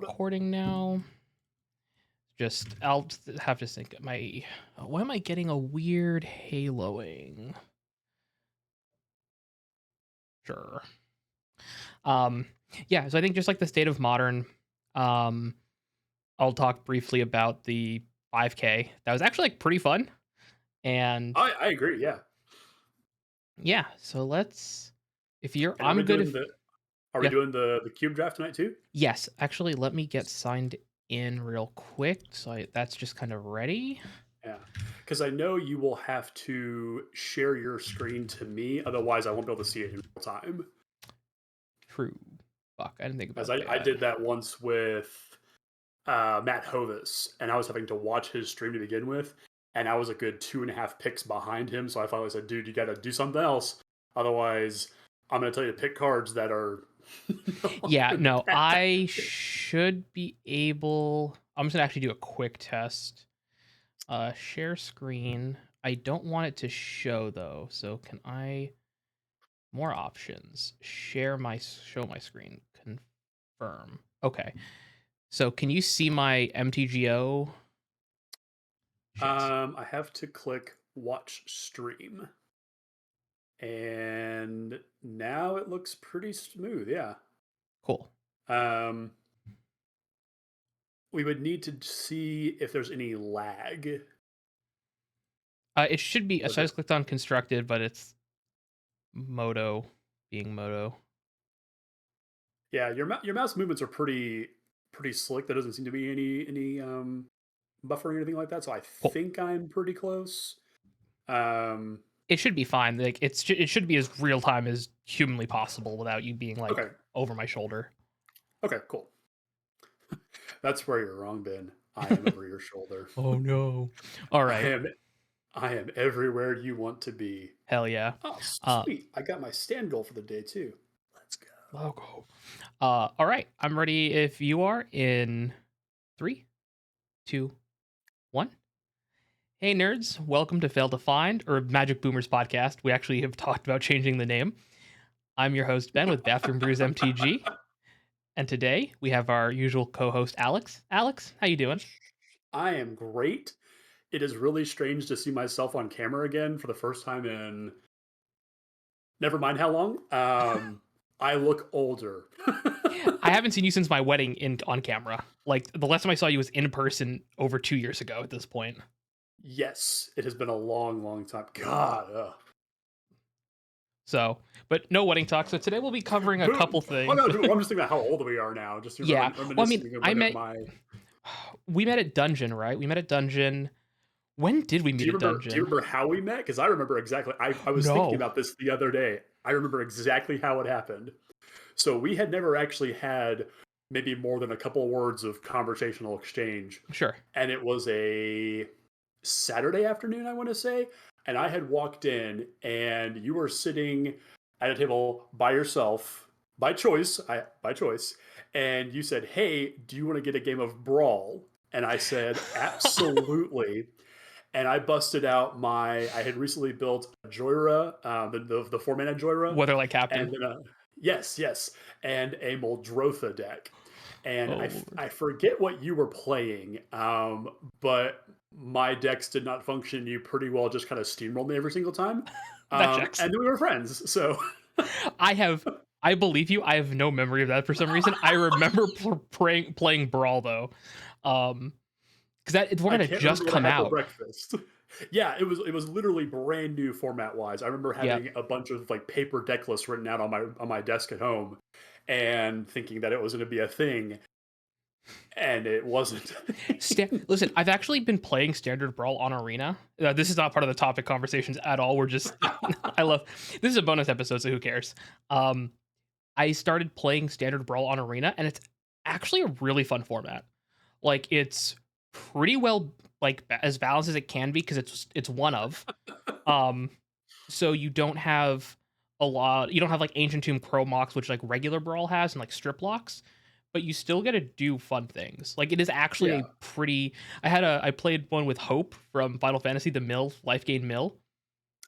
recording now. I'll have to sync my. Why am I getting a weird haloing? Sure. Yeah. So I think just like the state of modern. I'll talk briefly about the 5K. That was actually like pretty fun, and I agree. Yeah. yeah. So let's. If you're, And I'm good. If are we yeah. doing the cube draft tonight too? Yes. Actually, let me get signed in real quick. So that's just kind of ready. Yeah. Because I know you will have to share your screen to me, otherwise I won't be able to see it in real time. True. Fuck, I didn't think As about I that. did that once with Matt Hovis, and I was having to watch his stream to begin with, and I was a good 2.5 picks behind him. So I finally said, "Dude, you got to do something else, otherwise, I'm going to tell you to pick cards that are." Yeah, no, I should be able. I'm just gonna actually do a quick test. Share screen. I don't want it to show though, so can I? More options. Show my screen. Confirm. Okay. So can you see my MTGO? Shit. I have to click watch stream, and now it looks pretty smooth. Yeah. Cool. Um, we would need to see if there's any lag. It should be. Was So I it? just clicked on constructed, but it's Moto being Moto. Yeah, your mouse movements are pretty slick. There doesn't seem to be any buffering or anything like that. So I Cool. think I'm pretty close. Um, It should be fine. Like it should be as real time as humanly possible without you being like okay, over my shoulder. okay, cool. That's where you're wrong, Ben. I am over your shoulder. Oh no. All I right. am I am everywhere you want to be. Hell yeah. Oh, Uh sweet! I got my stand goal for the day too. Let's go. logo. All right. I'm ready if you are in 3, 2, 1. Hey nerds, welcome to Fail to Find or Magic Boomers podcast. We actually have talked about changing the name. I'm your host Ben with Bathroom Brews MTG, and today we have our usual co-host Alex. Alex, how you doing? I am great. It is really strange to see myself on camera again for the first time in never mind how long. I look older. I haven't seen you since my wedding on camera. Like the last time I saw you was in person over 2 years ago at this point. Yes, it has been a long, long time. God, So, but no wedding talk. So today we'll be covering a couple oh things. no, dude, I'm just thinking about how old we are now. Just Yeah. Well, I mean, reminiscing of I when met my. we met at Dungeon, right? We met at Dungeon. When did we Do meet you at remember? Do you Dungeon? remember how we met? Because I remember exactly. I was thinking No. about this the other day. I remember exactly how it happened. So we had never actually had maybe more than a couple words of conversational exchange, Sure. and it was a Saturday afternoon, I want to say. And I had walked in, and you were sitting at a table by yourself, by choice. By choice, and you said, "Hey, do you want to get a game of Brawl?" And I said, "Absolutely." And I busted out my. I had recently built a Joyra, the 4 mana Joyra, Weatherlight Captain. and then yes, yes, and a Muldrotha deck. And Oh Lord. I forget what you were playing, but my decks did not function. You pretty well just kind of steamrolled me every single time, That checks. and then we were friends. So I have I believe you. I have no memory of that for some reason. I remember playing Brawl though. Cuz that I format had can't remember just what I come had for out. breakfast. Yeah, it was literally brand new format wise. I remember Yep. having a bunch of like paper deck lists written out on my desk at home, and thinking that it was going to be a thing, and it wasn't. Listen, I've actually been playing Standard Brawl on Arena. This is not part of the topic conversations at all. We're just I love this is a bonus episode, so who cares? Um I started playing Standard Brawl on Arena, and it's actually a really fun format. Like it's pretty well like as balanced as it can be because it's one of. Um, so you don't have a lot. You don't have like Ancient Tomb Chromox, which like regular Brawl has, and like strip locks. But you still get to do fun things. Like it is actually a Yeah. pretty. I played one with Hope from Final Fantasy, the Mill Life Gain Mill,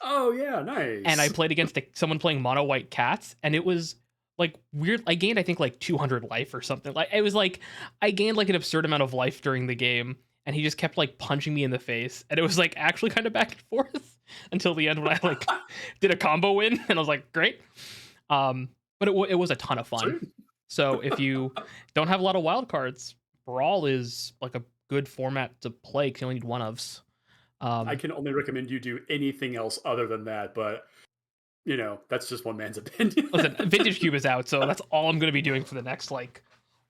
Oh yeah, and I nice. played against someone playing Mono White Cats, and it was like weird. I gained I think like 200 life or something. Like it was like I gained like an absurd amount of life during the game, and he just kept like punching me in the face, and it was like actually kind of back and forth until the end when I like did a combo win, and I was like great. But it was a ton of fun. Sweet. So if you don't have a lot of wild cards, Brawl is like a good format to play because you only need one ofs. I Um, can only recommend you do anything else other than that, but that's just one man's opinion. Listen, Vintage Cube is out, so that's all I'm going to be doing for the next like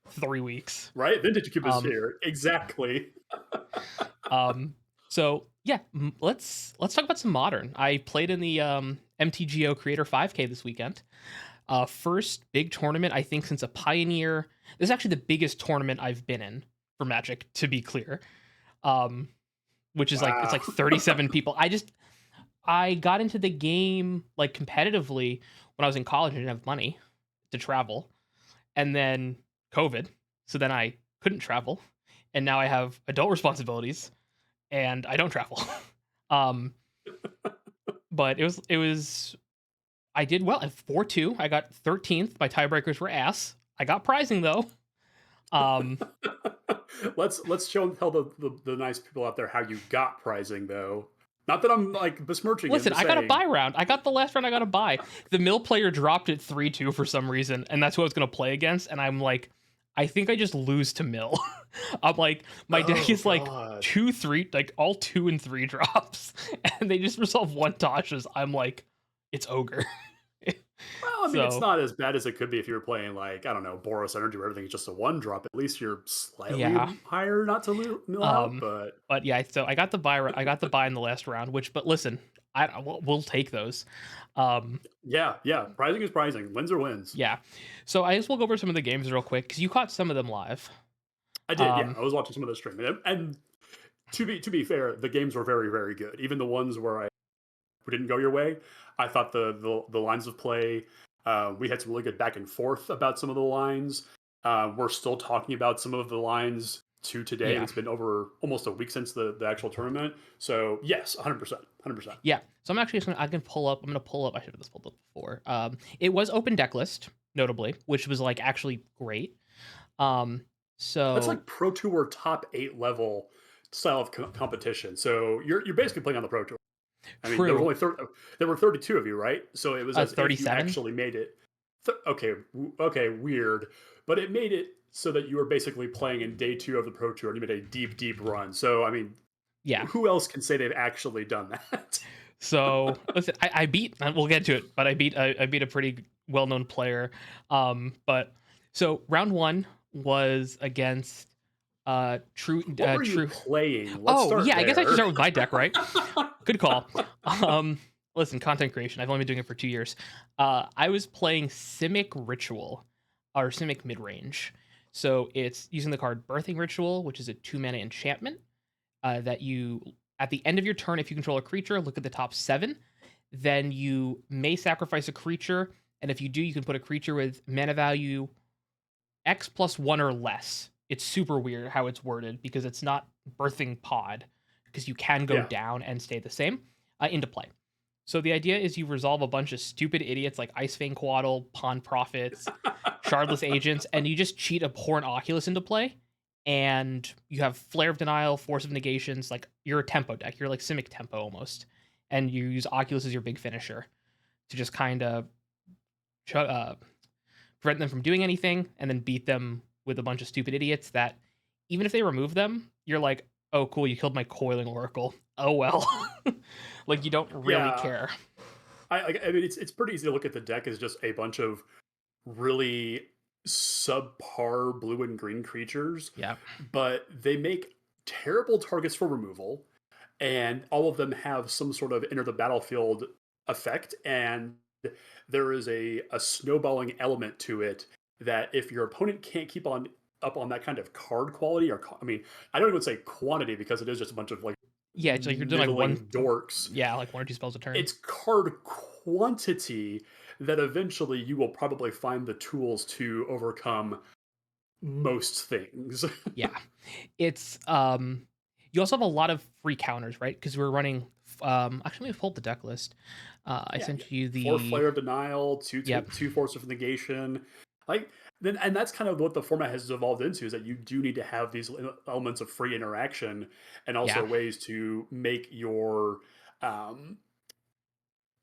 3 weeks. Right? Vintage Cube is Um, here. Exactly. um, so yeah, let's talk about some modern. I played in the MTGO Creator 5K this weekend. First big tournament I think since a Pioneer. This is actually the biggest tournament I've been in for Magic, to be clear. Um, which is like it's Wow. like 37 people. I got into the game like competitively when I was in college. I didn't have money to travel, and then COVID. So then I couldn't travel, and now I have adult responsibilities, and I don't travel. um, but it was I did well at 4-2. I got 13th. My tiebreakers were ass. I got prizing though. Um, Let's show and tell the nice people out there how you got prizing though. Not that I'm like besmirching it, I'm Listen, just I got a saying. buy round. I got the last round I got a buy. The mill player dropped it 3-2 for some reason, and that's who I was gonna play against. And I'm like, I think I just lose to mill. I'm like, my deck Oh is like god. 2-3, like all 2 and 3 drops, and they just resolve one Tasha's. I'm like, it's ogre. Well, I mean, it's So not as bad as it could be if you were playing like I don't know Boros Energy, where everything's just a one drop. At least you're slightly yeah. higher not to mill out. Um, But but yeah, so I got the buy. I got the buy in the last round. But listen, we'll take those. Um, yeah, prizing is prizing. Wins are wins. yeah. So I just will go over some of the games real quick because you caught some of them live. I did. Yeah, Um, I was watching some of the stream, and to be fair, the games were very very good. Even the ones where I didn't go your way, I thought the lines of play. We had some really good back and forth about some of the lines. We're still talking about some of the lines to today, and yeah, it's been over almost a week since the actual tournament. So yes, 100%, 100%. yeah. So I'm actually just gonna I can pull up. I'm gonna pull up. I should have this pulled up before. It was open deck list, notably, which was like actually great. Um, That's so like Pro Tour top 8 level style of competition. So you're basically playing on the Pro Tour. I mean, true. there were 32 of you, right? So it was as if you 37. actually made it. Okay, okay, weird, but it made it so that you were basically playing in day 2 of the Pro Tour and you made a deep, deep run. So I mean, Yeah. who else can say they've actually done that? So listen, I beat. We'll get to it, but I beat a pretty well known player. But so round one was against What were you true. playing? Let's Oh start yeah, I guess I should there. start with my deck, right? Good call. Um, listen, content creation. I've only been doing it for 2 years. I was playing Simic Ritual or Simic Midrange. So it's using the card Birthing Ritual, which is a 2 mana enchantment that you at the end of your turn, if you control a creature, look at the top 7. Then you may sacrifice a creature, and if you do, you can put a creature with mana value X plus 1 or less. It's super weird how it's worded because it's not Birthing Pod, because you can go Yeah, down and stay the same into play. So the idea is you resolve a bunch of stupid idiots like Icefang Quaddle, Pawn Prophets, Shardless Agents, and you just cheat Abhorrent Oculus into play. And you have Flare of Denial, Force of Negations, like you're a tempo deck. You're like Simic Tempo almost. And you use Oculus as your big finisher to just kind of prevent them from doing anything and then beat them with a bunch of stupid idiots that even if they remove them, you're like, oh, cool, you killed my Coiling Oracle. Oh, well. Like, you don't really yeah. care. I mean, it's pretty easy to look at the deck as just a bunch of really subpar blue and green creatures, Yeah. but they make terrible targets for removal, and all of them have some sort of enter the battlefield effect, and there is a snowballing element to it that if your opponent can't keep on up on that kind of card quality I mean, I don't even say quantity because it is just a bunch of like Yeah, it's like you're doing like middling dorks. yeah, like 1 or 2 spells a turn. It's card quantity that eventually you will probably find the tools to overcome most things. Yeah. It's you also have a lot of free counters, right? Because we're running Actually, let me pull up the deck list. I Yeah, yeah. sent you 4 the. Flare of Denial, 2 Yep. 2 Force of Negation. Like, then and that's kind of what the format has evolved into, is that you do need to have these elements of free interaction and also Yeah. ways to make um,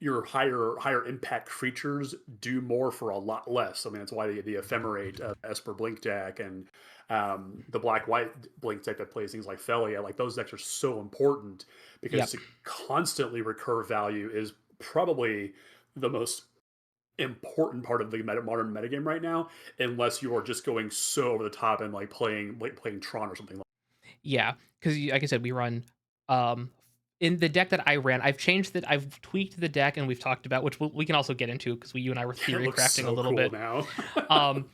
your higher impact creatures do more for a lot less. I mean, that's why the Ephemerate Esper Blink deck and the Black White Blink deck that plays things like Felia, like those decks are so important because Yep. to constantly recur value is probably the most important part of the modern metagame right now, unless you are just going so over the top and like playing Tron or something like. Yeah, because like I said, we run um in the deck that I ran. I've changed that. I've tweaked the deck, and we've talked about which we can also get into because you and I were It theory looks crafting a so little cool bit. now. Um,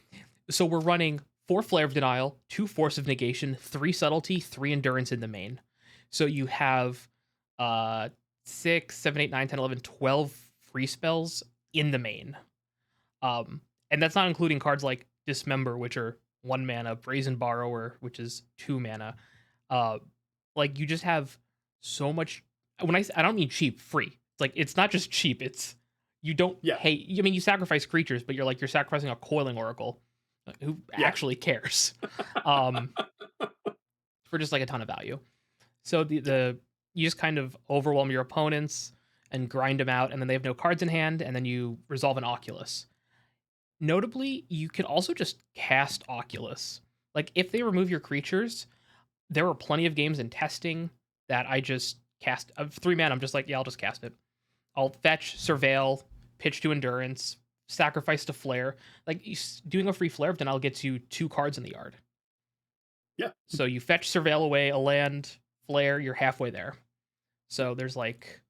so we're running 4 Flare of Denial, 2 Force of Negation, 3 Subtlety, 3 Endurance in the main. So you have uh 6, 7, 8, 9, 10, 11, 12 free spells in the main. Um, and that's not including cards like Dismember, which are 1 mana, Brazen Borrower, which is 2 mana. Uh, like you just have so much. I don't mean cheap, free. It's like it's not just cheap. It's you don't Yeah, pay. I mean, you sacrifice creatures, but you're sacrificing a Coiling Oracle. Who yeah. actually cares? Um, for just like a ton of value. So the you just kind of overwhelm your opponents and grind them out, and then they have no cards in hand, and then you resolve an Oculus. Notably, you can also just cast Oculus. Like if they remove your creatures, there were plenty of games in testing that I just cast of 3 mana. I'm just like, yeah, I'll just cast it. I'll fetch, surveil, pitch to endurance, sacrifice to flare. Like doing a free flare, then I'll get you 2 cards in the yard. Yeah. So you fetch, surveil away a land, flare, you're halfway there. So there's like,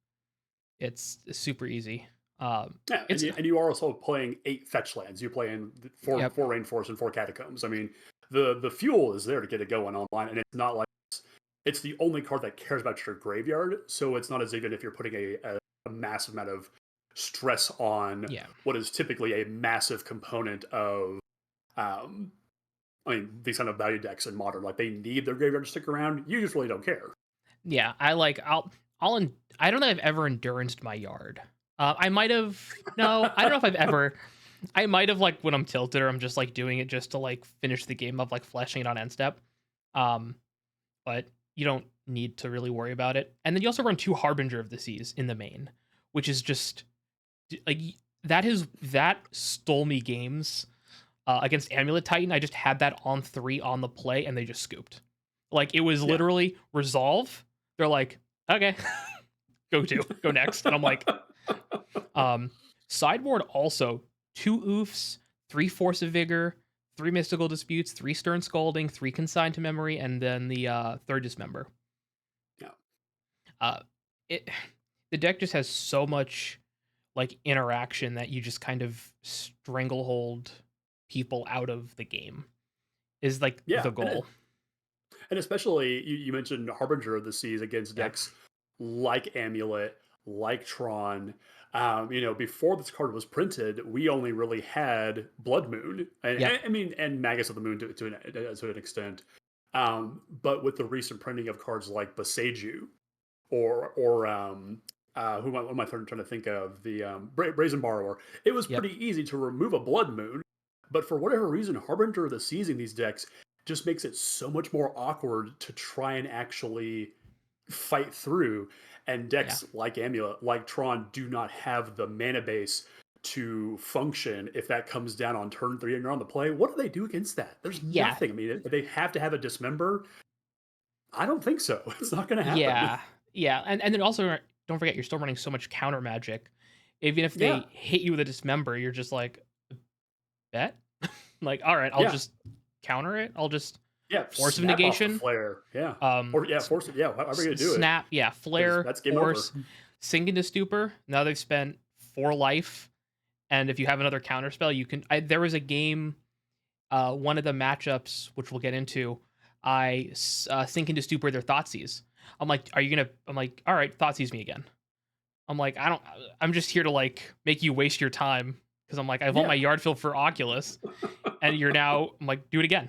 it's super easy. Yeah, and It's you are also playing 8 fetch lands. You're playing Yep. four rainforest and 4 catacombs. I mean, the fuel is there to get it going online, and it's not like it's the only card that cares about your graveyard. So it's not as even if you're putting a massive amount of stress on Yeah. what is typically a massive component of um, I mean, these kind of value decks in modern. Like they need their graveyard to stick around. You just really don't care. Yeah, I don't think I've ever enduranced my yard. I might have. No, I don't know if I've ever. I might have like when I'm tilted or I'm just like doing it just to like finish the game of like flashing it on end step. Um, but you don't need to really worry about it. And then you also run 2 Harbinger of the Seas in the main, which is just like that stole me games against Amulet Titan. I just had that on 3 on the play and they just scooped. Like it was Yeah. literally resolve. They're like, okay, go next. And I'm like, um, sideboard also 2 oofs, 3 Force of Vigor, 3 Mystical Disputes, 3 Stern Scolding, 3 Consigned to Memory, and then the third Dismember. Yeah. Uh, it the deck just has so much like interaction that you just kind of stranglehold people out of the game is like Yeah. the goal. And especially you mentioned Harbinger of the Seas against Yeah. decks like Amulet, like Tron. Before this card was printed, we only really had Blood Moon, and, Yep. and I mean, and Magus of the Moon to an extent. But with the recent printing of cards like Boseiju or what am I trying to think of? The Brazen Borrower. It was Yep. pretty easy to remove a Blood Moon, but for whatever reason, Harbinger of the Seas in these decks just makes it so much more awkward to try and actually fight through. And Yeah. decks like Amulet, like Tron, do not have the mana base to function if that comes down on turn 3 and you're on the play. What do they do against that? There's Yeah. nothing. I mean, they have to have a Dismember. I don't think so. It's not going to happen. Yeah. Yeah. And then also don't forget you're still running so much counter magic. Even if Yeah, they hit you with a dismember, you're just like, bet? Like, all right, I'll yeah. just counter it. I'll just Yeah, force of snap off the negation. flare. Yeah. Um Or yeah, force it. Yeah, however you're gonna do it. snap, yeah, 'Cause flare, that's game over. force, sink into stupor. Now they've spent 4 life. And if you have another counter spell, you can there was a game, one of the matchups, which we'll get into, sink into stupor their Thoughtseize. I'm like, all right, Thoughtseize me again. I'm like, I'm just here to like make you waste your time because I'm like, I want Yeah. my yard filled for Oculus, and I'm like, do it again.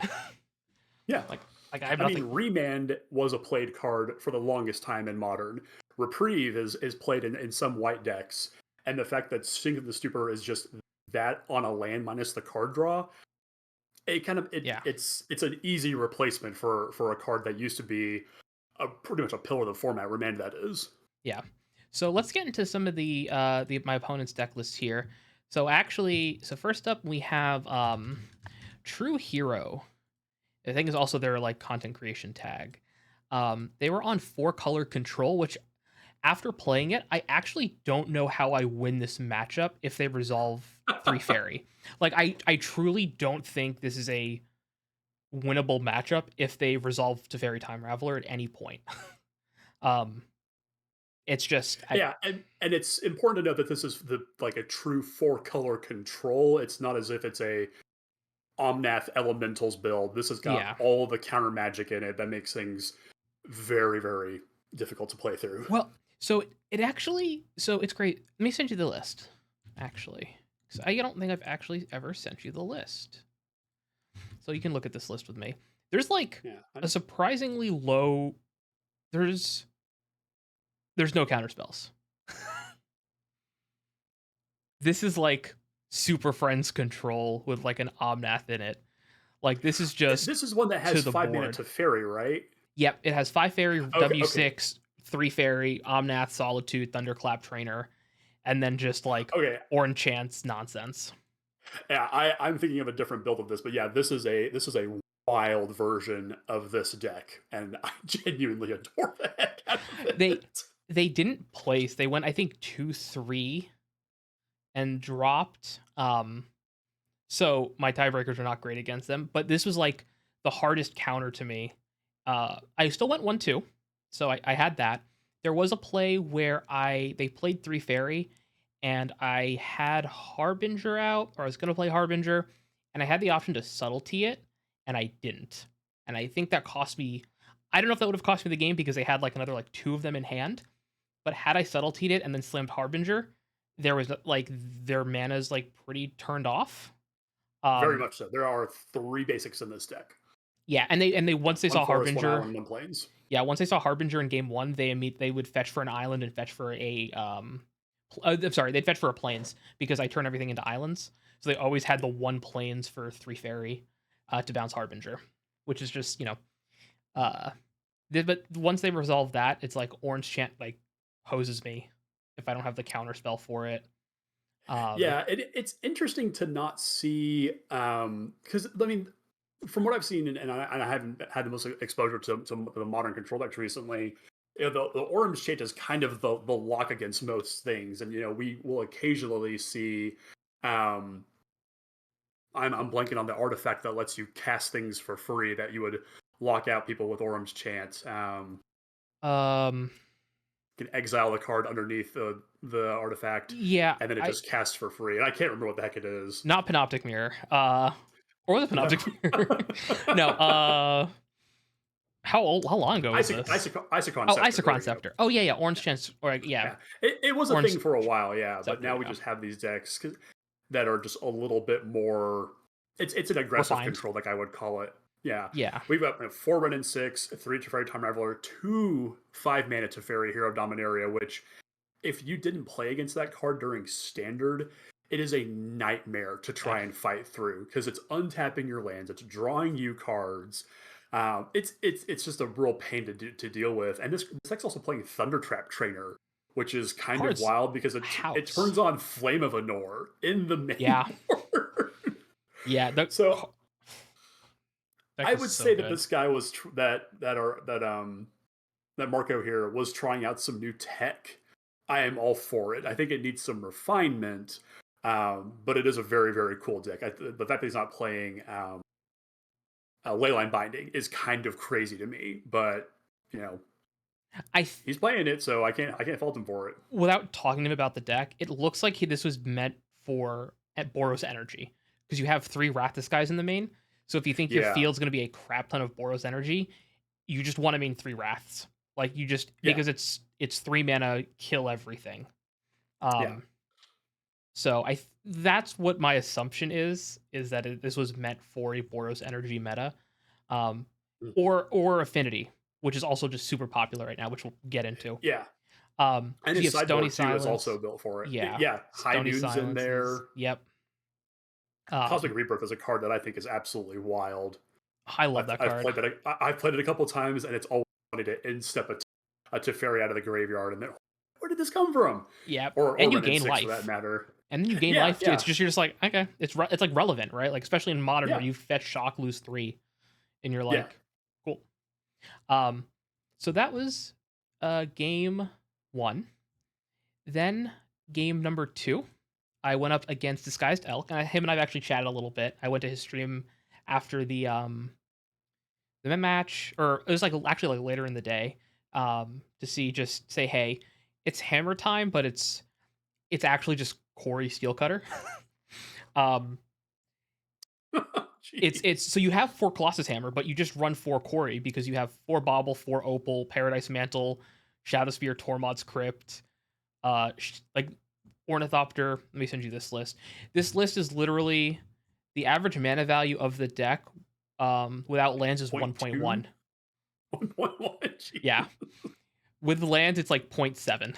Yeah. like, like I have I mean, nothing. Remand was a played card for the longest time in Modern. Reprieve is played in some white decks, and the fact that Sink of the Stupor is just that on a land minus the card draw, it kind of Yeah. it's an easy replacement for a card that used to be a pretty much a pillar of the format. Remand that is. Yeah. So let's get into some of the my opponent's deck lists here. So first up we have True Hero. I think is also their like content creation tag. They were on 4-color control, which after playing it, I actually don't know how I win this matchup if they resolve 3 fairy. Like I truly don't think this is a winnable matchup if they resolve to Fairy Time Raveler at any point. um it's just Yeah, and it's important to note that this is the like a true 4-color control. It's not as if it's a Omnath Elementals build. This has got yeah. all the counter magic in it that makes things very, very difficult to play through. Well, so it actually, so it's great. Let me send you the list, actually. So I don't think I've actually ever sent you the list. So you can look at this list with me. There's like Yeah. a surprisingly low. There's no counter spells. This is like Super Friends control with like an Omnath in it. Like this is just This is one that to has the 5 mana board. to fairy, right? Yep, it has 5 fairy, Okay, okay, W6, 3 fairy, Omnath, Solitude, Thunderclap Trainer, and then just like okay. Orange Chance nonsense. Yeah, I'm thinking of a different build of this, but yeah, this is a wild version of this deck, and I genuinely adore the heck out of They it. they didn't place. They went I think 2-3 and dropped. So my tiebreakers are not great against them, but this was like the hardest counter to me. I still went 1-2, so I had that. There was a play where they played 3 fairy, and I had Harbinger out, or I was gonna play Harbinger, and I had the option to subtlety it, and I didn't. And I think that cost me. I don't know if that would have cost me the game because they had like another like 2 of them in hand. But had I subtletied it and then slammed Harbinger, there was like their mana's like pretty turned off. Very Um, much so. There are 3 basics in this deck: yeah, and they once they one saw forest, one Harbinger, island, one plains. yeah, once they saw Harbinger in game one, they would fetch for an island and fetch for a I'm sorry, they'd fetch for a plains because I turn everything into islands. So they always had the one plains for 3 fairy to bounce Harbinger, which is just uh, but once they resolve that, it's like Orange Chant like hoses me if I don't have the counter spell for it. Um, Yeah, it's interesting to not see because I mean, from what I've seen, and I haven't had the most exposure to the modern control decks recently. The orange shade is kind of the lock against most things, and we will occasionally see. Um, I'm blanking on the artifact that lets you cast things for free that you would lock out people with orange chant. um, You can exile the card underneath the artifact, yeah, and then it I just casts for free. And I can't remember what the heck it is. not Panoptic Mirror. Or the No. Panoptic Mirror. No, how long ago was this? Isocron Oh, Scepter. There Isochron we go. Scepter. Oh yeah, Orange Chance, or yeah, Yeah, it was a Orange thing for a while, yeah. But Scepter. now we Yeah, just have these decks that are just a little bit more. It's an aggressive refined. control, like I would call it. Yeah, Yeah, we've got 4 Ren and 6, 3 Teferi Time Raveler, 2 5 mana Teferi Hero of Dominaria. Which, if you didn't play against that card during Standard, it is a nightmare to yeah. try and fight through because it's untapping your lands, it's drawing you cards. It's just a real pain to deal with. And this deck's also playing Thundertrap Trainer, which is kind of Cards wild because it house. turns on Flame of Anor in the main Yeah, board. yeah. The So deck I is would so say that good. this guy was that Marco here was trying out some new tech. I am all for it. I think it needs some refinement, but it is a very, very cool deck. The fact that he's not playing Leyline Binding is kind of crazy to me, but you know I he's playing it, so I can't fault him for it. Without talking to him about the deck, it looks like this was meant for at Boros Energy because you have 3 Rakdos guys in the main. So if you think your Yeah, field's going to be a crap ton of Boros Energy, you just want to main 3 Wraths. Like you just yeah, because it's 3 mana, kill everything. yeah. Um, so that's what my assumption is that this was meant for a Boros Energy meta, um, Mm. or Affinity, which is also just super popular right now, which we'll get into. Yeah. And So you his have Stony sideboard too is also Silence. built for it. Yeah. Yeah, High Stony Noon's in Silences. there. Yep. Cosmic Um, Rebirth is a card that I think is absolutely wild. I love that I've card. played that. I've played it a couple times, and it's always funny to instep a Teferi out of the graveyard, and then where did this come from? Yep. Or And you Wrenn and gain 6 for that life. matter. And then you gain Yeah, life too. It's yeah, just you're just like, okay, it's like relevant, right? Like especially in modern where yeah, you fetch shock, lose 3, and you're yeah. like, cool. Um, so that was game 1. Then game number 2, I went up against Disguised Elk, and him and I've actually chatted a little bit. I went to his stream after the match, or it was like actually like later in the day, to just say, hey, it's hammer time, but it's actually just Corey Steelcutter. um, it's Jeez. so you have 4 Colossus Hammer, but you just run 4 Corey because you have 4 Bauble, 4 Opal, Paradise Mantle, Shadow Spear, Tormod's Crypt, like Ornithopter. Let me send you this list. This list is literally the average mana value of the deck, without lands is Point 1.1. 2, 1.1. Yeah, with lands it's like 0.7.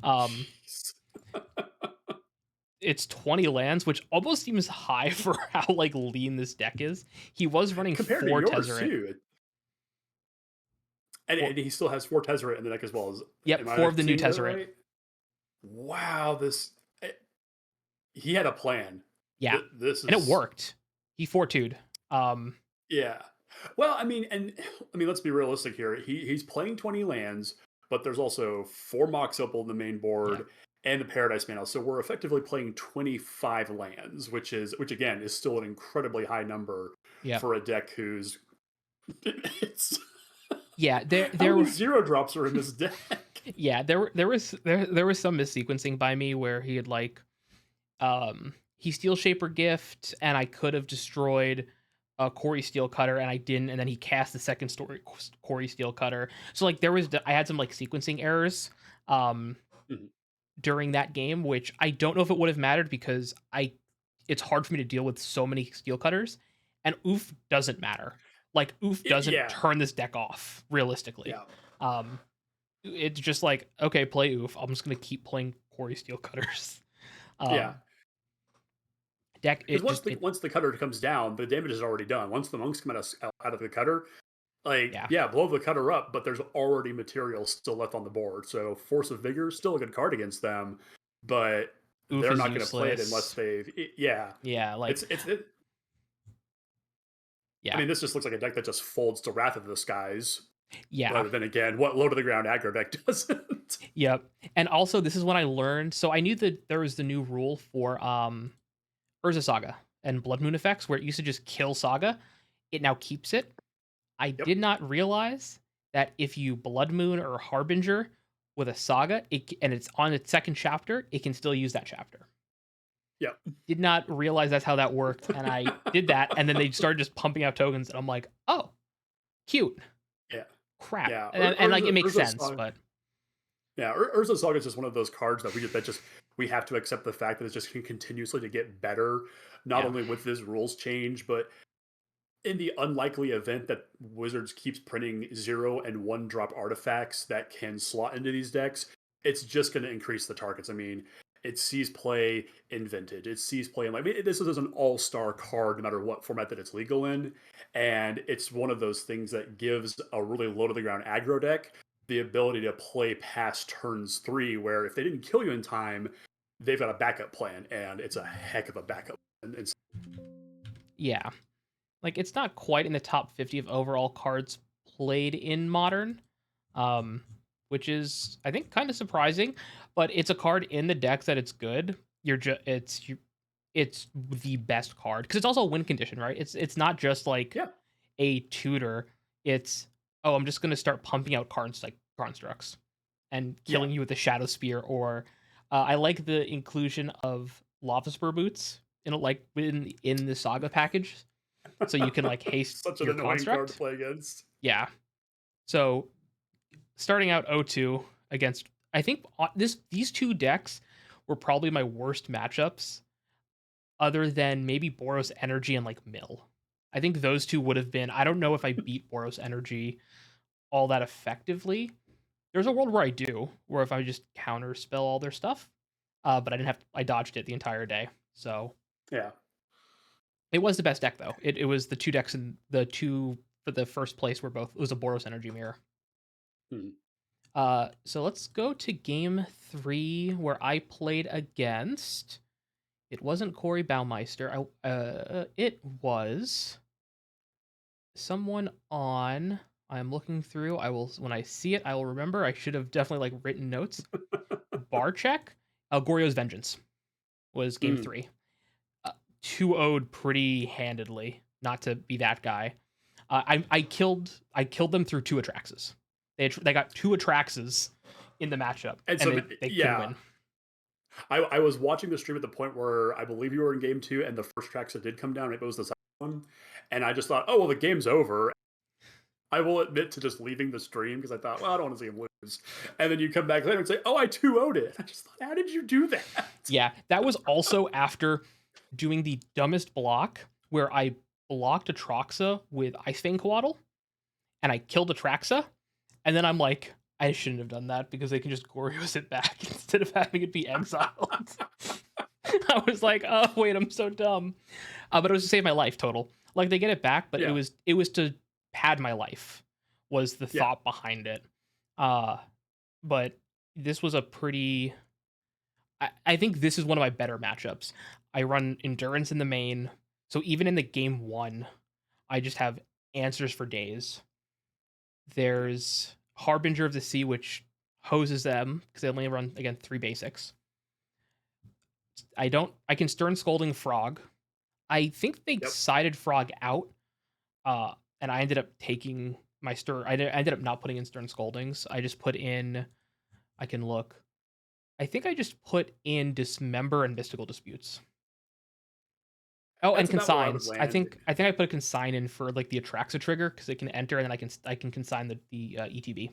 um Jeez. it's 20 lands, which almost seems high for how like lean this deck is. He was running Compared to 4 yours Tezzeret. too, and, Four, and he still has 4 Tezzeret in the deck as well. yep, Am 4 I of the new seeing that Tezzeret. right? Wow, he had a plan. Yeah, This and it is worked. He 4-2'd. Yeah. Well, let's be realistic here. He's playing 20 lands, but there's also 4 Mox Opal in the main Yeah, board and the Paradise Mantle. So we're effectively playing 25 lands, which again is still an incredibly high number yep. for a deck who's it's Yeah, how there many were zero drops are in this deck? yeah, there was some missequencing by me where he had like he Steel Shaper Gift, and I could have destroyed a Corey Steel Cutter, and I didn't, and then he cast the second story Corey Steel Cutter. So like I had some like sequencing errors um Mhm. during that game, which I don't know if it would have mattered because it's hard for me to deal with so many Steel Cutters, and Oof doesn't matter. Like Oof doesn't Yeah, turn this deck off realistically. yeah, Um it's just like, okay, play Oof. I'm just gonna keep playing Corey Steel Cutters. yeah. Um deck Because it just it once the cutter comes down, the damage is already done. Once the monks come out of the cutter, like, Yeah. yeah, blow the cutter up, but there's already material still left on the board. So Force of Vigor is still a good card against them, but Oof they're is not going to play it unless useless. yeah. Yeah, like It's I yeah. mean, this just looks like a deck that just folds to Wrath of the Skies. Yeah. But then again, what low to the ground aggro deck doesn't? Yep. And also this is when I learned, so I knew that there was the new rule for Urza Saga and Blood Moon effects where it used to just kill Saga. It now keeps it. I Yep. did not realize that if you Blood Moon or Harbinger with a Saga, and it's on its second chapter, it can still use that chapter. Yep. Did not realize that's how that worked, and I did that, and then they started just pumping out tokens, and I'm like, oh, cute, Yeah. crap, Yeah. and like it makes Urza sense, Saga. but Yeah, Urza Saga is just one of those cards we have to accept the fact that it's just continuously to get better, not yeah, only with this rules change, but in the unlikely event that Wizards keeps printing 0 and 1 drop artifacts that can slot into these decks, it's just going to increase the targets. I mean, it sees play in Vintage. It sees play in this is an all-star card no matter what format that it's legal in, and it's one of those things that gives a really low to the ground aggro deck the ability to play past turns 3, where if they didn't kill you in time, they've got a backup plan, and it's a heck of a backup. And yeah, like it's not quite in the top 50 of overall cards played in Modern, um, which is I think kind of surprising, but it's a card in the deck that it's good. It's the best card because it's also a win condition, right? It's not just like yeah, a tutor. It's, oh, I'm just gonna start pumping out cards like constructs and yeah. killing you with a Shadow Spear. Or I like the inclusion of Lava Spur boots like in the Saga package, so you can like haste Such an your annoying card to construct. play against. Yeah. So starting out 0-2 against, I think these two decks were probably my worst matchups, other than maybe Boros Energy and like Mill. I think those two would have been. I don't know if I beat Boros Energy all that effectively, There's a world where I do, where if I just counter spell all their stuff, but I didn't have to, I dodged it the entire day. So Yeah. it was the best deck though. It was the two decks and the two for the first place were both it was a Boros Energy Mirror. Hmm. So let's go to game 3 where I played against. It wasn't Corey Baumeister. It was someone on. I'm looking through. I will when I see it, I will remember. I should have definitely like written notes. Barcheck, Goryo's Vengeance was game Hmm. 3. 2-0'd pretty handedly. Not to be that guy. I killed them through 2 Atraxes. They got 2 Atraxes in the matchup, And and so, they couldn't yeah, win. I was watching the stream at the point where I believe you were in game two, and the first tracks that did come down, it was the second one, and I just thought, oh well, the game's over. I will admit to just leaving the stream because I thought, well, I don't want to see him lose. And then you come back later and say, oh, I 2-0'd it. I just thought, how did you do that? Yeah, that was also after doing the dumbest block where I blocked Atraxa with Ice Fang Coatl, and I killed Atraxa, and then I'm like, I shouldn't have done that because they can just Gorios it back instead of having it be exiled. I was like, oh wait, I'm so dumb. But it was to save my life total. Like they get it back, but Yeah, it was to pad my life was the yeah. thought behind it. Uh but this was a pretty I think this is one of my better matchups. I run endurance in the main, so even in the game 1, I just have answers for days. There's Harbinger of the Sea, which hoses them because they only run again 3 basics. I can Stern Scolding Frog. I think they Yep. sided Frog out, and I ended up taking my Stern. I ended up not putting in Stern Scoldings. I just put in. I can look. I think I just put in Dismember and Mystical Disputes. Oh, and That's about where I would consigns. land. I think I put a consign in for like the Atraxa trigger because it can enter, and then I can consign the ETB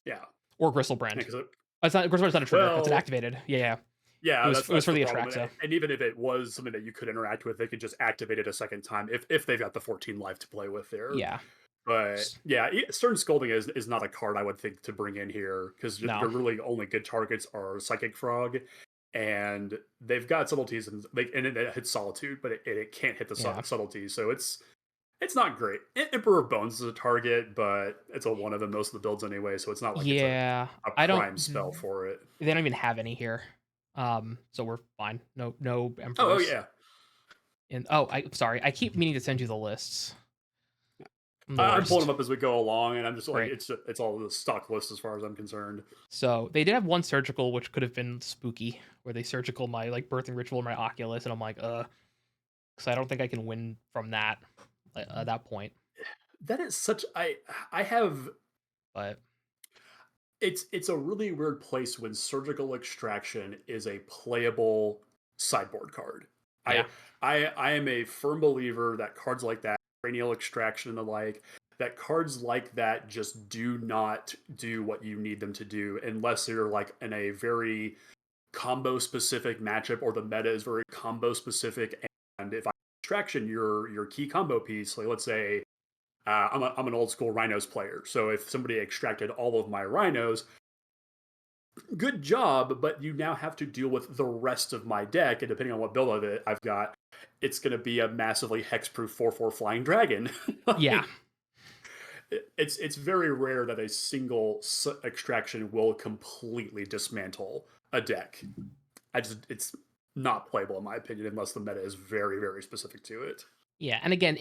Yeah. or Gristlebrand. Because, It's not Gristlebrand's not a trigger. It's an well, activated. Yeah, yeah. yeah, It was that's for the the problem. Atraxa. And even if it was something that you could interact with, they could just activate it a second time if they've got the 14 life to play with there. Yeah. But yeah, Stern Scolding is not a card I would think to bring in here because No. your really only good targets are Psychic Frog, and they've got subtleties and it hits Solitude, but it can't hit the Yeah. subtleties, so it's not great. Emperor of Bones is a target, but it's a one of the most of the builds anyway, so it's not like it's Yeah. a I don't. prime spell for it. They don't even have any here. So we're fine. No Oh emperors. yeah, And I'm sorry. I keep meaning to send you the lists. I'm the I'm pulling worst. them up as we go along, and I'm just like Great. it's all the stock list as far as I'm concerned. So they did have one surgical, which could have been spooky, where they surgical my like birthing ritual, my Oculus, and I'm like, because I don't think I can win from that at that point. That is such I have But it's a really weird place when surgical extraction is a playable sideboard card. I yeah, I am a firm believer that cards like that, cranial extraction and the like, that cards like that just do not do what you need them to do unless you're like in a very combo specific matchup or the meta is very combo specific. And if I extraction your key combo piece, like let's say I'm an old school rhinos player. So if somebody extracted all of my rhinos, good job, but you now have to deal with the rest of my deck. And depending on what build of it I've got, it's going to be a massively hexproof 4/4 flying dragon. yeah, Like, it's very rare that a single extraction will completely dismantle a deck. It's not playable in my opinion unless the meta is very very specific to it. yeah. And again,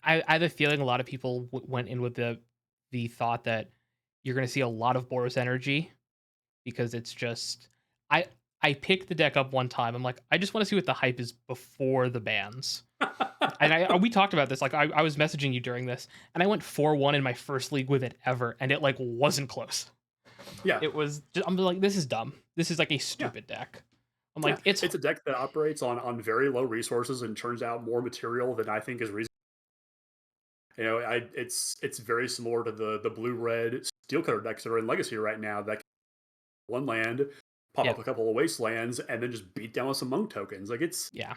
I have a feeling a lot of people went in with the thought that you're going to see a lot of Boros energy because it's just I I picked the deck up one time. I'm like, I just want to see what the hype is before the bans. And we talked about this. Like I was messaging you during this, and I went 4-1 in my first league with it ever, and it like wasn't close. Yeah, It was. I'm like, this is dumb. This is like a yeah. stupid deck. I'm Yeah, like, it's it's a deck that operates on very low resources and turns out more material than I think is reasonable. You know, it's very similar to the blue red steel cutter decks that are in Legacy right now. That can one land, pop yeah, up a couple of wastelands, and then just beat down with some monk tokens. Like yeah,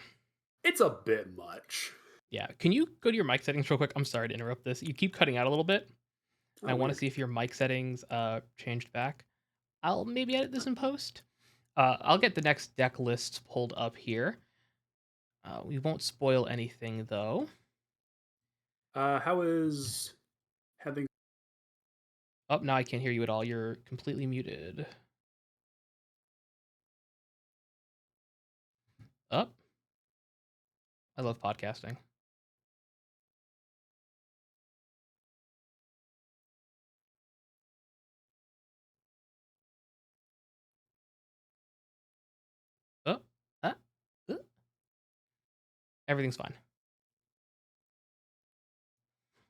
it's a bit much. yeah. Can you go to your mic settings real quick? I'm sorry to interrupt this. You keep cutting out a little bit. And I Oh, want to weird. see if your mic settings changed back. I'll maybe edit this in post. I'll get the next deck list pulled up here. We won't spoil anything though. How is having? Oh, now I can't hear you at all. You're completely muted. Up. I love podcasting. Oh, ah, uh. Everything's fine.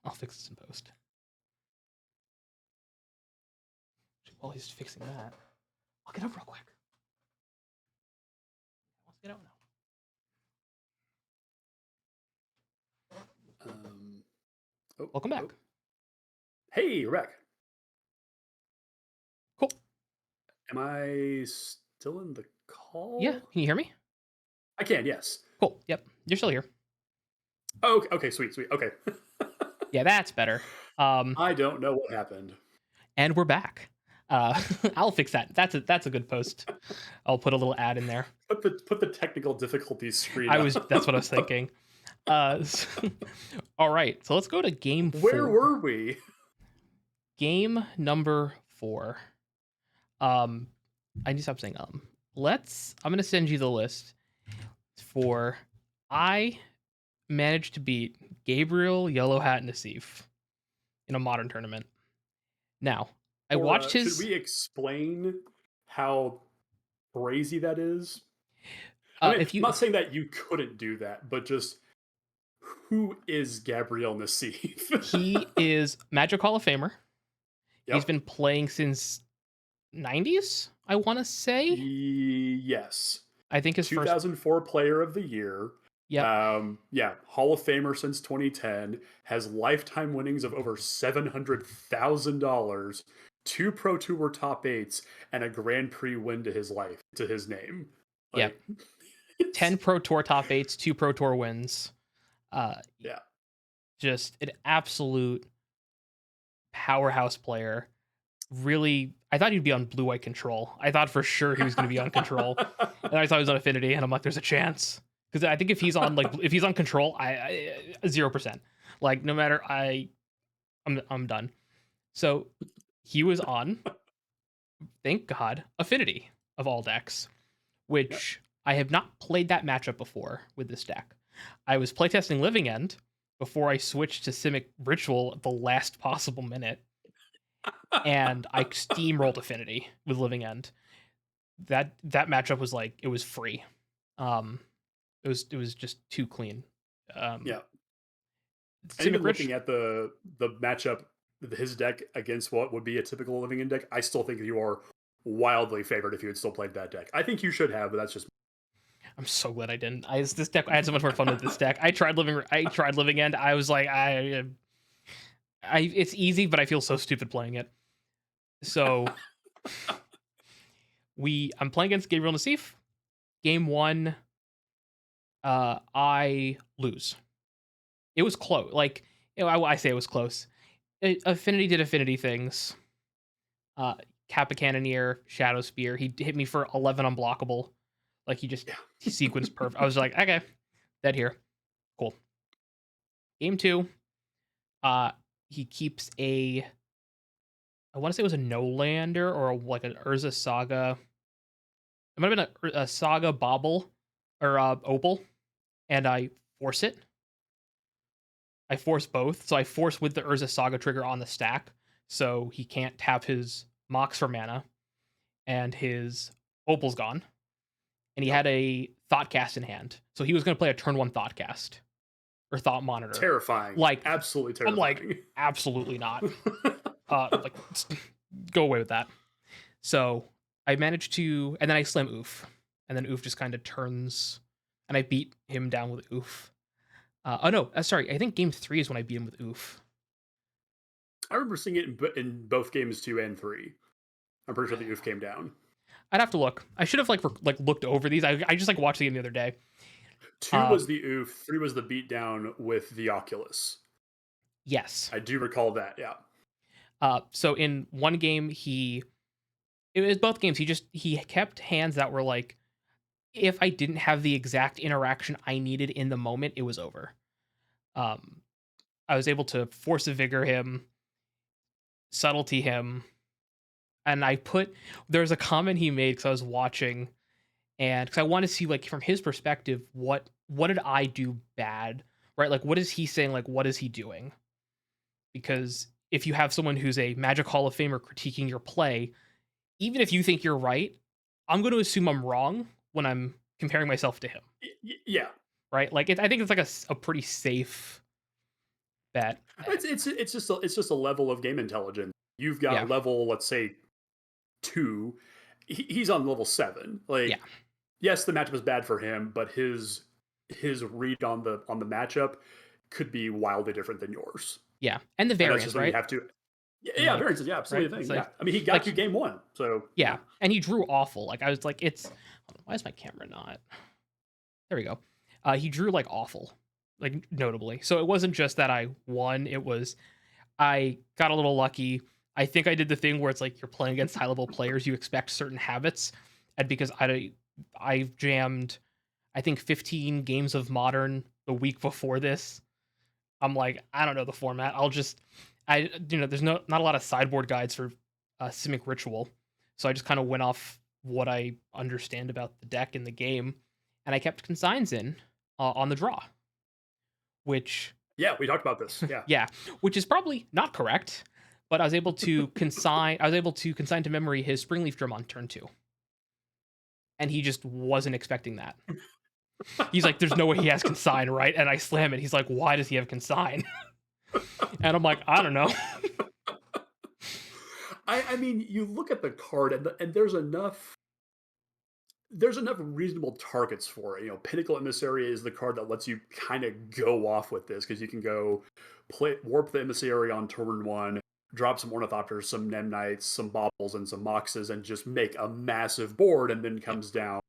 I'll fix this in post. While he's fixing that, I'll get up real quick. Let's get out now. Oh, Welcome back. oh. Hey, Rec. Cool. Am I still in the call? Yeah, can you hear me? I can. Yes. Cool. Yep, you're still here. Oh, okay. Sweet. Okay. Yeah, that's better. I don't know what happened. And we're back. I'll fix that. That's a good post. I'll put a little ad in there. Put the technical difficulties screen. That's what I was thinking. All right, so let's go to game 4. Where were we? Game number 4. I need to stop saying I'm gonna send you the list for I managed to beat Gabriel Yellow Hat Nassif in a modern tournament. Now, I watched his. Should we explain how crazy that is? I mean, I'm not saying that you couldn't do that, but just who is Gabriel Nassif? He is Magic Hall of Famer. Yep. He's been playing since 90s, I want to say. Yes. I think his 2004 Player of the Year. Yeah. Yeah, Hall of Famer since 2010, has lifetime winnings of over $700,000, 2 Pro Tour top 8s, and a Grand Prix win to his name. Like, yeah. 10 Pro Tour top 8s, 2 Pro Tour wins. Yeah. Just an absolute powerhouse player. Really, I thought he'd be on Blue White Control. I thought for sure he was going to be on Control. And I thought he was on Affinity, and I'm like, there's a chance. Because I think if he's on Control, I 0%. Like, no matter, I'm done. So he was on, thank God, Affinity of all decks, which I have not played that matchup before with this deck. I was playtesting Living End before I switched to Simic Ritual at the last possible minute. And I steamrolled Affinity with Living End. That matchup was like, it was free. It was just too clean. Yeah. And even looking at the matchup, his deck against what would be a typical Living End deck, I still think you are wildly favored if you had still played that deck. I think you should have, but that's just. I'm so glad I didn't. I had so much more fun with this deck. I tried Living End. I was like, it's easy, but I feel so stupid playing it. So I'm playing against Gabriel Nassif. Game 1, I lose. It was close. Like, I say it was close. Affinity did Affinity things. Kappa Cannoneer, Shadow Spear. He hit me for 11 unblockable. Like, he sequenced perfect. I was like, okay, dead here. Cool. Game 2, he keeps I want to say it was a No-Lander or like an Urza Saga. It might have been a Saga Bauble or Opal, and I force it. I force both, so I force with the Urza Saga trigger on the stack, so he can't tap his Mox for mana, and his Opal's gone. And he had a Thoughtcast in hand, so he was going to play a turn 1 Thoughtcast or Thought Monitor. Terrifying. Like, absolutely terrifying. I'm like, absolutely not. Like, go away with that. So I managed to, and then I slam Oof, and then Oof just kind of turns, and I beat him down with Oof. Sorry, I think game 3 is when I beat him with Oof. I remember seeing it in both games 2 and 3. I'm pretty sure the Oof came down. I'd have to look. I should have like looked over these. I just like watched the game the other day. 2 was the Oof, 3 was the beatdown with the Oculus. Yes, I do recall that. Yeah. So in one game, it was both games. He kept hands that were like, if I didn't have the exact interaction I needed in the moment, it was over. Um, I was able to force a vigor him, subtlety him, and there's a comment he made because I was watching, and because I want to see like from his perspective, what did I do bad, right? Like what is he saying? Like what is he doing? Because if you have someone who's a Magic Hall of Famer critiquing your play, even if you think you're right, I'm going to assume I'm wrong when I'm comparing myself to him, Yeah, right? Like I think it's like a pretty safe bet. it's just a level of game intelligence. You've got Yeah, level, let's say 2. He's on level 7. yeah, Like, yes, the matchup is bad for him, but his read on the matchup could be wildly different than yours, yeah, and the and that's just variance, something you right? have to. Yeah, And yeah, like, variance is, yeah, right? absolutely a It's thing. Yeah, like, I mean, he got you like, game 1, so yeah, yeah. and he drew awful. Like I was like, hold on, why is my camera not? There we go. He drew like awful, like notably. So it wasn't just that I won; it was I got a little lucky. I think I did the thing where it's like you're playing against high level players, you expect certain habits, and because I jammed, I think 15 games of Modern the week before this. I'm like, I don't know the format. There's not a lot of sideboard guides for Simic Ritual, so I just kind of went off what I understand about the deck in the game, and I kept consigns in on the draw, which Yeah, we talked about this. Yeah. yeah, which is probably not correct, but I was able to consign. I was able to consign to memory his Springleaf Drum on turn 2, and he just wasn't expecting that. He's like, "There's no way he has consign, right?" And I slam it. He's like, "Why does he have consign?" And I'm like, "I don't know." I mean, you look at the card, and there's enough reasonable targets for it. You know, Pinnacle Emissary is the card that lets you kind of go off with this because you can go play warp the Emissary on turn 1, drop some Ornithopters, some Nemnites, some Baubles, and some Moxes, and just make a massive board, and then Yep. comes down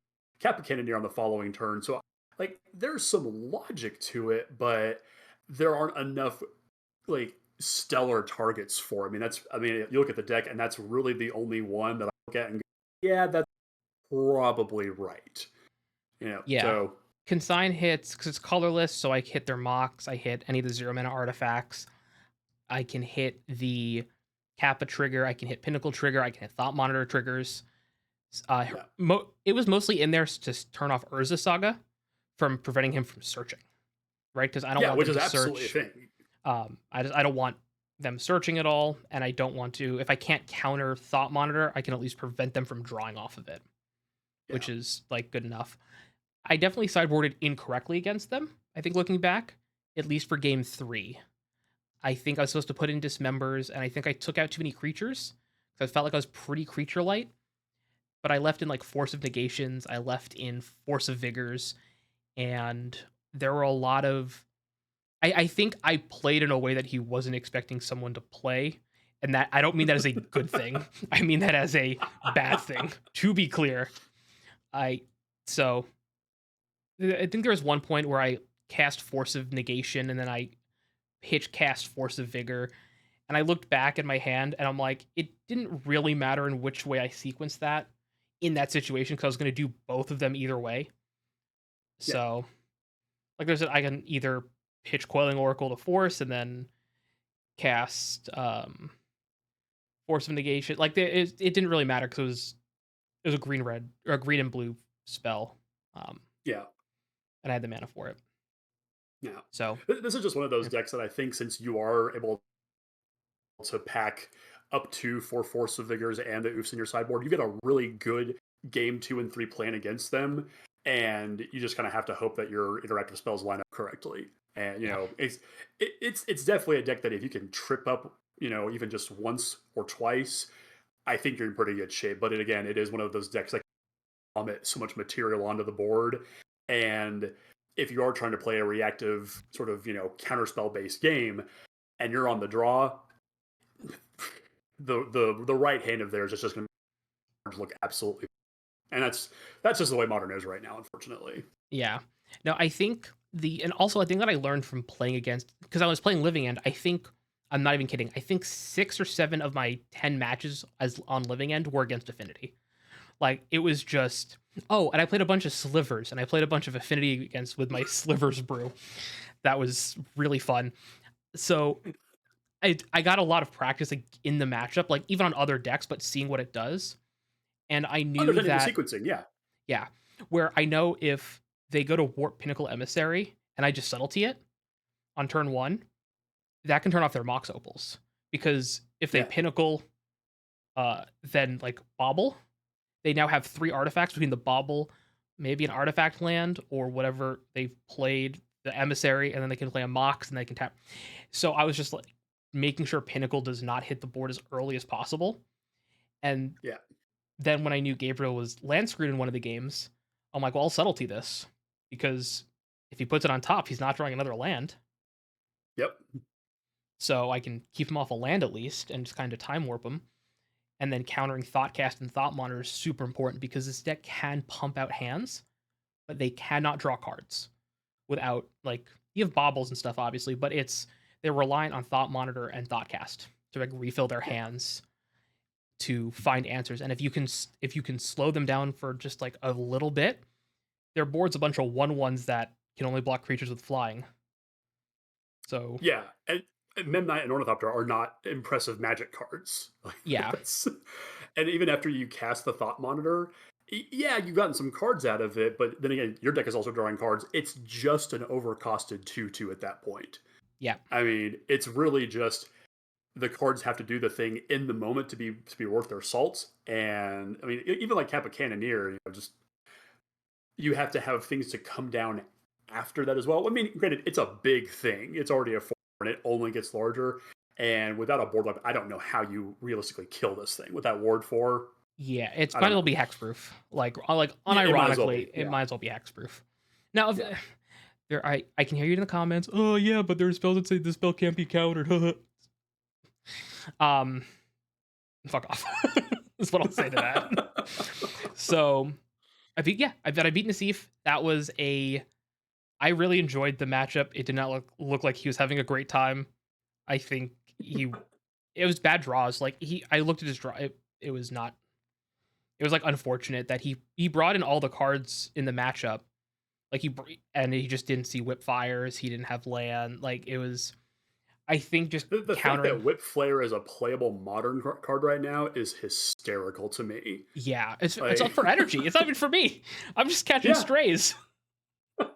Kappa Cannoneer on the following turn. So, like, there's some logic to it, but there aren't enough like stellar targets for it. I mean, you look at the deck, and that's really the only one that I look at and go, yeah, that's probably right. You know, Yeah, so consign hits because it's colorless, so I hit their mocks. I hit any of the 0 mana artifacts. I can hit the Kappa trigger. I can hit Pinnacle trigger. I can hit Thought Monitor triggers. yeah, It was mostly in there to turn off Urza Saga from preventing him from searching, right? Because I don't yeah, want which them is to absolutely a search. thing. I don't want them searching at all, and I don't want to. If I can't counter Thought Monitor, I can at least prevent them from drawing off of it, Yeah, which is like good enough. I definitely sideboarded incorrectly against them. I think looking back, at least for game 3, I think I was supposed to put in Dismembers, and I think I took out too many creatures because I felt like I was pretty creature light. But I left in like Force of Negations, I left in Force of Vigors, and there were a lot of. I think I played in a way that he wasn't expecting someone to play, and that I don't mean that as a good thing. I mean that as a bad thing. To be clear, I so I think there was one point where I cast Force of Negation, and then I pitch cast Force of Vigor, and I looked back at my hand, and I'm like, it didn't really matter in which way I sequenced that in that situation because I was going to do both of them either way. yeah, So, like, I can either pitch Coiling Oracle to force and then cast Force of Negation. Like, it didn't really matter because it was a green red or a green and blue spell, um, yeah, and I had the mana for it. yeah. So, This is just one of those decks that I think, since you are able to pack up to 4 Force of Vigors and the Oofs in your sideboard, you get a really good game 2 and 3 plan against them, and you just kind of have to hope that your interactive spells line up correctly. And you yeah, know, it's definitely a deck that if you can trip up, you know, even just once or twice, I think you're in pretty good shape. But it is one of those decks that vomit so much material onto the board, and if you are trying to play a reactive sort of, you know, counterspell based game and you're on the draw, the right hand of theirs is just going to look absolutely, and that's just the way Modern is right now, unfortunately. yeah. No, I think and also I think that I learned from playing against because I was playing Living End. I think I'm not even kidding. I think 6 or 7 of my 10 matches as on Living End were against Affinity. Like, it was just, oh, and I played a bunch of Slivers, and I played a bunch of Affinity against with my Slivers brew. That was really fun. So I got a lot of practice, like, in the matchup, like, even on other decks, but seeing what it does. And I knew Understanding the that, sequencing, yeah. yeah, where I know if they go to Warp Pinnacle Emissary and I just subtlety it on turn 1, that can turn off their Mox Opals. Because if they Yeah. Pinnacle, then, like, Bobble, they now have 3 artifacts between the Bobble, maybe an artifact land, or whatever they've played, the Emissary, and then they can play a Mox, and they can tap. So I was just, like, making sure Pinnacle does not hit the board as early as possible. And Yeah. then when I knew Gabriel was land screwed in one of the games, I'm like, well, I'll subtlety this, because if he puts it on top, he's not drawing another land. Yep. So I can keep him off a land at least and just kind of time warp him. And then countering Thoughtcast and Thought Monitor is super important because this deck can pump out hands, but they cannot draw cards without, like, you have baubles and stuff obviously, but they're reliant on Thought Monitor and Thoughtcast to, like, refill their hands to find answers. And if you can slow them down for just, like, a little bit, their board's a bunch of 1/1s that can only block creatures with flying. So Yeah. And Memnite and Ornithopter are not impressive magic cards. Like, yeah, and even after you cast the Thought Monitor, yeah, you've gotten some cards out of it, but then again, your deck is also drawing cards. It's just an overcosted 2/2 at that point. yeah, I mean, it's really just the cards have to do the thing in the moment to be worth their salt. And I mean, even like Kappa Cannoneer, just you have to have things to come down after that as well. I mean, granted, it's a big thing. It's already a 4 and it only gets larger. And without a board wipe, I don't know how you realistically kill this thing. With that ward 4, yeah. It's I might don't as well know. be hexproof. Like, Yeah, it might as well unironically, be. it Yeah. might as well be hexproof. Now, if Yeah. I can hear you in the comments. Oh yeah, but there's spells that say this spell can't be countered. um, fuck off. That's what I'll say to that. So I beat Nassif. That was I really enjoyed the matchup. It did not look like he was having a great time. I think it was bad draws. Like, I looked at his draw. It was not. It was, like, unfortunate that he brought in all the cards in the matchup. Like, and he just didn't see whip fires. He didn't have land. Like, it was. I think just The fact countering. that Whip Flare is a playable modern card right now is hysterical to me. Yeah, it's up Like, for energy. It's not even for me. I'm just catching yeah. strays. Yeah,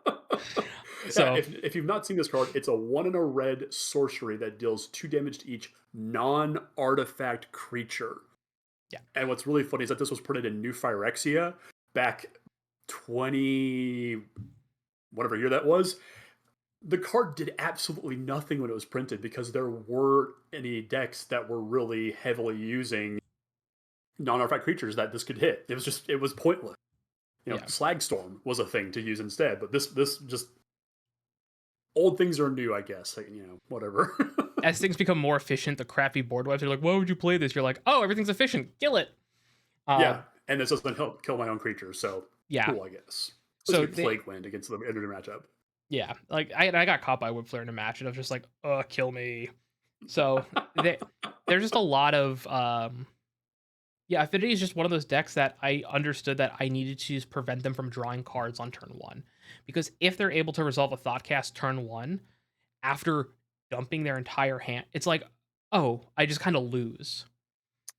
So if you've not seen this card, it's a 1 and a red sorcery that deals 2 damage to each non-artifact creature. yeah, And what's really funny is that this was printed in New Phyrexia back 20 whatever year that was. The card did absolutely nothing when it was printed because there weren't any decks that were really heavily using non-artifact creatures that this could hit. It was pointless. yeah. Slagstorm was a thing to use instead, but this just old things are new, I guess. Like, whatever. As things become more efficient, the crappy board wipes are like, "Why would you play this?" You're like, "Oh, everything's efficient. Kill it." Uh, Yeah, and this doesn't help kill my own creatures, so yeah. cool, I guess. So Especially Plague Wind against the energy matchup. yeah, like, I got caught by whip flare in a match, and I was just like, kill me." So there's just a lot of yeah. Affinity is just one of those decks that I understood that I needed to just prevent them from drawing cards on turn 1, because if they're able to resolve a Thoughtcast turn 1 after dumping their entire hand, it's like, oh, I just kind of lose.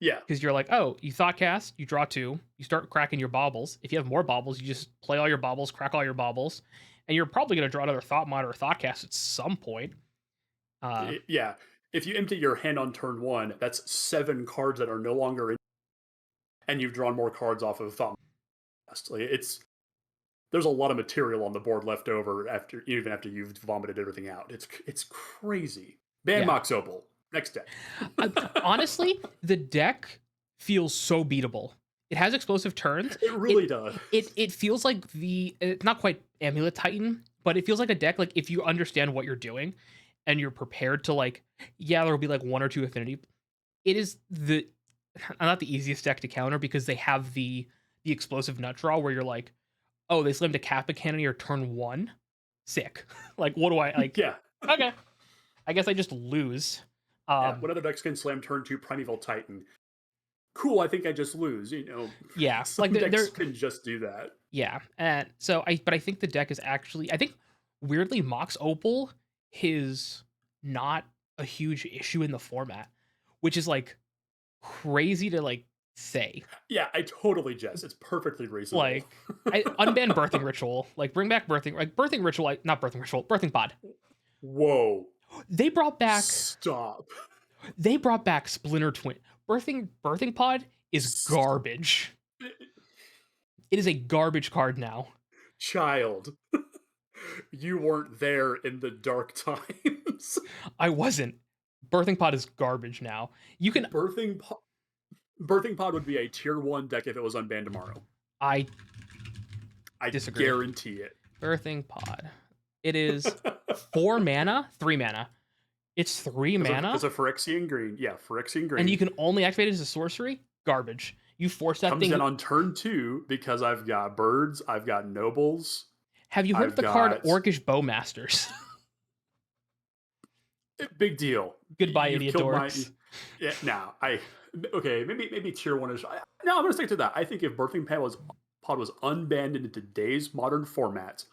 Yeah, Because you're like, oh, you Thoughtcast, you draw 2, you start cracking your baubles. If you have more baubles, you just play all your baubles, crack all your baubles, and you're probably going to draw another Thought Monitor or Thoughtcast at some point. yeah. If you empty your hand on turn 1, that's 7 cards that are no longer in, and you've drawn more cards off of Thought. Like, there's a lot of material on the board left over even after you've vomited everything out. It's crazy. Ban Yeah. Mox Opal. Next deck. Honestly, the deck feels so beatable. It has explosive turns. It really does. It feels like it's not quite Amulet Titan, but it feels like a deck, like, if you understand what you're doing and you're prepared to, like, yeah, there'll be like 1 or 2 affinity. It is not the easiest deck to counter because they have the explosive nut draw where you're like, oh, they slammed a Kappa Cannoneer turn 1. Sick. Like, what do I like? Yeah. Okay. I guess I just lose. Yeah, Um, what other decks can slam turn 2 Primeval Titan? Cool, I think I just lose, yeah, like some they're decks can just do that. yeah, and so but I think the deck is actually I think weirdly Mox Opal is not a huge issue in the format, which is like crazy to like say. Yeah, I totally jest. It's perfectly reasonable. Like I unban birthing ritual, like bring back birthing ritual, like not birthing ritual, birthing pod. Whoa. They brought back Stop. Splinter Twin. Birthing pod is garbage. It is a garbage card now. Child, you weren't there in the dark times. I wasn't. Birthing pod is garbage now. You can Birthing po- Birthing Pod would be a tier 1 deck if it was unbanned tomorrow. I I disagree. guarantee it. Birthing pod. It is 4 mana, 3 mana. It's 3 mana. It's a Phyrexian green. Yeah, Phyrexian green. And you can only activate it as a sorcery? Garbage. You force that Comes thing. in on turn 2 because I've got birds, I've got nobles. Have you heard of the card Orcish Bowmasters? Big deal. Goodbye, idiot dorks. Yeah, now okay, maybe tier 1 is. No, I'm gonna stick to that. I think if Birthing Pod was unbanned in today's modern format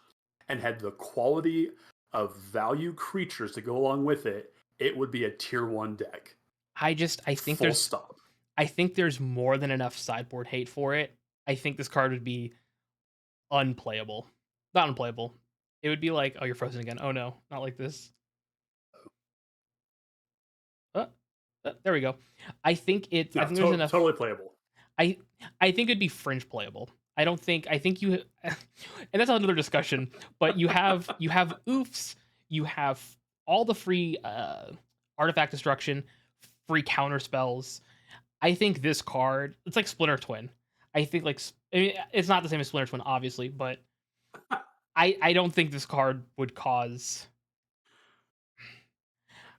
and had the quality of value creatures to go along with it, it would be a tier 1 deck. I think Full stop. I think there's more than enough sideboard hate for it. I think this card would be unplayable. Not unplayable. It would be like, oh, you're frozen again. Oh no, not like this. There we go. I think there's enough. Totally playable. I think it'd be fringe playable. I think you, and that's another discussion. But you have oofs. You have all the free artifact destruction, free counter spells. I think this card, it's like Splinter Twin. I think it's not the same as Splinter Twin, obviously, but I don't think this card would cause.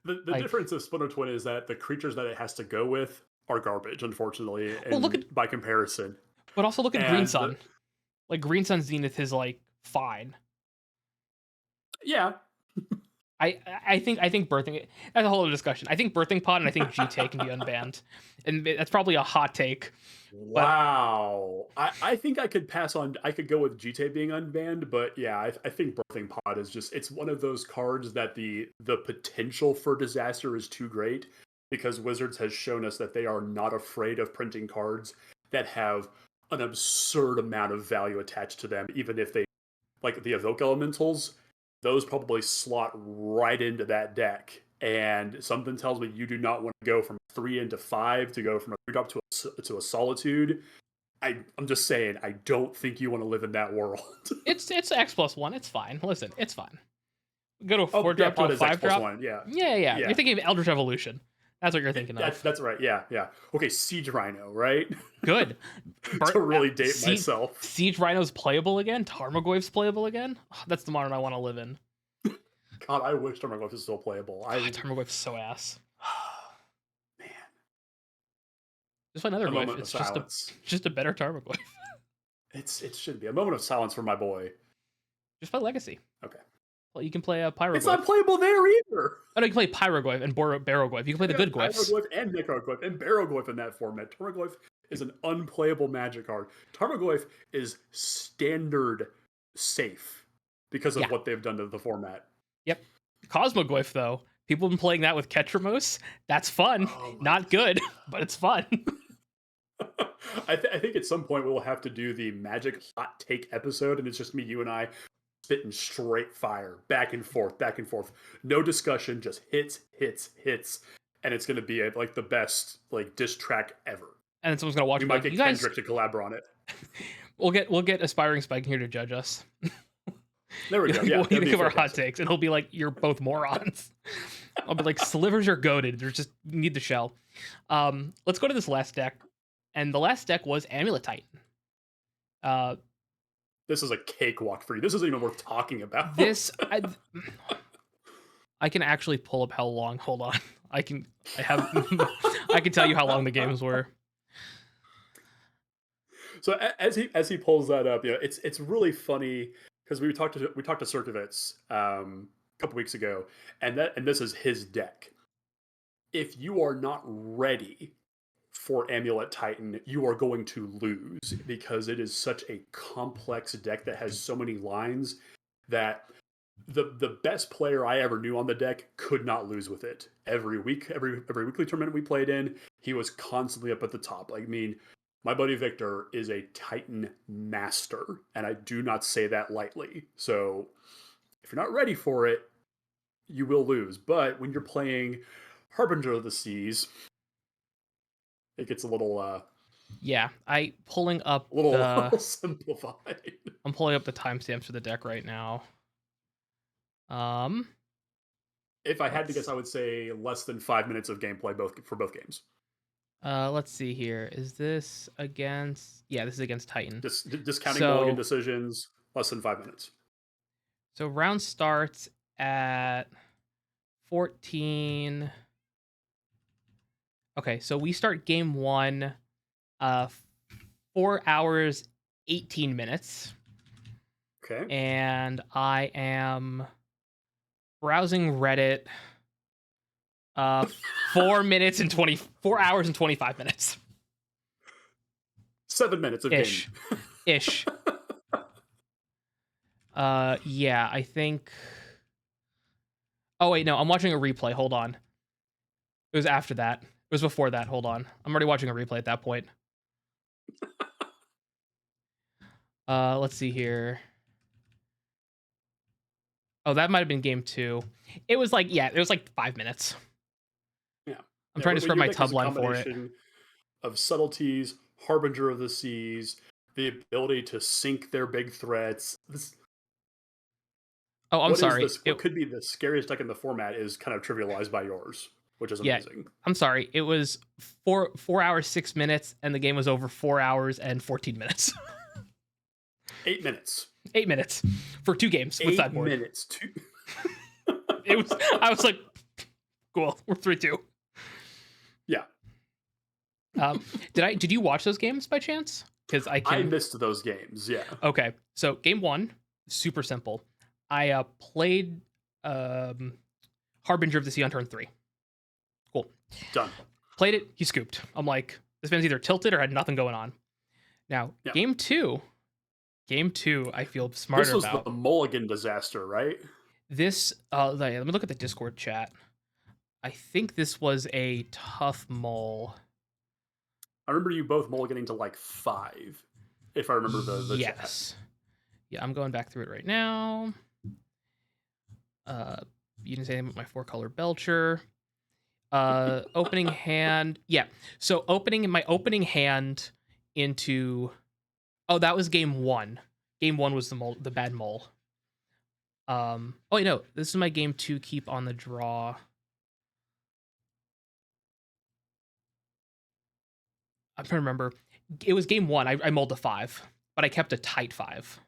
The difference of Splinter Twin is that the creatures that it has to go with are garbage, unfortunately. By comparison. But also look at Green Sun. Green Sun Zenith is fine. Yeah. I think birthing. That's a whole other discussion. I think Birthing Pod and I think GTA can be unbanned, and that's probably a hot take. Wow. I think I could pass on. I could go with GTA being unbanned, but yeah, I think Birthing Pod is it's one of those cards that the potential for disaster is too great because Wizards has shown us that they are not afraid of printing cards that have an absurd amount of value attached to them, even if they like the Evoke Elementals. Those probably slot right into that deck. And something tells me you do not want to go from 3 into 5 to go from a 3-drop to a Solitude. I'm just saying, I don't think you want to live in that world. It's X+1. It's fine. Listen, it's fine. Go to a 4-drop to a 5-drop. Yeah. You're thinking of Eldritch Evolution. That's what you're thinking of. That's right. Yeah. Okay, Siege Rhino, right? Good. To really date myself. Siege Rhino's playable again? Tarmogoyf's playable again? Oh, that's the modern I want to live in. God, I wish Tarmogoyf was still playable. Tarmogoyf's so ass. Man. Just another Goyf. It's just a better Tarmogoyf. It should be. A moment of silence for my boy. Just play Legacy. Okay. Well, you can play a Pyrogoyf. It's not playable there either. Oh, no, you can play Pyrogoyf and Barogoyf. You can play the good Goyfs. Pyrogoyf and Necrogoyf and Barogoyf in that format. Tarmogoyf is an unplayable magic card. Tarmogoyf is standard safe because of what they've done to the format. Yep. Cosmogoyf, though. People have been playing that with Ketramos. That's fun. Not good, but it's fun. I think at some point we'll have to do the magic hot take episode, and it's just me, you, and I spitting straight fire, back and forth, no discussion, just hits, and it's going to be like the best diss track ever. And then someone's going to watch. We might get Kendrick to collab on it. We'll get Aspiring Spike here to judge us. There we go. Yeah, we'll give our hot takes, and he'll be like, "You're both morons." I'll be like, "Slivers are goated. They're just need the shell." Let's go to this last deck, and the last deck was Amulet Titan. This is a cakewalk for you. This isn't even worth talking about. I can actually pull up how long. Hold on. I can tell you how long the games were. So as he pulls that up, it's really funny because we talked to Circovitz a couple weeks ago, and this is his deck. if you are not ready for Amulet Titan, you are going to lose because it is such a complex deck that has so many lines that the best player I ever knew on the deck could not lose with it. Every week, every weekly tournament we played in, he was constantly up at the top. Like, I mean, my buddy Victor is a Titan master, and I do not say that lightly. So if you're not ready for it, you will lose. But when you're playing Harbinger of the Seas, it gets a little Yeah, I pulling up the little simplified. I'm pulling up the timestamps for the deck right now. If I had to guess, I would say less than 5 minutes of gameplay for both games. Let's see here. Is this against? Yeah, this is against Titan. Just discounting So- mulligan decisions, less than 5 minutes. So round starts at 14. Okay, so we start game 1, 4 hours 18 minutes, Okay. and I am browsing Reddit. 4 hours and 25 minutes. 7 minutes of Ish. game. Ish. Yeah, I think. Oh wait, no, I'm watching a replay. Hold on. It was after that. It was before that. Hold on. I'm already watching a replay at that point. Let's see here. Oh, that might have been game 2. It was like 5 minutes. Yeah. I'm trying to spread my tub line for it. Of subtleties, Harbinger of the Seas, the ability to sink their big threats. Oh, I'm sorry. What could be the scariest deck in the format is kind of trivialized by yours, which is amazing. I'm sorry. It was 4 hours 6 minutes, and the game was over 4 hours and 14 minutes. 8 minutes. 8 minutes for 2 games with sideboard. 8 minutes. I was like, cool. We're 3-2. Yeah. Did you watch those games by chance? Because I missed those games. Yeah. Okay, so game 1, super simple. I played Harbinger of the Sea on turn 3. Cool. Done. Played it. He scooped. I'm like, this man's either tilted or had nothing going on. Now, game 2, I feel smarter about. This was the mulligan disaster, right? This, let me look at the Discord chat. I think this was a tough mull. I remember you both mulliganing to like 5, if I remember the yes. Chat. Yeah, I'm going back through it right now. You didn't say anything about my 4-color Belcher. Opening hand. Yeah. So my opening hand into. Oh, that was game 1. Game 1 was the bad mull. Oh wait, no. This is my game 2 keep on the draw. I'm trying to remember. It was game 1. I mulled a 5, but I kept a tight 5.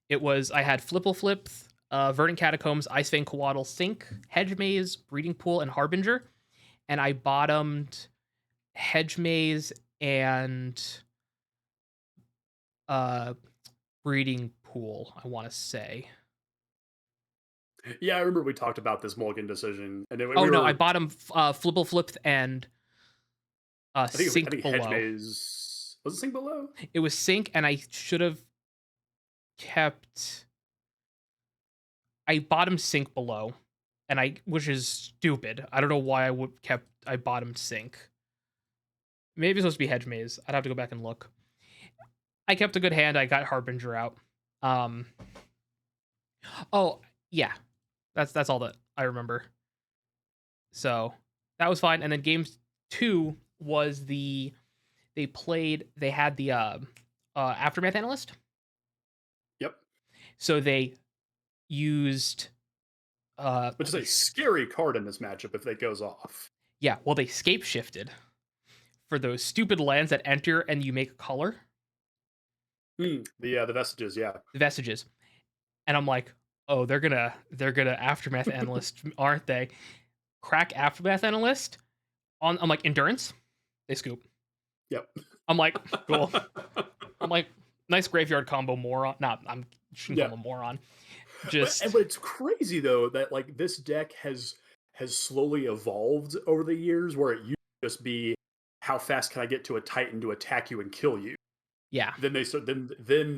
It was I had Flip, Verdant Catacombs, Ice-Fang Coatl, Sink, Hedge Maze, Breeding Pool, and Harbinger, and I bottomed Hedge Maze and Breeding Pool, I want to say. Yeah, I remember we talked about this mulligan decision. And I bottomed Flip and Sink below. Hedge Maze was it Sink below? It was Sink, and I should have kept. I bottomed Sink below, which is stupid. I don't know why I bottomed Sink. Maybe it's supposed to be Hedge Maze. I'd have to go back and look. I kept a good hand. I got Harbinger out. Oh yeah, that's all that I remember. So that was fine. And then game 2 was they had the Aftermath Analyst. Yep. So they used which is a scary card in this matchup if that goes off. Yeah, well, they scape shifted for those stupid lands that enter and you make a color. The Vestiges, yeah. The Vestiges. And I'm like, oh, they're gonna Aftermath Analyst, aren't they? Crack Aftermath Analyst on. I'm like, Endurance. They scoop. Yep. I'm like, cool. I'm like, nice graveyard combo moron. I'm shouldn't call him a moron. But it's crazy though that like this deck has has slowly evolved over the years, where it used to just be how fast can I get to a Titan to attack you and kill you. Yeah. Then they start then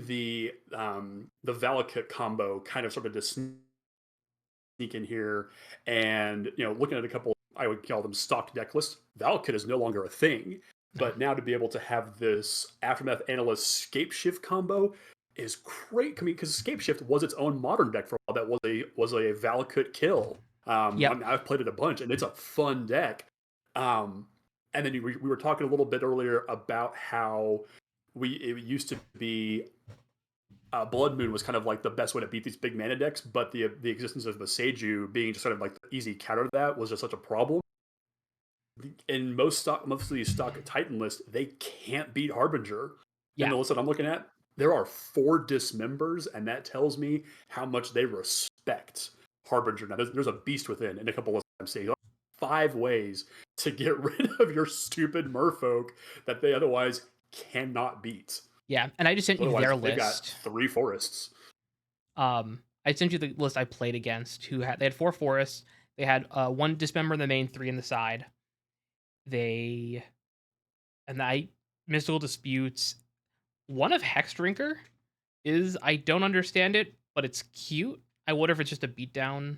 the Valakut combo kind of started to sneak in here, and looking at a couple, I would call them stock deck lists. Valakut is no longer a thing, No. but now to be able to have this Aftermath Analyst Scape Shift combo is great. I mean, because Scape Shift was its own modern deck for a while. That was a Valakut kill. I Yep. mean, I've played it a bunch, and it's a fun deck. Um, and then we were talking a little bit earlier about how it used to be Blood Moon was kind of like the best way to beat these big mana decks, but the existence of the Seiju being just sort of like the easy counter to that was just such a problem. In most of these stock Titan lists, they can't beat Harbinger. In Yeah. the list that I'm looking at, there are 4 dismembers, and that tells me how much they respect Harbinger. Now, there's a beast within in a couple of I'm seeing 5 ways to get rid of your stupid merfolk that they otherwise cannot beat. Yeah. And I just sent you Otherwise, their they've got list. 3 forests. I sent you the list I played against. They had 4 forests. They had 1 dismember in the main, 3 in the side. I Mystical Disputes. One of Hexdrinker I don't understand it, but it's cute. I wonder if it's just a beatdown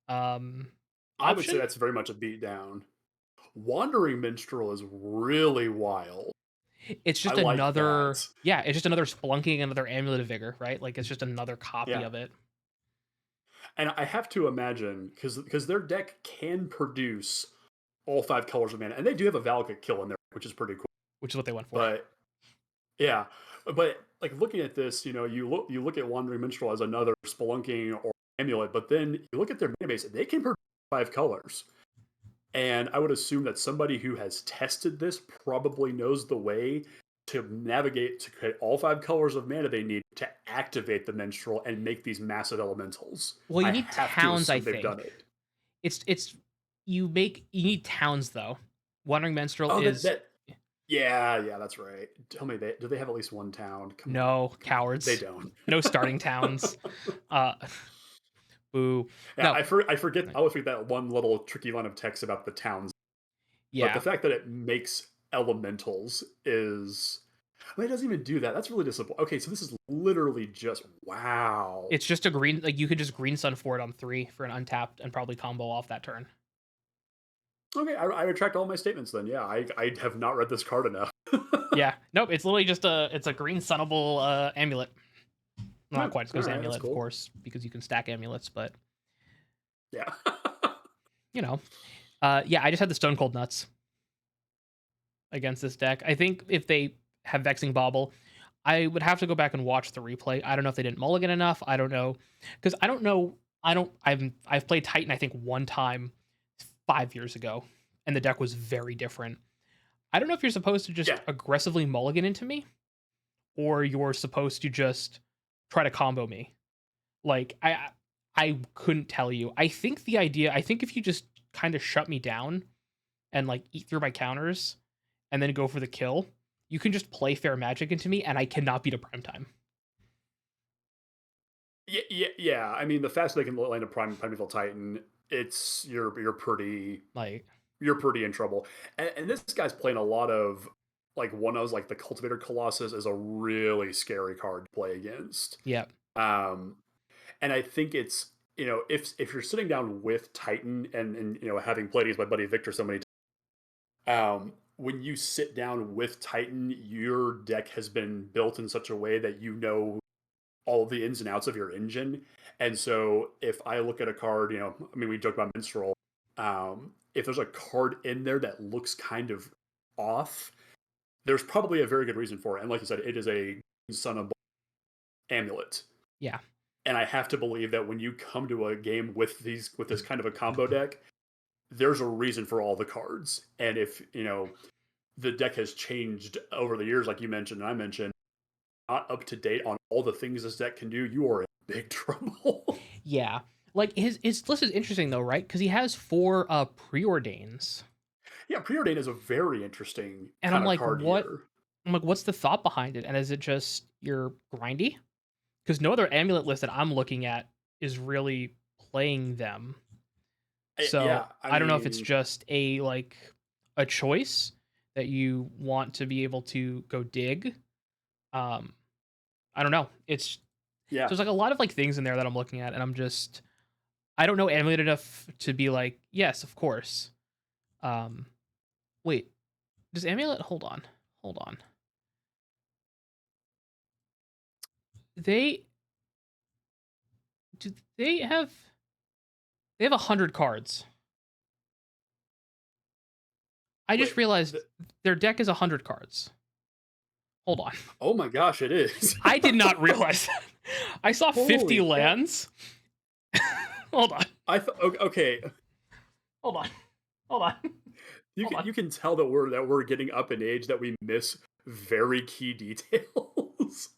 I would say option. that's very much a beatdown. Wandering Minstrel is really wild. It's I just like another, that. yeah, it's just another Splunking, another Amulet of Vigor, right? Like it's just another copy Yeah. of it. And I have to imagine, because their deck can produce all 5 colors of mana, and they do have a Valakut kill in there, which is pretty cool. Which is what they went for. But yeah, but like looking at this, you look at Wandering Minstrel as another Spelunking or Amulet, but then you look at their mana base, they can produce 5 colors. And I would assume that somebody who has tested this probably knows the way to navigate to create all 5 colors of mana they need to activate the Minstrel and make these massive elementals. Well, you I need have to towns, I assume they've think. done it. It's you need towns though. Wandering Minstrel Oh, is yeah, that's right. Tell me, do they have at least one town? Come on, no they cowards. don't. No starting towns. Uh boo. Yeah, No. I forget. I always forget that one little tricky line of text about the towns. But the Yeah. fact that it makes elementals is, I mean, it doesn't even do that. That's really disappointing. Okay, so this is literally just wow. It's just a green, like you could just green sun for it on 3 for an untapped and probably combo off that turn. Okay, I retract all my statements then. Yeah, I have not read this card enough. Yeah. Nope, it's literally just it's a green sunnable amulet. Not Yeah, quite as good all as right, that's amulet, of cool. course, because you can stack amulets, but Yeah. you know. Yeah, I just had the Stone Cold Nuts against this deck. I think if they have Vexing Bauble, I would have to go back and watch the replay. I don't know if they didn't mulligan enough. I don't know. Because I don't know. I've played Titan, I think, one time 5 years ago, and the deck was very different. I don't know if you're supposed to just Yeah. aggressively mulligan into me, or you're supposed to just try to combo me. Like I couldn't tell you. I think if you just kind of shut me down and like eat through my counters and then go for the kill, you can just play Fair Magic into me and I cannot beat a Primetime. Yeah. I mean, the faster they can land a primeval Titan, Like, you're pretty in trouble. And this guy's playing a lot of like one of those, like the Cultivator Colossus is a really scary card to play against. yeah. Um, and I think it's if you're sitting down with Titan and having played against my buddy Victor so many times, when you sit down with Titan, your deck has been built in such a way that you know all the ins and outs of your engine. And so if I look at a card, I mean, we joke about Minstrel. If there's a card in there that looks kind of off, there's probably a very good reason for it. And like you said, it is a Son of Amulet. Yeah. And I have to believe that when you come to a game with this kind of a combo deck, there's a reason for all the cards. And if the deck has changed over the years, like you mentioned and I mentioned, not up to date on all the things this deck can do, you are in big trouble. Yeah. Like his list is interesting though, right? Because he has 4 preordains. Yeah, Preordain is a very interesting And kind of card here. I'm like, what's the thought behind it? And is it just you're grindy? Because no other amulet list that I'm looking at is really playing them. So Yeah, I I don't know if it's mean, just a choice that you want to be able to go dig. Um, I don't know. It's so yeah. there's like a lot of like things in there that I'm looking at, and I don't know Amulet enough to be like, yes, of course. Um, wait, does Amulet? Hold on. They do they have 100 cards. I just Wait, realized their deck is 100 cards. Hold on. oh my gosh, it is. I did not realize that. I saw 50 Holy cow! lands. Hold on. Okay. Hold on. Hold on. You Hold can on. you can tell that we're getting up in age that we miss very key details.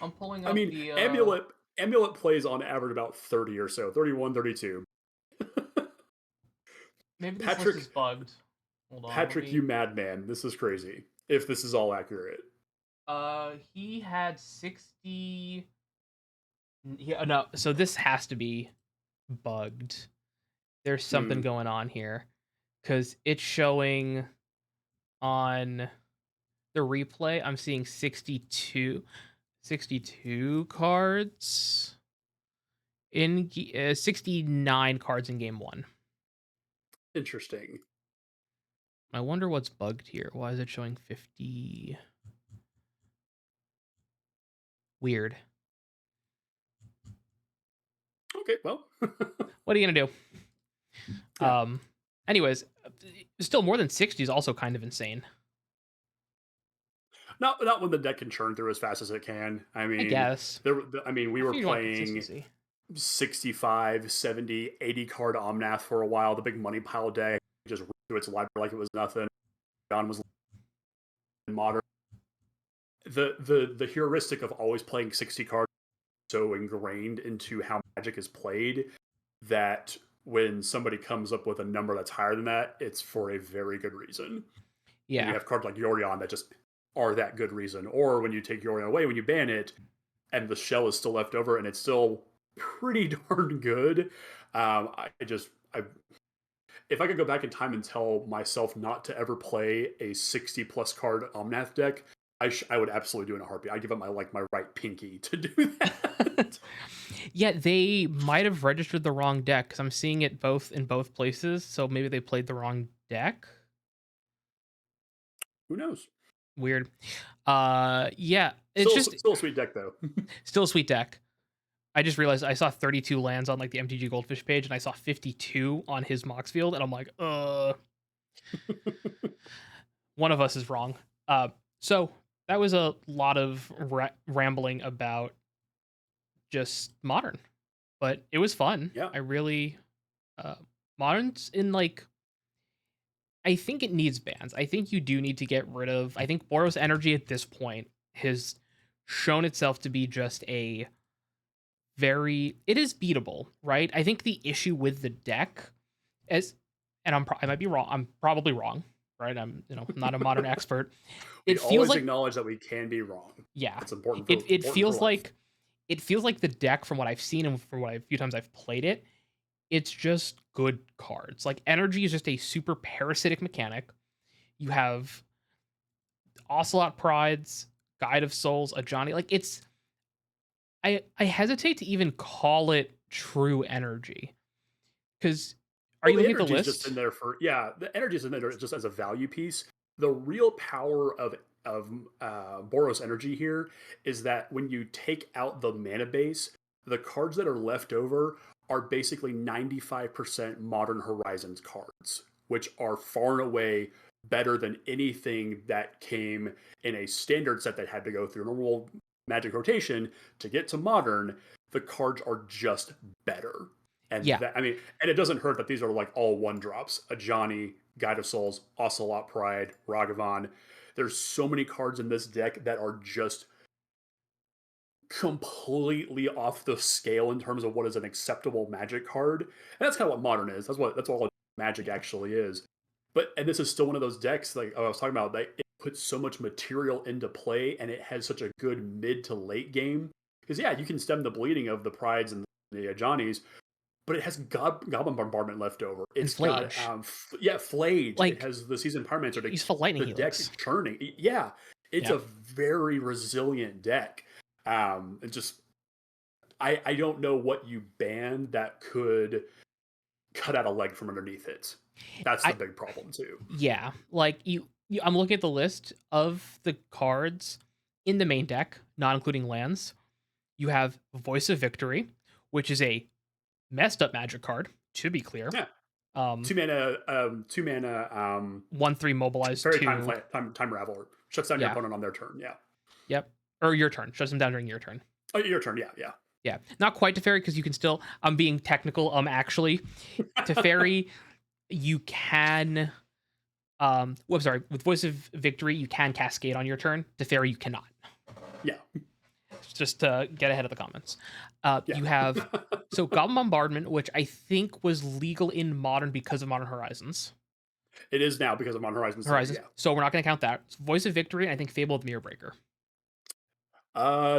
I'm pulling I up mean, the Amulet plays on average about 30 or so, 31, 32. maybe this list is Patrick bugged. Hold on, let Patrick, you me madman. This is crazy. If this is all accurate. he had 60. Yeah, no, so this has to be bugged. There's something Hmm. going on here cuz it's showing on the replay I'm seeing 62 cards in 69 cards in game 1. Interesting. I wonder what's bugged here. Why is it showing 50? Weird. Okay, well. What are you gonna do? Yeah. Anyways, still more than 60 is also kind of insane. Not when the deck can churn through as fast as it can. I I mean, guess. we I were figured you want playing consistency. 65, 70, 80 card Omnath for a while, the big money pile deck, just ripped through its library like it was nothing. John was modern. The heuristic of always playing 60 cards so ingrained into how Magic is played that when somebody comes up with a number that's higher than that, it's for a very good reason. And you Yeah. have cards like Yorion that just are that good reason. Or when you take Yorion away, when you ban it, and the shell is still left over and it's still pretty darn good. I if I could go back in time and tell myself not to ever play a 60 plus card Omnath deck, I would absolutely do it in a heartbeat. I give up my right pinky to do that. Yeah, they might have registered the wrong deck because I'm seeing it both in both places. So maybe they played the wrong deck. Who knows? Weird. Yeah, it's Still, just still a sweet deck though. still a sweet deck. I just realized I saw 32 lands on like the MTG Goldfish page, and I saw 52 on his Mox field, and I'm like, one of us is wrong. So that was a lot of rambling about just modern, but it was fun. Yeah. I really uh, modern's in like I think it needs bans. I think you do need to get rid of. I think Boros Energy at this point has shown itself to be just a it is beatable, right? I think the issue with the deck is, and I might be wrong. I'm probably wrong, right? I'm not a modern expert. We It feels always like acknowledge that we can be wrong. yeah, That's important it for it feels life. like the deck from what I've seen and from a few times I've played it, it's just good cards. Like energy is just a super parasitic mechanic. You have Ocelot Prides, Guide of Souls, a Johnny. Like it's I hesitate to even call it true energy because are Well, you the looking at the energy is just list? in there for yeah. The energy is in there just as a value piece. The real power of Boros energy here is that when you take out the mana base, the cards that are left over are basically 95% Modern Horizons cards, which are far and away better than anything that came in a standard set that had to go through normal Magic rotation to get to Modern. The cards are just better. And Yeah, that, I mean, and it doesn't hurt that these are like all one drops. A Johnny, Guide of Souls, Ocelot Pride, Ragavan. There's so many cards in this deck that are just completely off the scale in terms of what is an acceptable Magic card. And that's kind of what Modern is. That's all Magic yeah, actually is. And this is still one of those decks like I was talking about that it puts so much material into play and it has such a good mid to late game. Because yeah, you can stem the bleeding of the Prides and the Johnnies, but it has Goblin Bombardment left over. And It's got Flage. Flage. It Like, has the Seasoned Pyromancer to useful keep lightning the deck helix. churning. Yeah, it's Yeah. a very resilient deck. It just I don't know what you ban that could cut out a leg from underneath it. That's the I big problem too. Yeah, like I'm looking at the list of the cards in the main deck, not including lands. You have Voice of Victory, which is a messed up magic card, to be clear. Yeah, Um, 2 mana, 2 mana, 1/3 mobilize fairy two. time raveler shuts down your Yeah. opponent on their turn. Yeah. Yep. Or your turn. Shuts them down during your turn. Oh, your turn. Yeah, yeah. Yeah. Not quite Teferi because you can still. I'm being technical. Actually, Teferi, you can. Well, I'm sorry. With Voice of Victory, you can cascade on your turn. Teferi, you cannot. Yeah. Just to get ahead of the comments. Yeah. You have Goblin Bombardment, which I think was legal in Modern because of Modern Horizons. It is now because of Modern Horizons 3, yeah. So we're not going to count that. It's Voice of Victory, and I think Fable of the Mirror Breaker.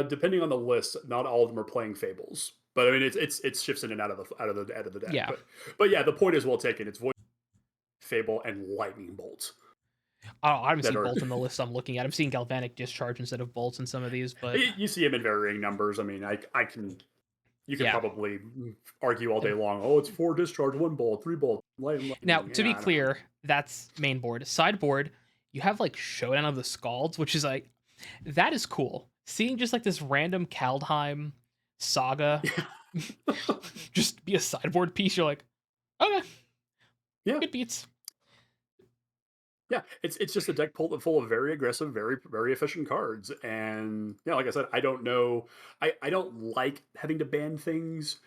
Depending on the list, not all of them are playing Fables, but I mean it shifts in and out of the deck. Yeah. But yeah, the point is well taken. It's Voice, Fable, and Lightning Bolt. I haven't seen Bolt on the list I'm looking at. I'm seeing Galvanic Discharge instead of Bolts in some of these, but You see them in varying numbers. I mean, you can probably argue all day long. Oh, it's 4 discharge, 1 bolt, 3 bolt, lightning. Now, to be clear, that's main board. Sideboard, you have like Showdown of the Scalds, which is like that is cool. Seeing just like this random Kaldheim saga just be a sideboard piece, you're like, okay, yeah, good beats. Yeah, it's just a deck full of very aggressive, very efficient cards, and yeah, like I said, I don't know, I don't like having to ban things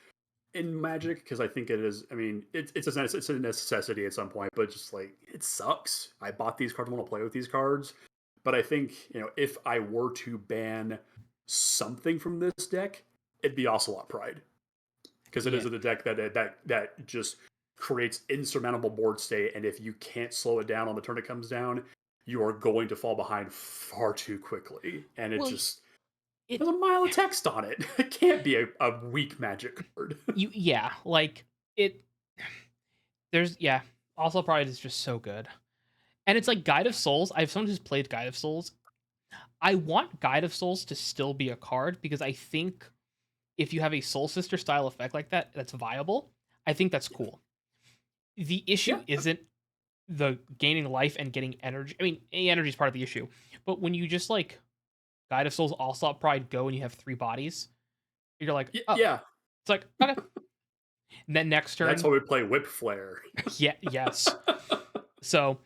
in Magic because I think it is. I mean, it's a necessity at some point, but just like it sucks. I bought these cards, I want to play with these cards, but I think if I were to ban something from this deck, it'd be Ocelot Pride because it is a deck that just creates insurmountable board state, and if you can't slow it down on the turn it comes down, you are going to fall behind far too quickly, and it there's a mile of text on it. It can't be a weak magic card. Like it. Also, Pride is just so good, and it's like Guide of Souls. I have someone who's played Guide of Souls. I want Guide of Souls to still be a card because I think if you have a Soul Sister style effect like that, that's viable. I think that's cool. The issue isn't the gaining life and getting energy. I mean, energy is part of the issue, but when you just like Guide of Souls, All-Stop Pride go and you have 3 bodies, you're like, oh. Yeah. It's like, okay. And then next turn. That's how we play Whip Flare. Yes. So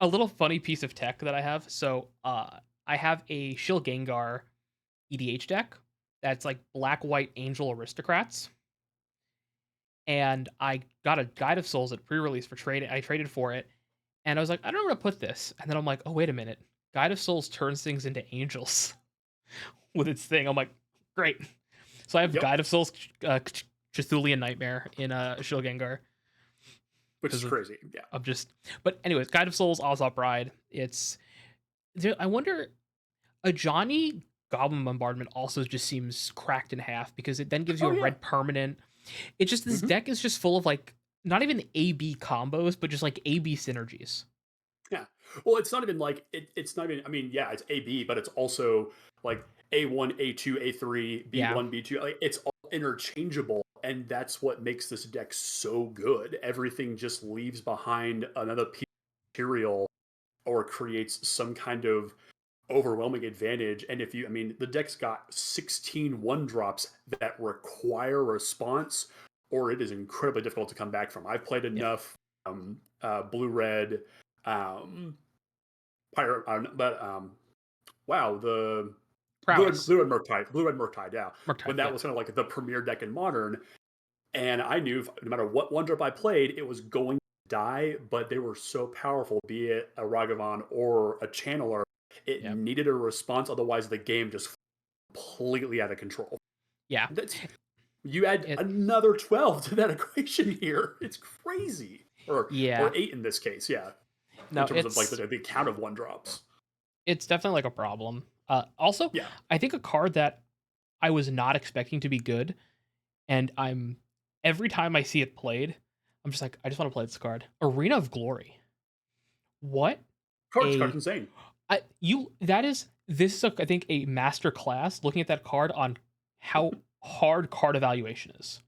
a little funny piece of tech that I have. So I have a Shill Gengar EDH deck that's like black-white angel aristocrats. And I got a Guide of Souls at pre-release for trade. I traded for it, and I was like, I don't know where to put this. And then I'm like, oh wait a minute, Guide of Souls turns things into angels with its thing. I'm like, great. So I have Guide of Souls, Cthulhian Nightmare in Shill Gengar, which is crazy. Yeah. But anyways, Guide of Souls, All-Stop Pride. I wonder, a Johnny Goblin Bombardment also just seems cracked in half because it then gives you a red permanent. It's just this deck is just full of like not even AB combos, but just like AB synergies. Yeah. Well, it's not even like it's not even. I mean, yeah, it's AB, but it's also like A1, A2, A3, B1, B2. Like it's all interchangeable, and that's what makes this deck so good. Everything just leaves behind another material or creates some kind of overwhelming advantage. And the deck's got 16 1-drops that require response, or it is incredibly difficult to come back from. I've played enough blue red wow, the blue red Murktide, yeah. When that was kind of like the premier deck in Modern, and I knew no matter what 1-drop I played, it was going to die, but they were so powerful, be it a Ragavan or a Channeler. It needed a response, otherwise the game just completely out of control. Yeah. You add another 12 to that equation here. It's crazy. Or 8 in this case, yeah. No, in terms of like the count of 1-drops. It's definitely like a problem. Also, I think a card that I was not expecting to be good, and I'm every time I see it played, I'm just like, I just want to play this card. Arena of Glory. What Card's a insane. this is I think a master class looking at that card on how hard card evaluation is.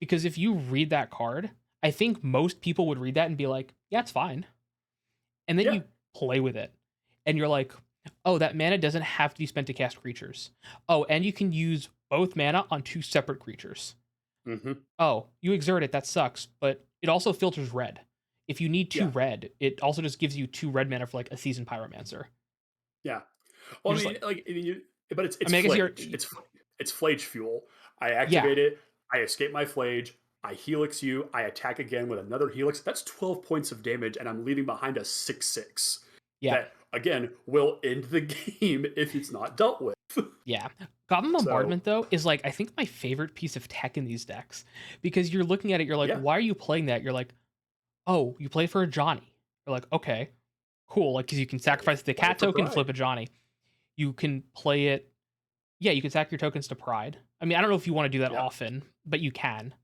Because if you read that card, I think most people would read that and be like, yeah, it's fine. And then Yeah. you play with it and you're like, oh, that mana doesn't have to be spent to cast creatures. Oh, and you can use both mana on 2 separate creatures. Mm-hmm. Oh, you exert it, that sucks, but it also filters red. If you need 2 Yeah. red, it also just gives you 2 red mana for like a Seasoned Pyromancer. Yeah. Well, You're I just mean, but it's I mean, I guess you're flage. It's flage fuel. I yeah, activate it. I escape my flage. I helix you. I attack again with another helix. That's 12 points of damage, and I'm leaving behind a 6/6. yeah, That again will end the game if it's not dealt with. yeah. Goblin So Bombardment though is like I think my favorite piece of tech in these decks because you're looking at it, you're like, yeah, why are you playing that? You're like, oh, you play for a Johnny. You're like, okay, cool. Like, because you can sacrifice the play cat for token, pride. flip a Johnny. You can play it. Yeah, you can sack your tokens to Pride. I mean, I don't know if you want to do that Yeah, often, but you can.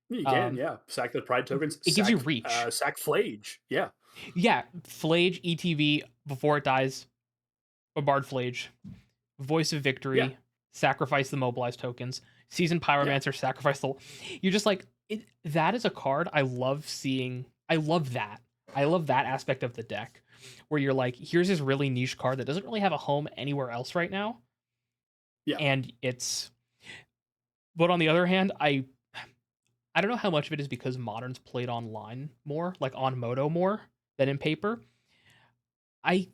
you can. Um, Yeah, sack the pride tokens. it gives you reach. Sack flage. Yeah, Yeah, Flage ETB before it dies. Bombard Flage, Voice of yeah, Victory, sacrifice the mobilized tokens. Seasoned yeah. Pyromancer, sacrifice the. You're just like it. That is a card I love seeing. I love that. I love that aspect of the deck, where you're like, here's this really niche card that doesn't really have a home anywhere else right now, Yeah. and it's. But on the other hand, I don't know how much of it is because Modern's played online more, like on Moto more than in paper. I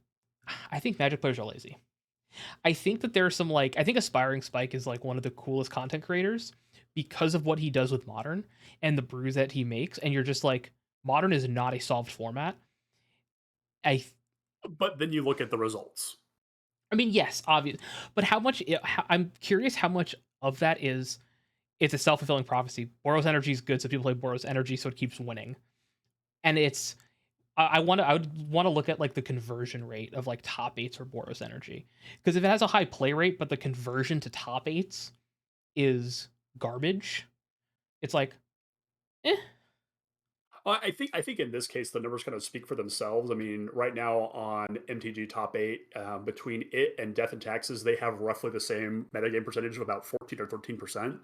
I think Magic players are lazy. I think that there's some like I think Aspiring Spike is like one of the coolest content creators because of what he does with Modern and the brews that he makes, and you're just like Modern is not a solved format. I But then you look at the results. I mean yes, obvious, but I'm curious how much of that is it's a self-fulfilling prophecy. Boros energy is good, so people play Boros energy, so it keeps winning. And it's I would want to look at like the conversion rate of like top eights for Boros energy because if it has a high play rate but the conversion to top eights is garbage, it's like eh. I think in this case the numbers kind of speak for themselves. I mean, right now on MTG Top Eight, between it and Death and Taxes, they have roughly the same metagame percentage of about 14 or 13%.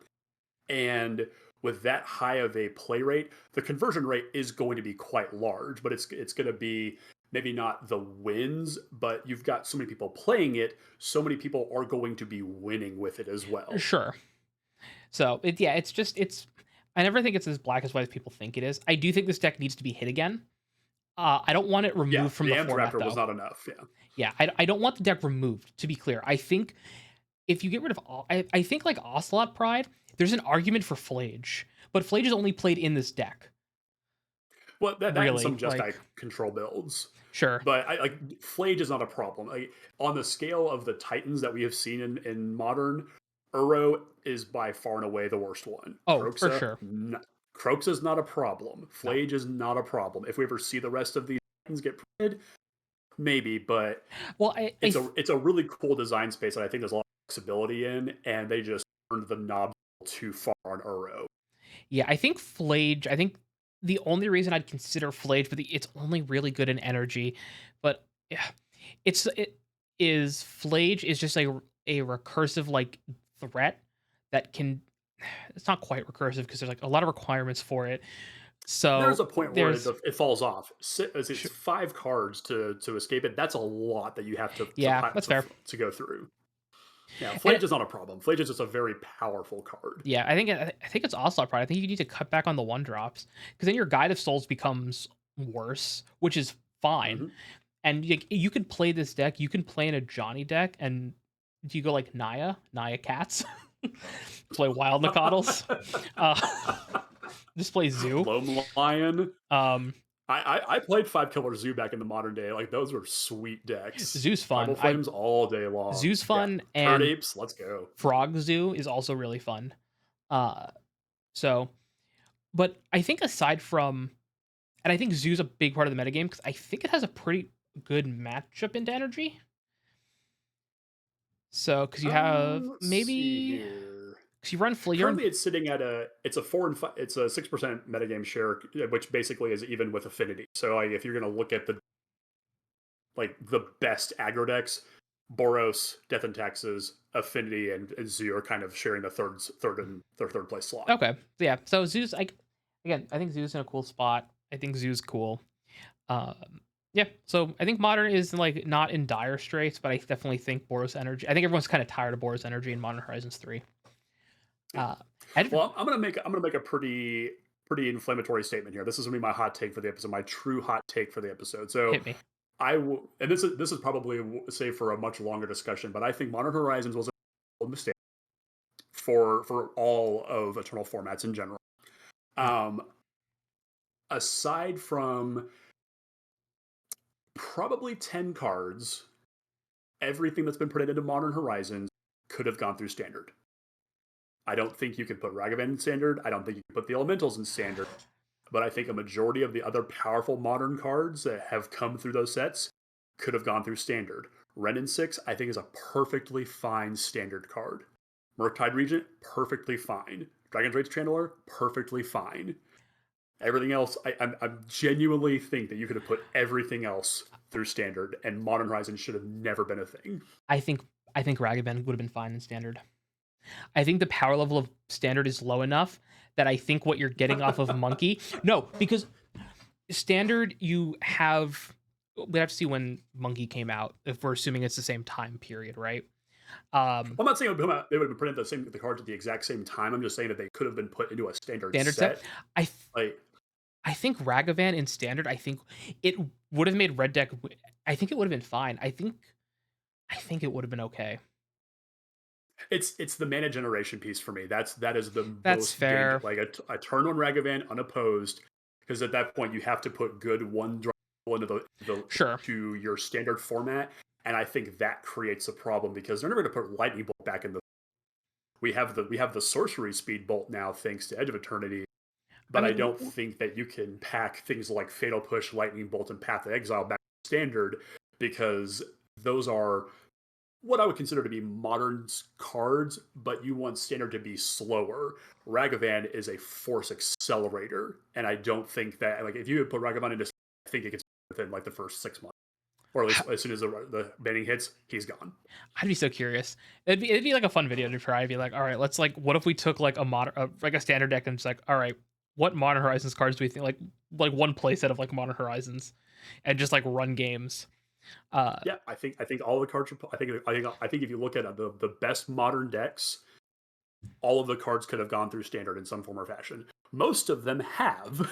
And with that high of a play rate, the conversion rate is going to be quite large. But it's going to be maybe not the wins, but you've got so many people playing it, so many people are going to be winning with it as well. Sure. So it's just it's I never think it's as black as white as people think it is. I do think this deck needs to be hit again. I don't want it Yeah, removed from the the Amped format Raptor was though. not enough. Yeah, Yeah, I don't want the deck removed. To be clear, I think if you get rid of I think like Ocelot Pride, there's an argument for Flage, but Flage is only played in this deck. well, that and some Really, Just control builds. sure. But I like Flage is not a problem. Like on the scale of the Titans that we have seen in modern, Uro is by far and away the worst one. Oh, for sure. Croxa is not a problem. No. Flage is not a problem. If we ever see the rest of these Titans get printed, maybe. But Well, it's a really cool design space that I think there's a lot of flexibility in, and they just turned the knob too far on Uro. yeah, I think Flage. I think the only reason I'd consider Flage, but it's only really good in energy. But yeah, it is Flage is just a recursive like threat that can. It's not quite recursive because there's like a lot of requirements for it. There's So a point where there's it falls off. It's sh- 5 cards to escape it. That's a lot that you have yeah, that's fair. to go through. Yeah, And Flage is not a problem. Flage is just a very powerful card. yeah, I think it's Ocelot Pride. I think you need to cut back on the one drops because then your Guide of Souls becomes worse, which is fine. Hmm. And you can play this deck. You can play in a Johnny deck, and do you go like Naya Cats? Play Wild Nacatls. Uh, just play Zoo. Lone Lion. Um, I played 5 Killer Zoo back in the modern day. Like those were sweet decks. Zoo's fun. Tribal Flames all day long. Zoo's Yeah. fun, Turd and Apes, let's go. Frog Zoo is also really fun. Uh, so, but I think aside from, and I think Zoo's a big part of the metagame because I think it has a pretty good matchup into energy. So, because you have Let's see maybe here. 'Cause you run Flee, Currently, it's sitting at it's a 4 and 5, it's a 6% metagame share, which basically is even with affinity. So like, if you're gonna look at the best aggro decks, Boros, Death and Taxes, Affinity, and Zoo are kind of sharing the third place slot. okay. So yeah. So Zoo's like, again, I think Zoo's in a cool spot. I think Zoo's cool. Yeah. So I think Modern is like not in dire straits, but I definitely think Boros Energy. I think everyone's kind of tired of Boros Energy in Modern Horizons 3. Uh, Well, I'm gonna make a pretty inflammatory statement here. This is gonna be my hot take for the episode, my true hot take for the episode. So hit me. I will, and this is probably say for a much longer discussion, but I think Modern Horizons was a mistake for all of Eternal formats in general. Mm. Um, Aside from probably 10 cards, everything that's been put into Modern Horizons could have gone through Standard. I don't think you can put Ragavan in Standard. I don't think you can put the Elementals in Standard. But I think a majority of the other powerful Modern cards that have come through those sets could have gone through Standard. Renin 6, I think, is a perfectly fine Standard card. Murktide Regent, perfectly fine. Dragon's Rage Channeler, perfectly fine. Everything else, I genuinely think that you could have put everything else through Standard, and Modern Horizons should have never been a thing. I think Ragavan would have been fine in Standard. I think the power level of Standard is low enough that I think what you're getting off of Monkey. No, because Standard we have to see when Monkey came out, if we're assuming it's the same time period, right? I'm not saying they would have been put into the cards at the exact same time. I'm just saying that they could have been put into a standard set. I think Ragavan in Standard, I think it would have made Red Deck. I think it would have been fine. I think it would have been okay. It's the mana generation piece for me. That is the That's most fair. like a turn on Ragavan unopposed, because at that point you have to put good one draw into the Sure. to your standard format, and I think that creates a problem because they're never going to put Lightning Bolt back in the. We have the sorcery speed bolt now thanks to Edge of Eternity, but I don't think that you can pack things like Fatal Push, Lightning Bolt, and Path of Exile back to standard, because those are what I would consider to be modern cards, but you want standard to be slower. Ragavan is a force accelerator, and I don't think that, like, if you would put Ragavan into, I think it gets within like the first 6 months, or at least as soon as the banning hits, he's gone. I'd be so curious. It'd be like a fun video to try. I'd be like, all right, let's like, what if we took like like a standard deck and just like, all right, what Modern Horizons cards do we think like one playset of like Modern Horizons, and just like run games. Yeah, I think all the cards are. I think if you look at the best modern decks, all of the cards could have gone through standard in some form or fashion. Most of them have,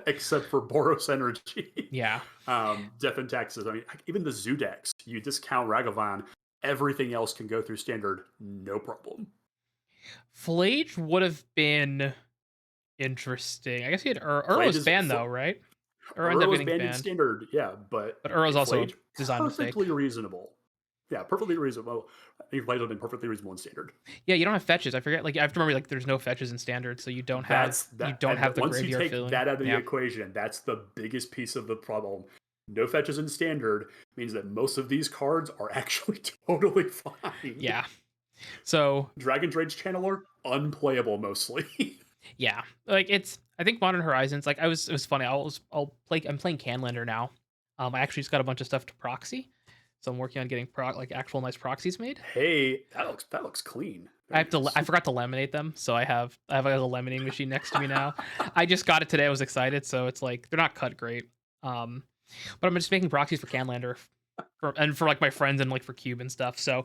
except for Boros Energy. Yeah. Death and Taxes. I mean, even the Zoo decks, you discount Ragavan, everything else can go through standard, no problem. Flage would have been interesting. I guess he had Urlo's banned though, right? Ur was banned in standard, yeah, but Urlo's also designed perfectly mistake. reasonable. Yeah, perfectly reasonable. I think Flage would have been perfectly reasonable in standard. Yeah, you don't have fetches. I forget. Like I have to remember, like there's no fetches in standard, so you don't have the once graveyard you take filling. that out of the equation, that's the biggest piece of the problem. No fetches in standard means that most of these cards are actually totally fine. Yeah. So Dragon's Rage Channeler, unplayable mostly. Yeah, like I think Modern Horizons, like it was funny. I'm playing Canlander now. I actually just got a bunch of stuff to proxy, so I'm working on getting like actual nice proxies made. Hey, that looks clean. I forgot to laminate them, so I have like a laminating machine next to me now. I just got it today. I was excited, so it's like they're not cut great. But I'm just making proxies for Canlander, for like my friends and like for Cube and stuff. So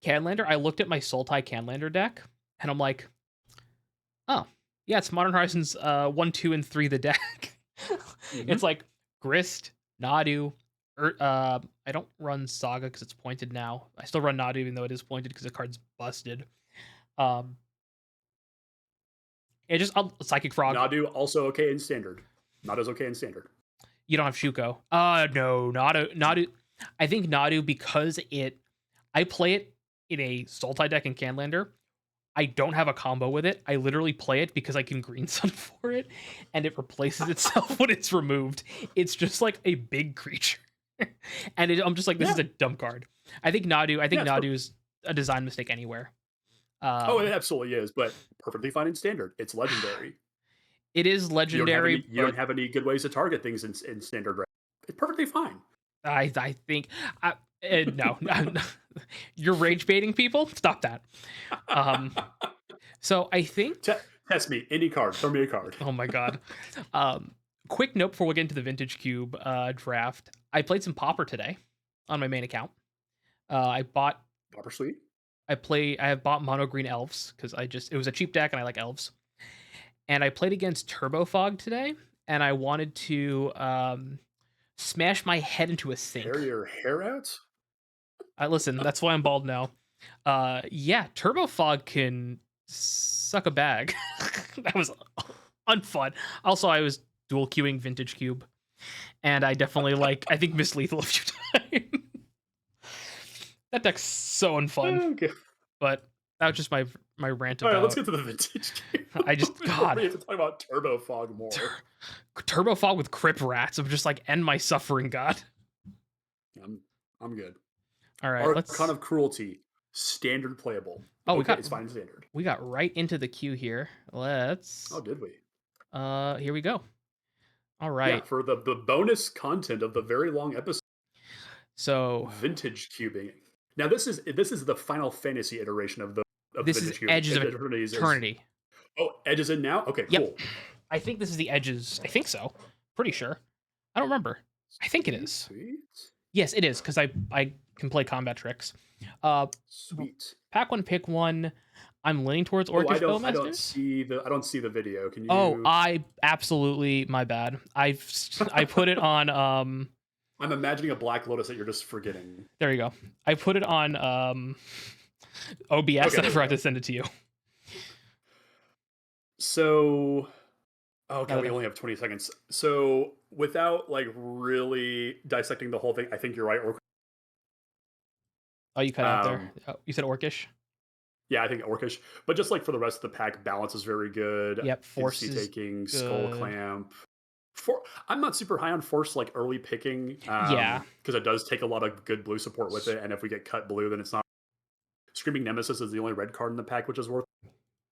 Canlander, I looked at my Sultai Canlander deck, and I'm like, oh, yeah, it's Modern Horizons 1, 2, and 3 the deck. It's like Grist, Nadu. I don't run Saga because it's pointed now. I still run Nadu even though it is pointed because the card's busted. Psychic Frog. Nadu also okay in standard. Nadu's okay in standard. You don't have Shuko. No, Nadu. I think Nadu, because I play it in a Sultai deck in Canlander. I don't have a combo with it. I literally play it because I can green sun for it, and it replaces itself when it's removed. It's just like a big creature, and I'm just like, this is a dumb card. I think Nadu is a design mistake anywhere. Oh, it Um, absolutely is, but perfectly fine in standard. It's legendary. it is legendary, You don't but have any good ways to target things in standard. It's perfectly fine. I think no, you're rage baiting people. Stop that. Um, so I think. Te- Test me. Any card. Throw me a card. Oh my god. Um, quick note before we get into the Vintage Cube draft. I played some Popper today on my main account. I bought Popper Sweet. I have bought mono green elves because it was a cheap deck and I like elves. And I played against Turbo Fog today, and I wanted to smash my head into a Tear sink. your hair out? Listen, that's why I'm bald now. Yeah, Turbo Fog can suck a bag. That was unfun. Also, I was dual queuing Vintage Cube, and I definitely I think Miss Lethal a few times. That deck's so unfun. Okay. But that was just my rant All right, let's about. get to the vintage game. I just Before we God have to talk about Turbo Fog more. Turbo Fog with Crip Rats. I'm just like end my suffering, God. I'm good. All right, Archon of Cruelty, standard playable. Oh, Okay, it's fine in standard. we got right into the queue here. Let's. Oh, did we? Here we go. All Yeah, right. for the bonus content of the very long episode, So vintage cubing. Now this is the Final Fantasy iteration of the this is vintage cubing. Edges of Eternity's Eternity. Oh, Edge is in now. Okay, Yep. cool. I think this is the Edges. I think so. Pretty sure. I don't remember. I think it is. Sweet. Yes, it is because I can play combat tricks. Sweet. Pack one, pick one. I'm leaning towards Oh, Orcish I don't Bowmasters. see the video. Can you? Oh, I absolutely my bad. I put it on I'm imagining a Black Lotus that you're just forgetting. there you go. I put it on OBS and I forgot to send it to you. So, okay, we only have 20 seconds. So, without like really dissecting the whole thing, I think you're right. Oh, you cut out there. Oh, you said Orcish? Yeah, I think Orcish. But just like for the rest of the pack, balance is very good. Yep, Force is taking, good. Skull Clamp. I'm not super high on Force like early picking. Yeah. Because it does take a lot of good blue support with it. And if we get cut blue, then it's not. Screaming Nemesis is the only red card in the pack, which is worth.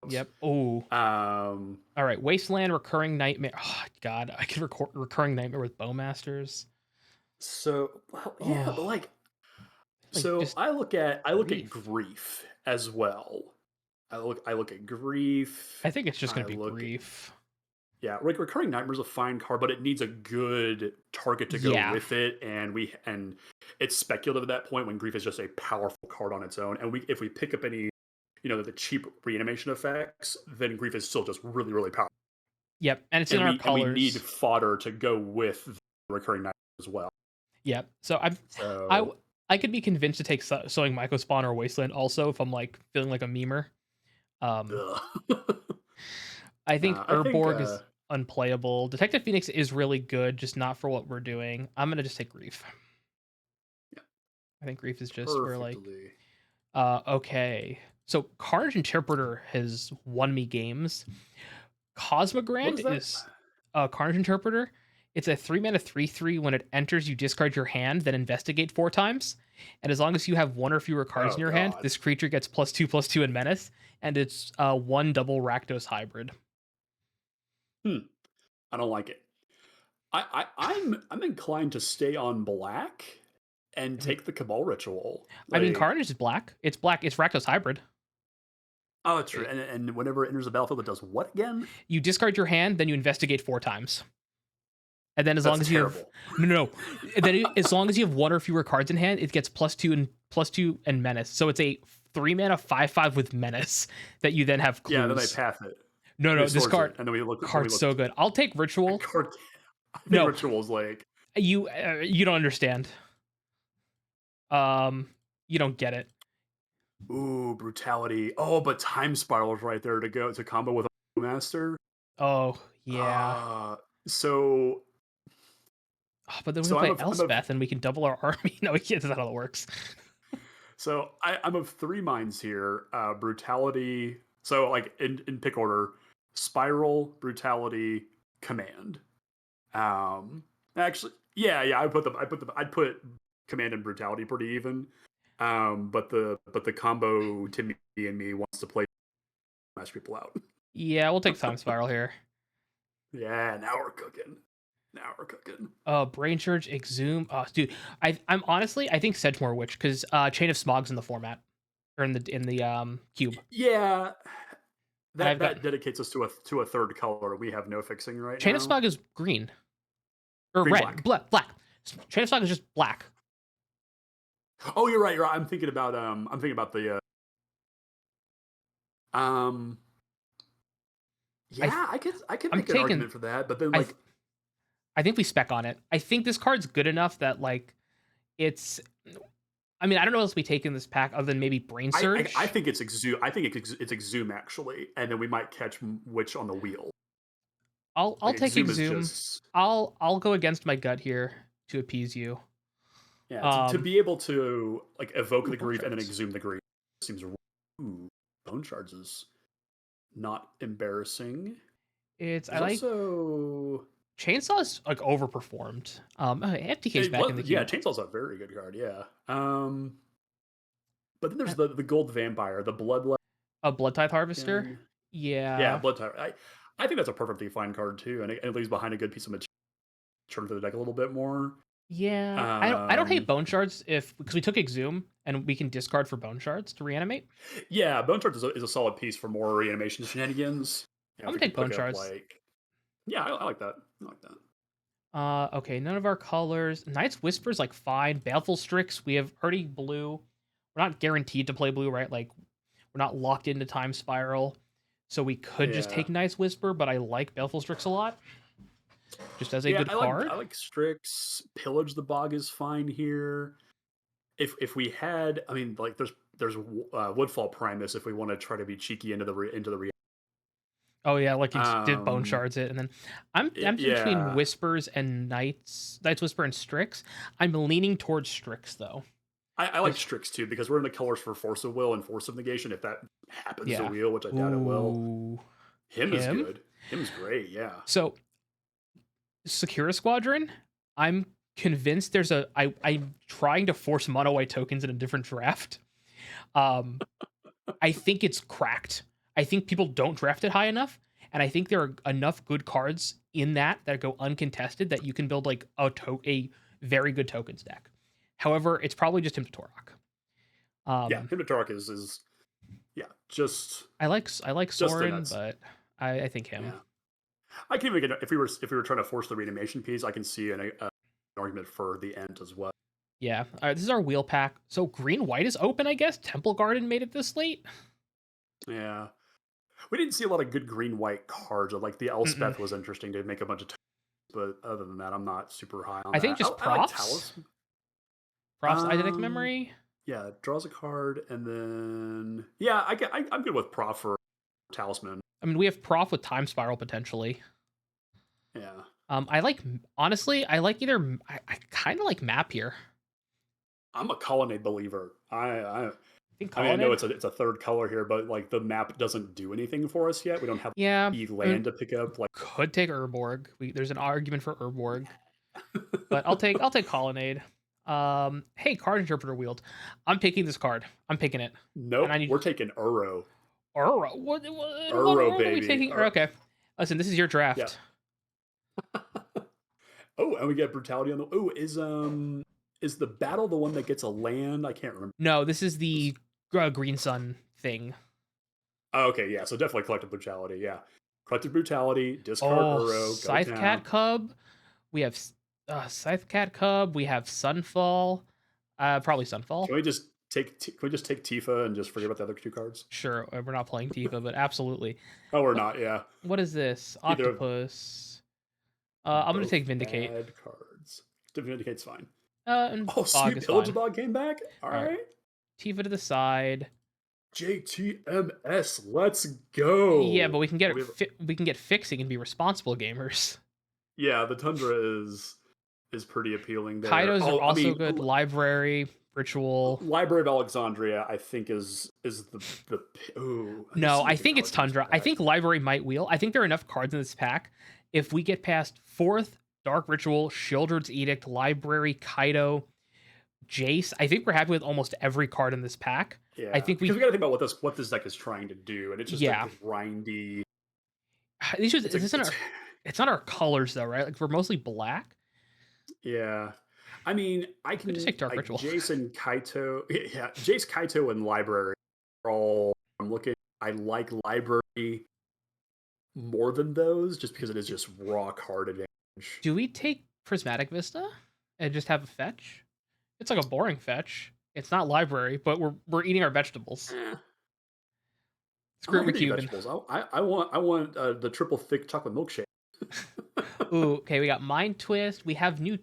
Yep. Oh. All right. Wasteland, Recurring Nightmare. Oh, God. I could record Recurring Nightmare with Bowmasters. So, well, yeah, but like so I look at Grief as well. I look at Grief. I think it's just gonna be Grief. Yeah, like Recurring Nightmare is a fine card, but it needs a good target to go with it, and it's speculative at that point when Grief is just a powerful card on its own. And if we pick up any, the cheap reanimation effects, then Grief is still just really, really powerful. Yep, and it's in our colors. And we need fodder to go with the Recurring Nightmare as well. Yep. So I could be convinced to take Sowing Mycospawn or Wasteland also if I'm like feeling like a memer. I think Urborg is unplayable. Detective Phoenix is really good, just not for what we're doing. I'm gonna just take Grief. Yeah. I think Grief is just for like. Okay. So Carnage Interpreter has won me games. Cosmogrant is Carnage Interpreter. It's a 3-mana 3/3. When it enters, you discard your hand, then investigate 4 times. And as long as you have 1 or fewer cards in your hand, this creature gets +2/+2 in menace. And it's 1 double Rakdos hybrid. I don't like it. I'm inclined to stay on black and take the Cabal Ritual. I mean, Carnage is black. It's black. It's Rakdos hybrid. Oh, that's true. And whenever it enters the battlefield, it does what again? You discard your hand, then you investigate 4 times. And then as long as you have no, then as long as you have 1 or fewer cards in hand, it gets +2 and menace. So it's a 3-mana 5/5 with menace that you then have clues. Yeah, then I path it. No, this card. And then we look. Card's so good. I'll take Ritual. Ritual's like you don't understand. You don't get it. Ooh, Brutality. Oh, but Time Spiral's right there to combo with a Master. Oh yeah. But then we can play Elspeth and we can double our army. No, we can't. That's not how it works. So I'm of 3 minds here. Brutality. So like in pick order, Spiral, Brutality, Command. Actually, yeah. I'd put Command and Brutality pretty even. But the combo Timmy and me wants to play smash people out. Yeah, we'll take Time Spiral here. Yeah, now we're cooking. Now we're cooking. Brain Surge, Exhume. Oh, dude, I'm honestly I think Sedgemoor Witch because Chain of Smog's in the format or in the cube, Yeah, and that I've got that dedicates us to a third color we have no fixing right Chain of now. Smog is green or Green, red, black. Chain of Smog is just black. Oh, you're right. You're right. I'm thinking about the um. I Yeah, I could I'm make an taking argument for that, but then I like I think we spec on it. I think this card's good enough that like it's. I mean, I don't know what else we take in this pack other than maybe Brain Surge. I think it's Exhume. I think it's Exhume actually, and then we might catch Witch on the wheel. I'll Like take Exhume is Exhume. just I'll go against my gut here to appease you. yeah to Um, be able to like evoke ooh, the Bone grief and then Shards. exhume the grief seems ooh Bone Shards is not embarrassing. It's I There's like also Chainsaw's like overperformed. FTK's back in the yeah, cube. Chainsaw's a very good card. Yeah. But then Uh, there's the gold vampire, the bloodletting. A Blood Tithe Harvester. Yeah, Yeah, blood type. I think that's a perfectly fine card too, and it leaves behind a good piece of material. Turn to the deck a little bit more. yeah. I don't hate Um, Bone Shards if because we took Exhume and we can discard for Bone Shards to reanimate. yeah, Bone Shards is a solid piece for more reanimation shenanigans. Yeah, I'm if gonna we can take Bone pick up Shards. like, yeah, I like that. I like that. Okay, none of our colors. Knight's Whisper's like fine. Baleful Strix, we have already blue. We're not guaranteed to play blue, right? Like we're not locked into Time Spiral. So we could just Yeah, take Knight's Whisper, but I like Baleful Strix a lot. Just as a yeah, good I card. like Strix. Pillage the Bog is fine here. If we had, I mean, like there's Woodfall Primus if we want to try to be cheeky into the Oh yeah, like you just did Bone um Shards it, and then I'm between yeah. Whispers and Knight's Whisper and Strix. I'm leaning towards Strix though. I like 'Cause- Strix too because we're in the colors for Force of Will and Force of Negation. If that happens to yeah. wheel, which I doubt it will, Ooh, him is him. good. Him's great. Yeah. So Sakura Squadron, I'm convinced there's I'm trying to force mono white tokens in a different draft. Um, I think it's cracked. I think people don't draft it high enough, and I think there are enough good cards in that go uncontested that you can build like a very good tokens deck. However, it's probably just Hymn to Torok. Yeah. Um, Him to Tark is yeah, I like just the Sorin, nuts. but I think him. Yeah. I can even get if we were trying to force the reanimation piece, I can see an argument for the end as well. Yeah, this is our wheel pack. So green white is open, I guess. Temple Garden made it this late. Yeah. We didn't see a lot of good green white cards. Like the Mm-mm. Elspeth was interesting to make a bunch of but other than that, I'm not super high on I think that. just I like Profs. Talus. Profs Eidetic Um Memory. yeah, draws a card and then yeah, I'm good with Prof for Talisman. I mean, we have Prof with Time Spiral potentially. Yeah. I like honestly, I like either. I kind of like Map here. I'm a Colonnade believer. I think I mean, I know Colonnade. it's a third color here, but like the map doesn't do anything for us yet. We don't have Yeah, the I mean, land to pick up. Like, could take Urborg. There's an argument for Urborg, but I'll take Colonnade. Hey, card interpreter wield. I'm taking this card. I'm picking it, and nope, I need we're taking Uro. Uro. What Uro, world are we baby. taking? Okay, listen, this is your Yeah. draft. Oh, and we get brutality on the. Oh, is the battle the one that gets a land? I can't remember. No, this is the Green Sun thing. Oh, okay, yeah. So definitely collective brutality. Yeah, collective brutality. Discard Oh, Uro. Go Scythe town. Cat Cub. We have Scythe Cat Cub. We have Sunfall. Probably Sunfall. Can we just take Tifa and just forget about the other two cards? Sure, we're not playing Tifa, but absolutely. Oh, we're not. Yeah. What is this? Either of Octopus. I'm gonna both take Vindicate. bad cards. Vindicate's fine. And Oh, Bog sweet is Pillage fine. Bog came back. All All right, right. Tifa to the side. JTMS, let's go. Yeah, but we can get We have- we can get fixing and be responsible gamers. yeah, the Tundra is pretty appealing there. Kaidos are Oh, I also mean, good. Library, Ritual. Library of Alexandria, I think is the. Ooh, No, I think it's Tundra. I think Library might wheel. I think there are enough cards in this pack. If we get past fourth, Dark Ritual, Shieldred's Edict, Library, Kaido, Jace. I think we're happy with almost every card in this pack. I Yeah, think because we we got to think about what this deck is trying to do, and it's just a yeah. grindy. These are It's a this isn't it's our it's not our colors though, right? Like we're mostly black. yeah. I mean, I We just can take Dark like Ritual. Jason Kaito. Yeah, Jace Kaito and Library are all I'm looking. I like Library more than those just because it is just raw card advantage. Do we take Prismatic Vista and just have a fetch? It's like a boring fetch. It's not library, but we're eating our vegetables. Eh, I'm Screw not it, here to eat McCuban. vegetables. I want the triple thick chocolate milkshake. Ooh, okay, we got Mind Twist. We have new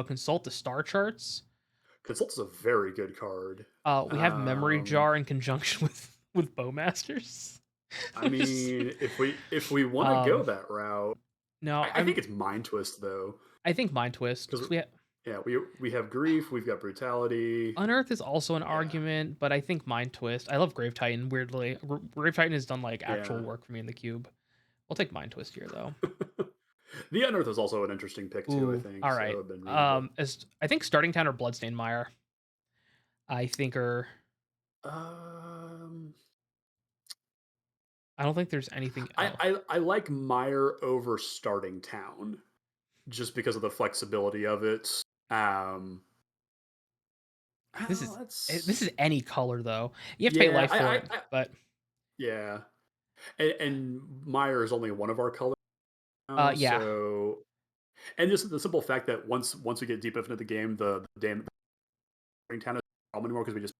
consult the star charts. Consult is a very good card. We have Memory Um, Jar in conjunction with Bowmasters. I I'm just mean, if we want to go um that route, no, I think it's Mind Twist though, I think Mind Twist because because we yeah, we have grief, we've got brutality. Unearth is also an Yeah, argument, but I think Mind Twist. I love Grave Titan. Weirdly, Grave Titan has done like actual yeah. work for me in the cube. We'll take Mind Twist here though. The Unearth is also an interesting pick too. I Ooh, think all so. right. I've been reasonable. As I think Starting Town or Bloodstained Mire, I think are. Um, I don't think there's anything I, else. I like Meyer over Starting Town just because of the flexibility of it. Um, This oh, is this that's is any color though. You have to pay yeah. life for it, but Yeah, and Meyer is only one of our colors now, yeah, so and just the simple fact that once we get deep enough into the game, the damn town is not a problem anymore because we just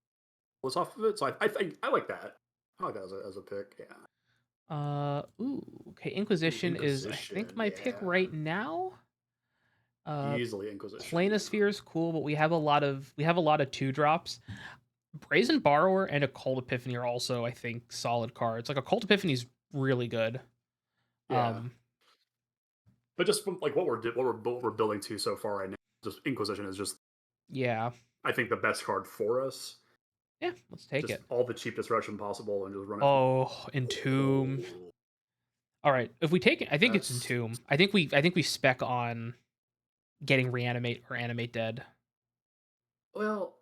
pull this off of it. So I think I like that. I like that as a pick. Yeah. ooh, okay. Ooh, Inquisition is I think Inquisition. my pick Yeah. right now. Uh, Easily Inquisition. Yeah. Planosphere is cool, but we have a lot of two drops. Brazen Borrower and Occult Epiphany are also, I think, solid cards. Like Occult Epiphany is really good. Yeah. Um, But just from, like what we're building to so far right now, just Inquisition is just yeah, I think the best card for us. yeah, let's take Just it. all the cheap disruption possible and just run it from. Oh, Entomb. Oh, All right, if we take it, I think it's that's Entomb. I think we spec on getting Reanimate or Animate Dead. well.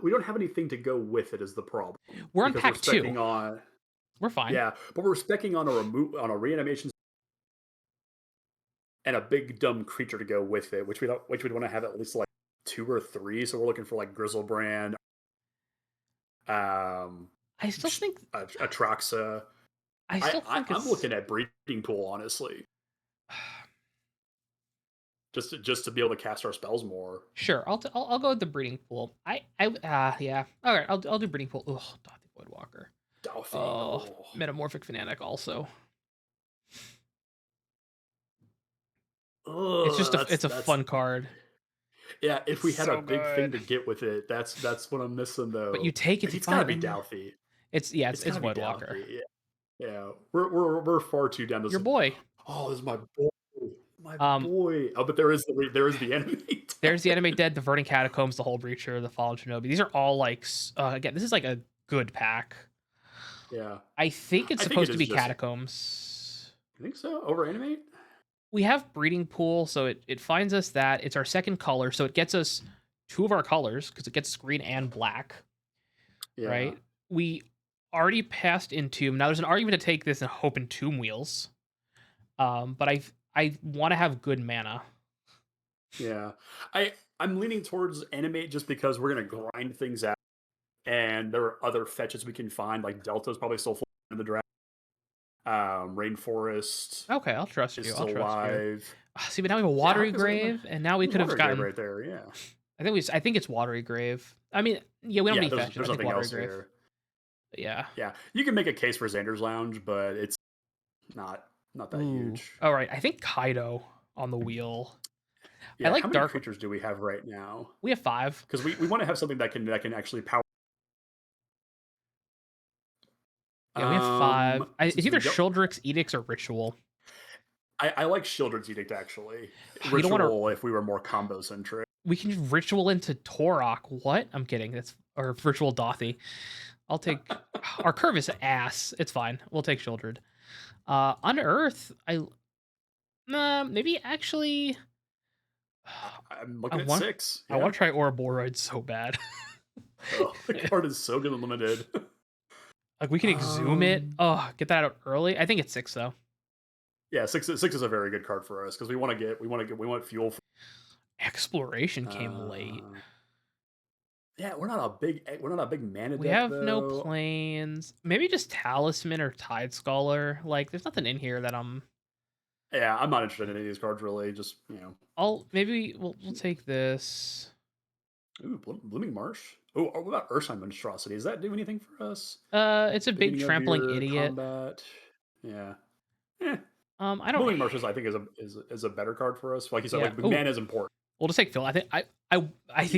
We don't have anything to go with it is the problem We're on because we're pack two. specking on We're fine. yeah, but we're specking on a reanimation and a big dumb creature to go with it, which we'd want to have at least like two or three. So we're looking for like Grizzlebrand, um, I still think. Atraxa. I still think I'm it's. looking at breeding pool honestly, just to be able to cast our spells more. Sure, I'll go with the breeding pool. Yeah. All right, I'll do breeding pool. Ugh, Dothy Voidwalker. Douthy, Oh, oh, Metamorphic Fanatic also. It's ugh, just it's a that's fun card. yeah. If It's we had a so big thing good. to get with it, that's what I'm missing But you though. take it, Like, it's it's got to fun, be and Douthy. it's It's it's got to be Voidwalker. Douthy. Yeah, we're far too down this. Your boy. Oh, this is my boy, my Um, boy. Oh, but there is the enemy. there's the Animate Dead, the Verdant Catacombs, the Whole Breacher, the Fallen Shinobi. These are all like again, this is like a good pack. Yeah, I think it's I think it supposed to is be just. Catacombs. I think so. Over animate. We have Breeding Pool, so it finds us that. It's our second color, so it gets us two of our colors because it gets us green and black, Yeah, right? We already passed Entomb. Now there's an argument to take this and hope Entomb wheels. But I want to have good mana. yeah. I'm leaning towards animate just because we're gonna grind things out, and there are other fetches we can find. Like Delta's probably still in the draft. Rainforest Okay, I'll trust is you. I'll still trust you. alive. See, but now we have a Yeah, Watery because Grave, and now we there's could have water grave gotten. right there. Yeah, I think it's Watery Grave. I mean, yeah, we don't yeah. need There's fetches. there's I think nothing Watery else Grave. here. But yeah. Yeah, you can make a case for Xander's Lounge, but it's not that Ooh. huge. All right. I think Kaido on the wheel. I Yeah, how like many Dark. creatures do we have right now? We have five. Because we want to have something that can actually power. Yeah, we have five. It's Since we either don't, Shieldrix, Edicts, or Ritual. I like Shieldred's Edict actually. You don't want to. Ritual if we were more combo centric. We can just Ritual into Torok. What? I'm kidding. That's or Ritual Dothy. I'll take. Our curve is ass. It's fine. We'll take Shieldred. Unearth. Maybe actually. I'm I looking at want 6. I Yeah. want to try Ouroboros so bad. Oh, the card is so good and limited. Like we can exhume it. Um, Oh, get that out early. I think it's 6 though. yeah, 6 is a very good card for us because we want fuel. Exploration came late. Uh, yeah, we're not a big mana We deck have no though. planes. Maybe just Talisman or Tide Scholar. Like, there's nothing in here that Yeah, I'm not interested in any of these cards really. Just I'll maybe we'll take this. ooh, Blooming Marsh. Oh, what about Ursine Monstrosity? Does that do anything for us? It's a big Beginning of trampling your idiot. combat. Yeah. Eh. I don't. Blooming Marshes, I think, is a better card for us. Like you said, Yeah. like Oh, mana is important. we'll just take Phil. I think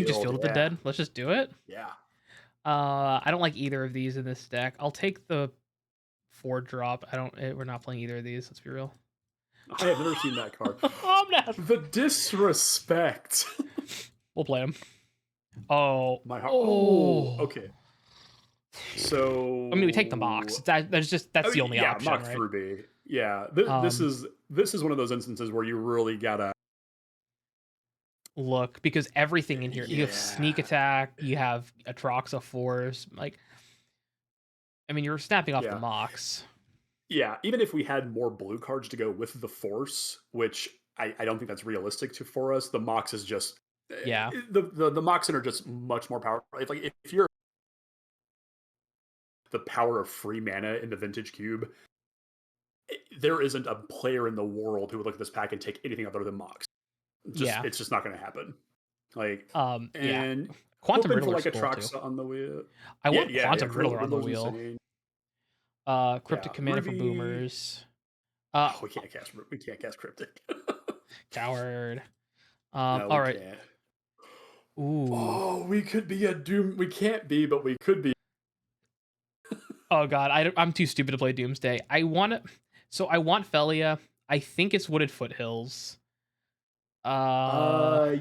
just Field, Field of the yeah, Dead. Let's just do it. yeah. I don't like either of these in this deck. I'll take the 4-drop. I don't. We're not playing either of these. Let's be real. I have never seen that card. I'm not. The disrespect. We'll play him. Oh. My heart. Oh, Oh. okay. So I mean, we take the Mox. That's the only yeah, option, Mach right? 3B. Yeah, Um, this is one of those instances where you really gotta. Look, because everything in here, you have sneak Yeah, attack, you have Atroxa Force. Like, I mean, you're snapping off the yeah, Mox. yeah. Even if we had more blue cards to go with the Force, which I don't think that's realistic for us, the Mox is just Yeah, the Moxen are just much more powerful. Like if you're the power of free mana in the Vintage Cube, there isn't a player in the world who would look at this pack and take anything other than Mox. yeah, It's just not going to happen. Like, yeah. and Quantum hoping for Riddler's like a cool too. Troxa on the wheel. I Yeah, want yeah, yeah. Quantum Riddler on the Riddler's wheel. insane. Cryptic Yeah, Commander for Ruby. boomers. Oh, we can't cast Cryptic. Coward. No, All we right. can't. Ooh. Oh, we could be a Doom. We can't be, but we could be. Oh god, I'm too stupid to play Doomsday. I want Felia. I think it's Wooded Foothills. Uh, Uh,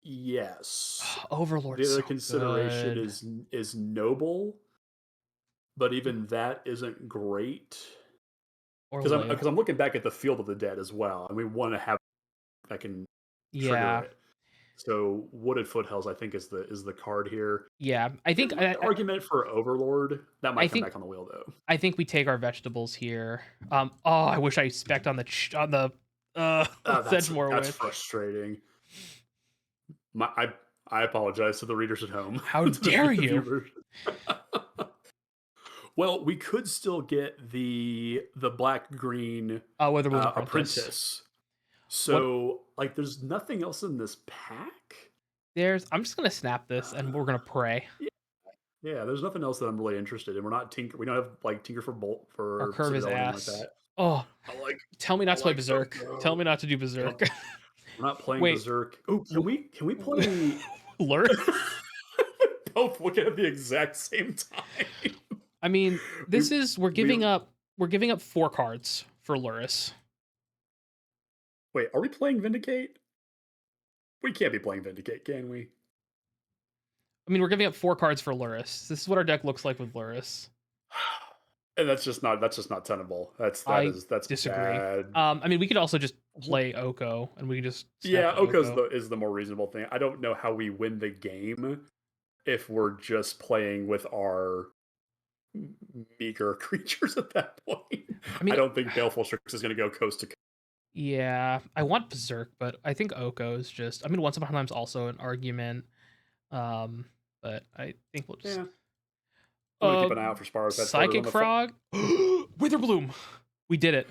yes. The Overlord's other so consideration good. is noble, but even that isn't great. Or Because I'm looking back at the Field of the Dead as well, and we want to have that can trigger Yeah. it. So Wooded Foothills, I think, is the card here. Yeah. I think Argument for Overlord that I might come think back on the wheel though. I think we take our vegetables here. Oh, I wish I spec'd on the Sedgemoor That's Witch. frustrating. My I apologize to the readers at home. How To the dare you? viewers. Well, we could still get the black green Witherbloom's Apprentice. apprentice. What So like, there's nothing else in this pack. I'm just gonna snap this and we're gonna pray. Yeah, yeah. There's nothing else that I'm really interested in. We're not tinker. We don't have like Tinker for Bolt Our for curve is Citadel or anything like ass. that. Oh, I like tell me not to play Berserk. Tell Oko. me not to do Yep. Berserk. We're not playing Wait, Berserk. Oh, can we play Lure? both looking at the exact same time? I mean, We we're we giving up 4 cards for Luris. wait, are we playing Vindicate? We can't be playing Vindicate, can we? I mean, we're giving up 4 cards for Luris. This is what our deck looks like with Luris. And that's just not tenable. I That's disagree. bad. I mean, we could also just play Oko, and we can just snap Yeah, the Oko's Oko. is the more reasonable thing. I don't know how we win the game if we're just playing with our meager creatures at that point. I mean, I don't think Baleful Strix is going to go coast to coast. yeah, I want Berserk, but I think Oko is just. I mean, Once Upon a Time's also an argument. But I think we'll just. Yeah, I'm going to keep an eye out for Sparrow's headquarters on Psychic the Frog, Witherbloom. We did it.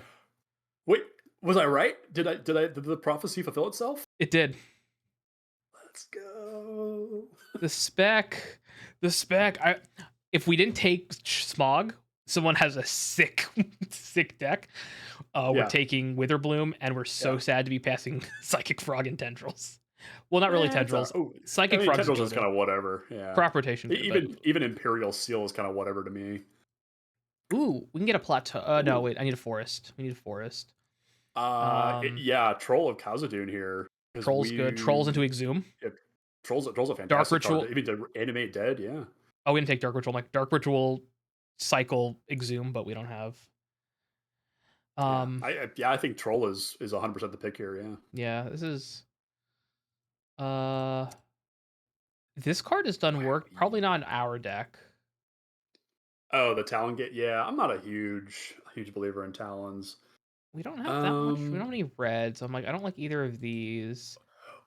Wait, was I right? Did the prophecy fulfill itself? It did. Let's go. The spec. If we didn't take Smog, someone has a sick deck. We're Yeah. taking Witherbloom, and we're so sad to be passing Psychic Frog and Tendrils. Well, not really Tendrils. Psychic Frog Tendrils is kind of whatever. Yeah. crop rotation. Even Imperial Seal is kind of whatever to me. Ooh, we can get a plateau. No, wait, I need a forest. We need a forest. Yeah, Troll of Khazad-dûn here. Troll's good. Trolls into Exhume. Yeah, Troll's a fantastic Dark Ritual. card. Even to animate dead, yeah. Oh, we didn't take Dark Ritual. Like Dark Ritual cycle Exhume, but we don't have. Yeah, Um, I think Troll is 100% the pick here. Yeah. yeah, uh this card has done work, probably not in our deck. Oh, the Talon Gate. Yeah, I'm not a huge believer in Talons. We don't have that much. We don't Um, have any reds. I'm like, I don't like either of these.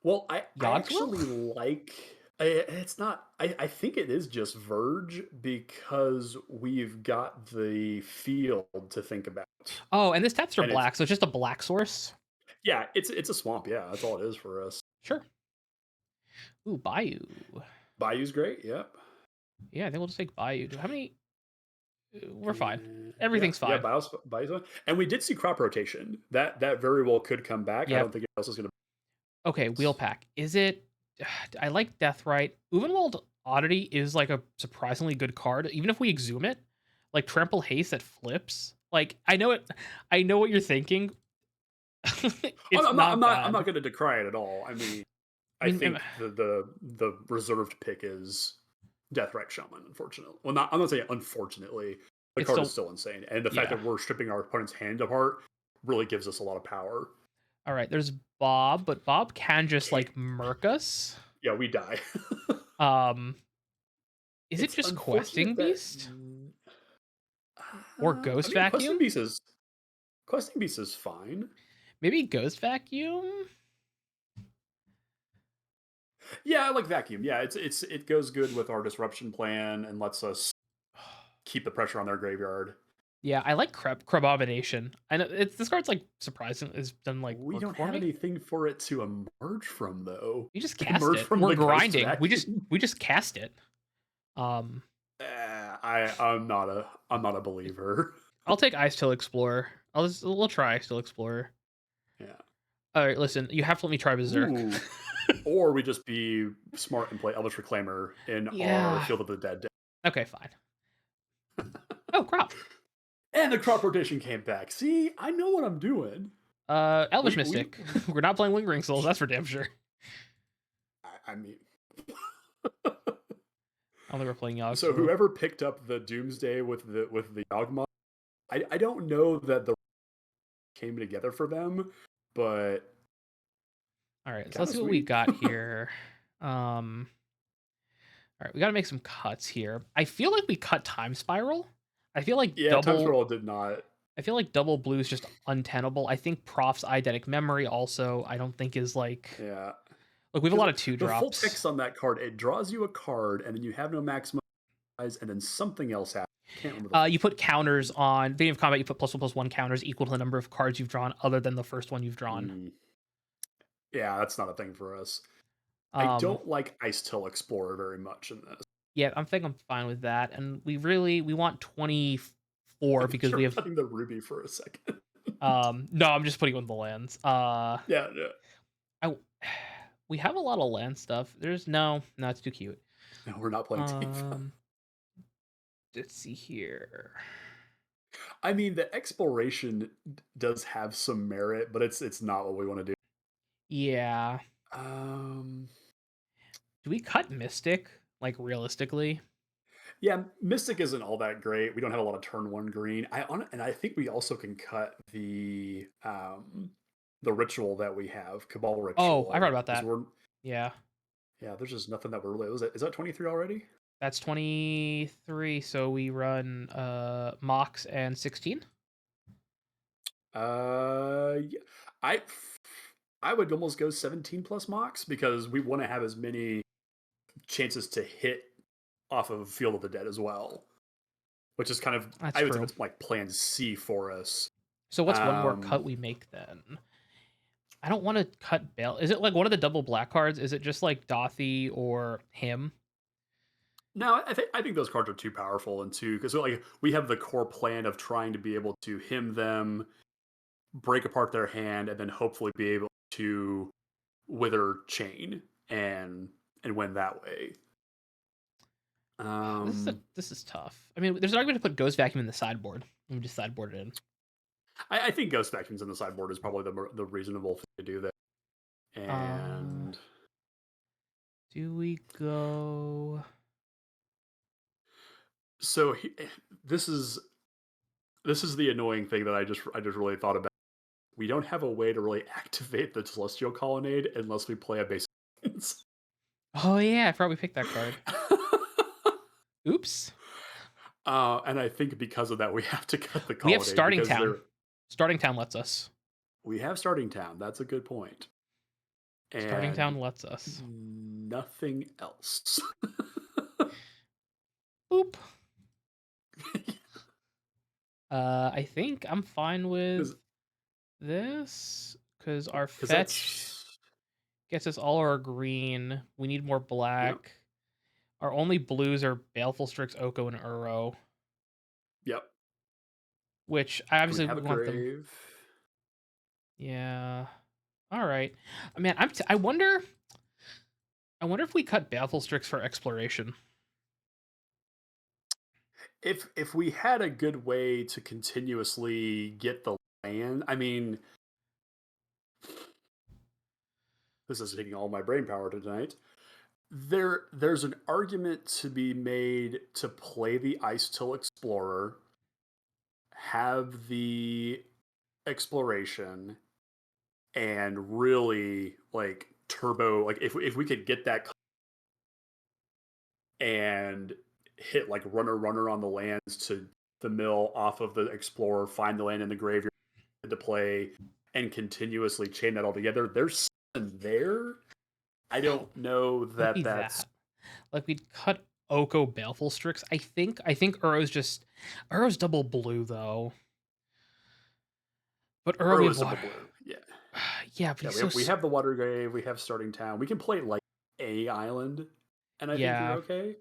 well, I Yogswell? actually like. It's not. I think it is just Verge because we've got the field to think about, Oh, and this taps for and it's black, so it's just a black source. yeah, it's a swamp. Yeah, that's all it is for us. Sure. Ooh, Bayou. Bayou's great. Yep. Yeah, I think we'll just take Bayou. How many? We're fine. Yeah, Everything's yeah, fine. Bayou's fine. And we did see crop rotation. That very well could come back. I don't Yep. think it else is going Okay, wheel to. pack. Is it? I like Deathrite. Uvenwald Oddity is like a surprisingly good card. Even if we exhume it, like Trample Haste that flips. Like I know it. I know what you're thinking. I'm, It's I'm not. I'm not not. I'm bad. not going to decry it at all. I mean, I I mean, think the reserved pick is Deathrite Shaman. Unfortunately, well, not. I'm not saying unfortunately. The it's card is still still insane, and the fact yeah. that we're stripping our opponent's hand apart really gives us a lot of power. All right, there's Bob, but Bob can just Can't. like murk us. Yeah, we die. Um, is it It's just Questing unfortunate that. Beast or I Ghost mean, Vacuum? Questing Beast is fine. Maybe Ghost Vacuum. Yeah, I like vacuum. Yeah, it goes good with our disruption plan and lets us keep the pressure on their graveyard. Yeah, I like Crabomination. I know it's this card's like surprising. It's done like We work don't for have me. anything for it to emerge from, though. You just cast Emerge it. from We're the ghost grinding. vacuum. We just cast it. Um, I'm not a believer. I'll take Ice Till Explorer. We'll try Ice Till Explorer. Yeah. All right, listen. You have to let me try Berserk. Ooh. Or we just be smart and play Elvish Reclaimer in our Yeah. Field of the Dead deck. Okay, fine. Oh, crop. And the crop rotation came back. See, I know what I'm doing. Elvish We Mystic. We're not playing Lingering Souls. That's for damn sure. I mean, I don't think we're playing Yogg. so whoever picked up the Doomsday with the Yawgmoth, I don't know that the came together for them, but All right, so kind let's of see what we sweet. got here. All right, we got to make some cuts here. I feel like we cut Time Spiral. I feel like Yeah, Time Spiral did not. I feel like double blue is just untenable. I think Prof's Eidetic Memory also I don't think is like Yeah, look, we have a because lot of two the full drops. text on that card, it draws you a card, and then you have no maximum size, and then something else happens. I can't remember. You put counters on beginning of combat. You put +1/+1 counters equal to the number of cards you've drawn, other than the first one you've drawn. Yeah, that's not a thing for us. I Um, don't like Ice Till Explorer very much in this. yeah, I'm fine with that. And we want 24 because we You're have putting the ruby for a second. no, I'm just putting on the lands. Yeah, yeah. I we have a lot of land stuff. There's no, it's too cute. No, we're not playing Tifa. Let's see here. I mean, the exploration does have some merit, but it's not what we want to do. Yeah. Um, Do we cut Mystic? Like realistically? yeah, Mystic isn't all that great. We don't have a lot of turn one green. And I think we also can cut the ritual that we have, Cabal Oh, I read Ritual, about because that. we're Yeah. yeah. There's just nothing that we're really. Is that 23 already? That's 23. So we run Mox and 16. Yeah. I I would almost go 17 plus Mox because we want to have as many chances to hit off of Field of the Dead as well, which is kind of That's I would say true. that's like Plan C for us. So what's one more Um, cut we make then? I don't want to cut Bell. Is it like one of the double black cards? Is it just like Dothy or him? no, I think those cards are too powerful and too because like we have the core plan of trying to be able to him them, break apart their hand, and then hopefully be able to wither chain and win that way. Um, This is tough. I mean, there's an argument to put Ghost Vacuum in the sideboard. Let me just sideboard it in. I think Ghost Vacuums in the sideboard is probably the reasonable thing to do there. Uh, And do we go? so this is this is the annoying thing that I just really thought about. We don't have a way to really activate the Celestial Colonnade unless we play a basic. Oh yeah, I forgot we picked that card. Oops. And I think because of that, we have to cut the We have Colonnade starting because town. Starting town lets us. we have Starting Town. That's a good point. Starting And town lets us. nothing else. Boop. I think I'm fine with this because our Because fetch gets us all our green. We need more black. Our only blues are Baleful Strix, Oko, and Uro, Yep. which I Do we obviously have a want them. grave? Yeah. All right. I mean, I wonder. I wonder if we cut Baleful Strix for exploration. If we had a good way to continuously get the land, I mean, this is taking all my brain power tonight. There's an argument to be made to play the Ice Till Explorer, have the exploration, and really like turbo. Like if we could get that and hit like runner on the lands to the mill off of the explorer, find the land in the graveyard to play, and continuously chain that all together. There's something there. I don't know Maybe that that's that. Like we'd cut Oko Baleful Strix. I think Uro's double blue though. But Uro we Uro have is double water. blue. Yeah, Yeah, but yeah. he's We have the Water Grave. We have Starting Town. We can play like a island, and I think you're yeah. okay.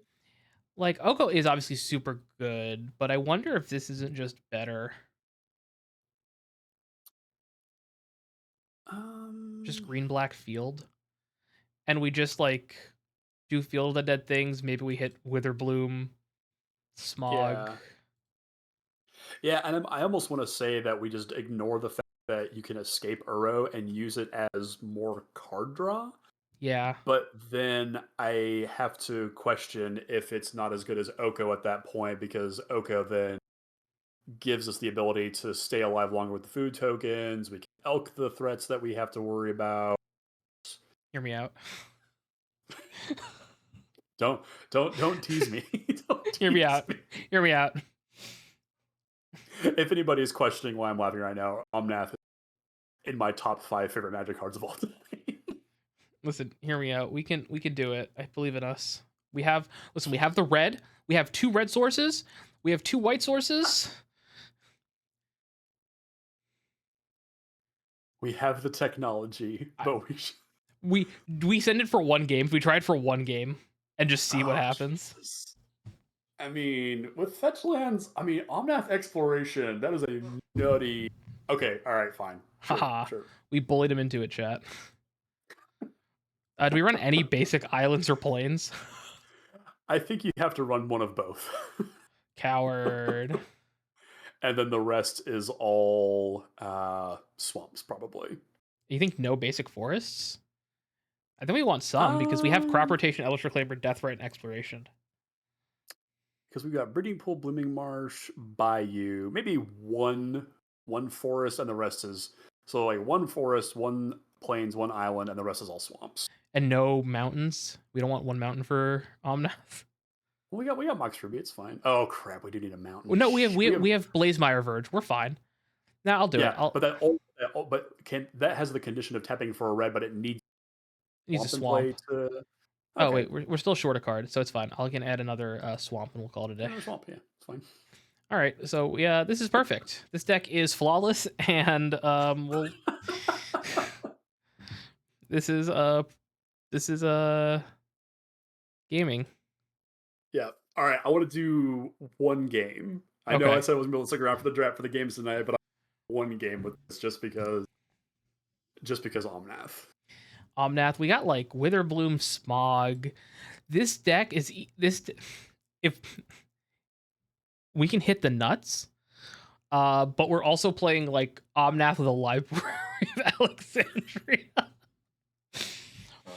Like Oko is obviously super good, but I wonder if this isn't just better. Just green black field. And we just like do Field of the Dead things. Maybe we hit Witherbloom, Smog. Yeah, yeah. And I almost want to say that we just ignore the fact that you can escape Uro and use it as more card draw. Yeah. But then I have to question if it's not as good as Oko at that point because Oko then gives us the ability to stay alive longer with the food tokens. We can elk the threats that we have to worry about. Hear me out. Don't tease me. Don't Hear me tease out. me. Hear me out. If anybody is questioning why I'm laughing right now, Omnath is in my top 5 favorite Magic cards of all time. Listen, hear me out. We can do it. I believe in us. We have the red. We have 2 red sources. We have 2 white sources. We have the technology, but We send it for 1 game. We try it for 1 game and just see what happens. Jesus. I mean, with fetch lands, I mean, Omnath Exploration, that is a nutty. Okay, all right, fine. Haha. Sure. We bullied him into it, chat. Do we run any basic islands or plains? I think you have to run one of both. Coward. And then the rest is all swamps, probably. You think no basic forests? I think we want some because we have crop rotation, Eldritch Reclaimer, Deathrite, and Exploration. Because we've got Breeding Pool, Blooming Marsh, Bayou, maybe one forest, and the rest is so like 1 forest, 1 plains, 1 island, and the rest is all swamps. And no mountains. We don't want 1 mountain for Omnath. Well, we got Mox Ruby. It's fine. Oh crap, we do need a mountain. Well, no, we have Blazemire Verge. We're fine. Now I'll do it. But that has the condition of tapping for a red, but it needs a swamp. To... Oh wait, we're still short a card, so it's fine. I can add another swamp, and we'll call it a day. Swamp, yeah, it's fine. All right, so yeah, this is perfect. This deck is flawless, and we'll. This is gaming. Yeah. All right. I want to do 1 game. I know I said I wasn't able to stick around for the draft for the games tonight, but I want 1 game with this just because Omnath. Omnath, we got like Witherbloom, Smog. This deck is if we can hit the nuts, but we're also playing like Omnath with a Library of Alexandria.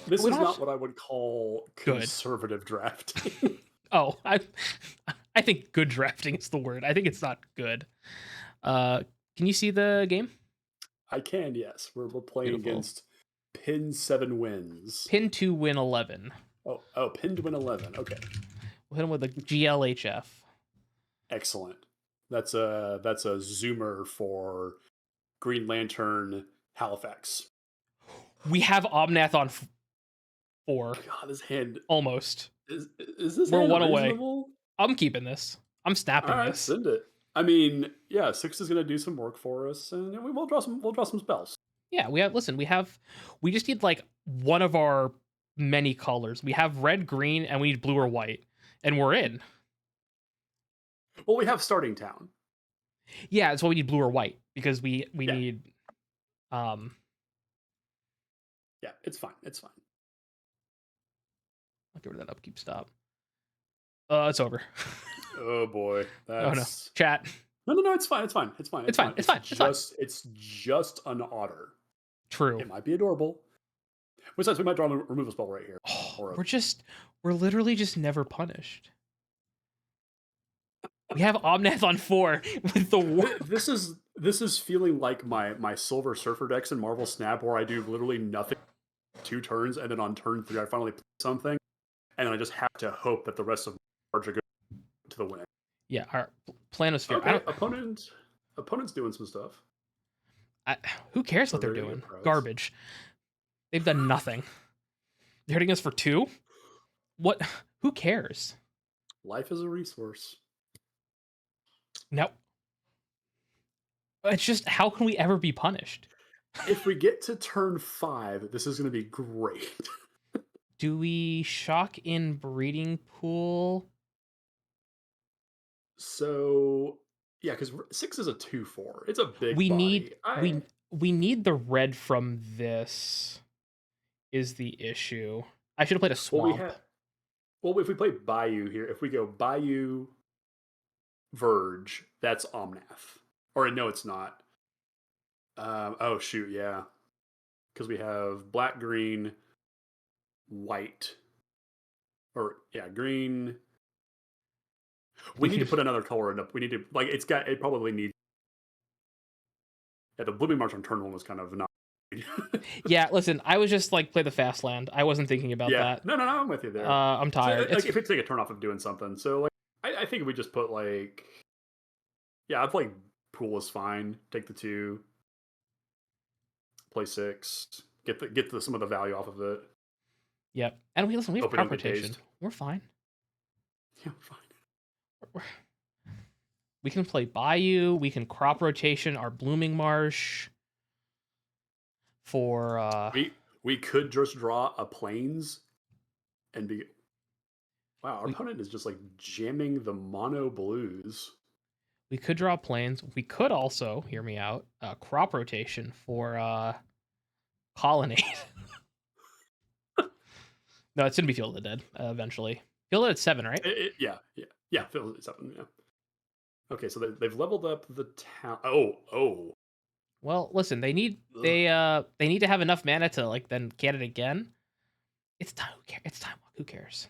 This is not what I would call conservative drafting. Oh, I think good drafting is the word. I think it's not good. Can you see the game? I can, yes. We're playing Beautiful. against Pin 7 Wins. Pin 2 win 11. Oh, Pin to Win 11. Okay, We'll hit him with a GLHF. excellent. That's a zoomer for Green Lantern Halifax. We have Omnath on 4. God, this hand Almost. is this We're hand one away. reasonable? I'm keeping this. I'm All snapping right, this. send it. I mean, yeah, 6 is gonna do some work for us, and we'll draw some spells. Yeah, we just need like one of our many colors. We have red, green, and we need blue or white. And we're in. Well, we have Starting Town. Yeah, that's why we need blue or white. Because we Yeah. need Yeah, it's fine. It's fine. I'll get rid of that upkeep stop. It's over. Oh boy, Oh no. that's Chat. no. It's fine. It's fine. It's fine. It's fine. It's fine. It's fine. It's just an otter. True. It might be adorable. Besides, we might draw a removal spell right here. Oh, we're literally just never punished. We have Omnath on 4 with the war. This is feeling like my Silver Surfer decks in Marvel Snap, where I do literally nothing 2 turns, and then on turn 3 I finally play something, and then I just have to hope that the rest of my cards are good to the win. Yeah, our Planosphere. Okay, opponent's doing some stuff. Who cares what they're doing? Garbage. They've done nothing. They're hitting us for 2? What? Who cares? Life is a resource. No. It's just, how can we ever be punished? If we get to turn 5, this is going to be great. Do we shock in Breeding Pool? So, yeah, because 6 is a 2/4. It's a big We body. we need the red from this is the issue. I should have played a swamp. Well, if we play Bayou here, if we go Bayou, Verge, that's Omnath. Or no, it's not. Oh shoot, yeah, because we have black, green, white, or yeah, green. We need to put another color in. We need to it probably needs. Yeah, the Blooming March on turn 1 was kind of not. Yeah, listen, I was just like play the fast land. I wasn't thinking about that. No, I'm with you there. I'm tired. So, like, if we take a turn off of doing something, so like I think we just put like, yeah, I play Pool is fine. Take the 2, play 6, get some of the value off of it. Yep, and we have crop rotation. We're fine. Yeah, fine. We can play Bayou. We can crop rotation our Blooming Marsh. For we could just draw a Plains and be. Wow, our opponent is just like jamming the mono blues. We could draw Plains. We could also, hear me out, crop rotation for Colonnade. No, it's gonna be Field of the Dead eventually. Field of the Dead 7, right? Yeah. Field of the Dead 7. Yeah. Okay, so they've leveled up the town. Oh. Well, listen, they need to have enough mana to like then get it again. It's time. It's time. Who cares?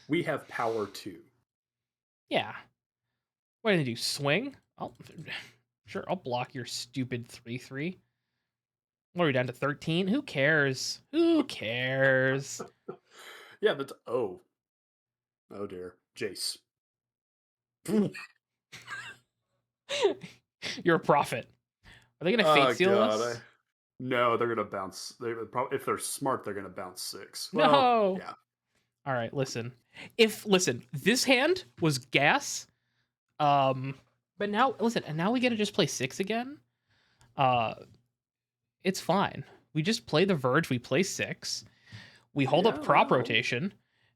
We have power 2. Yeah. What do they do? Swing? I'll block your stupid 3/3. What are we down to 13? Who cares? Who cares? Yeah, but oh dear, Jace. You're a prophet. Are they gonna fate seal us? No, they're gonna bounce. If they're smart, they're gonna bounce 6. Well, no. Yeah. All right. Listen. This hand was gas. But now listen, and now we get to just play 6 again. It's fine. We just play the Verge. We play 6. We hold up crop rotation,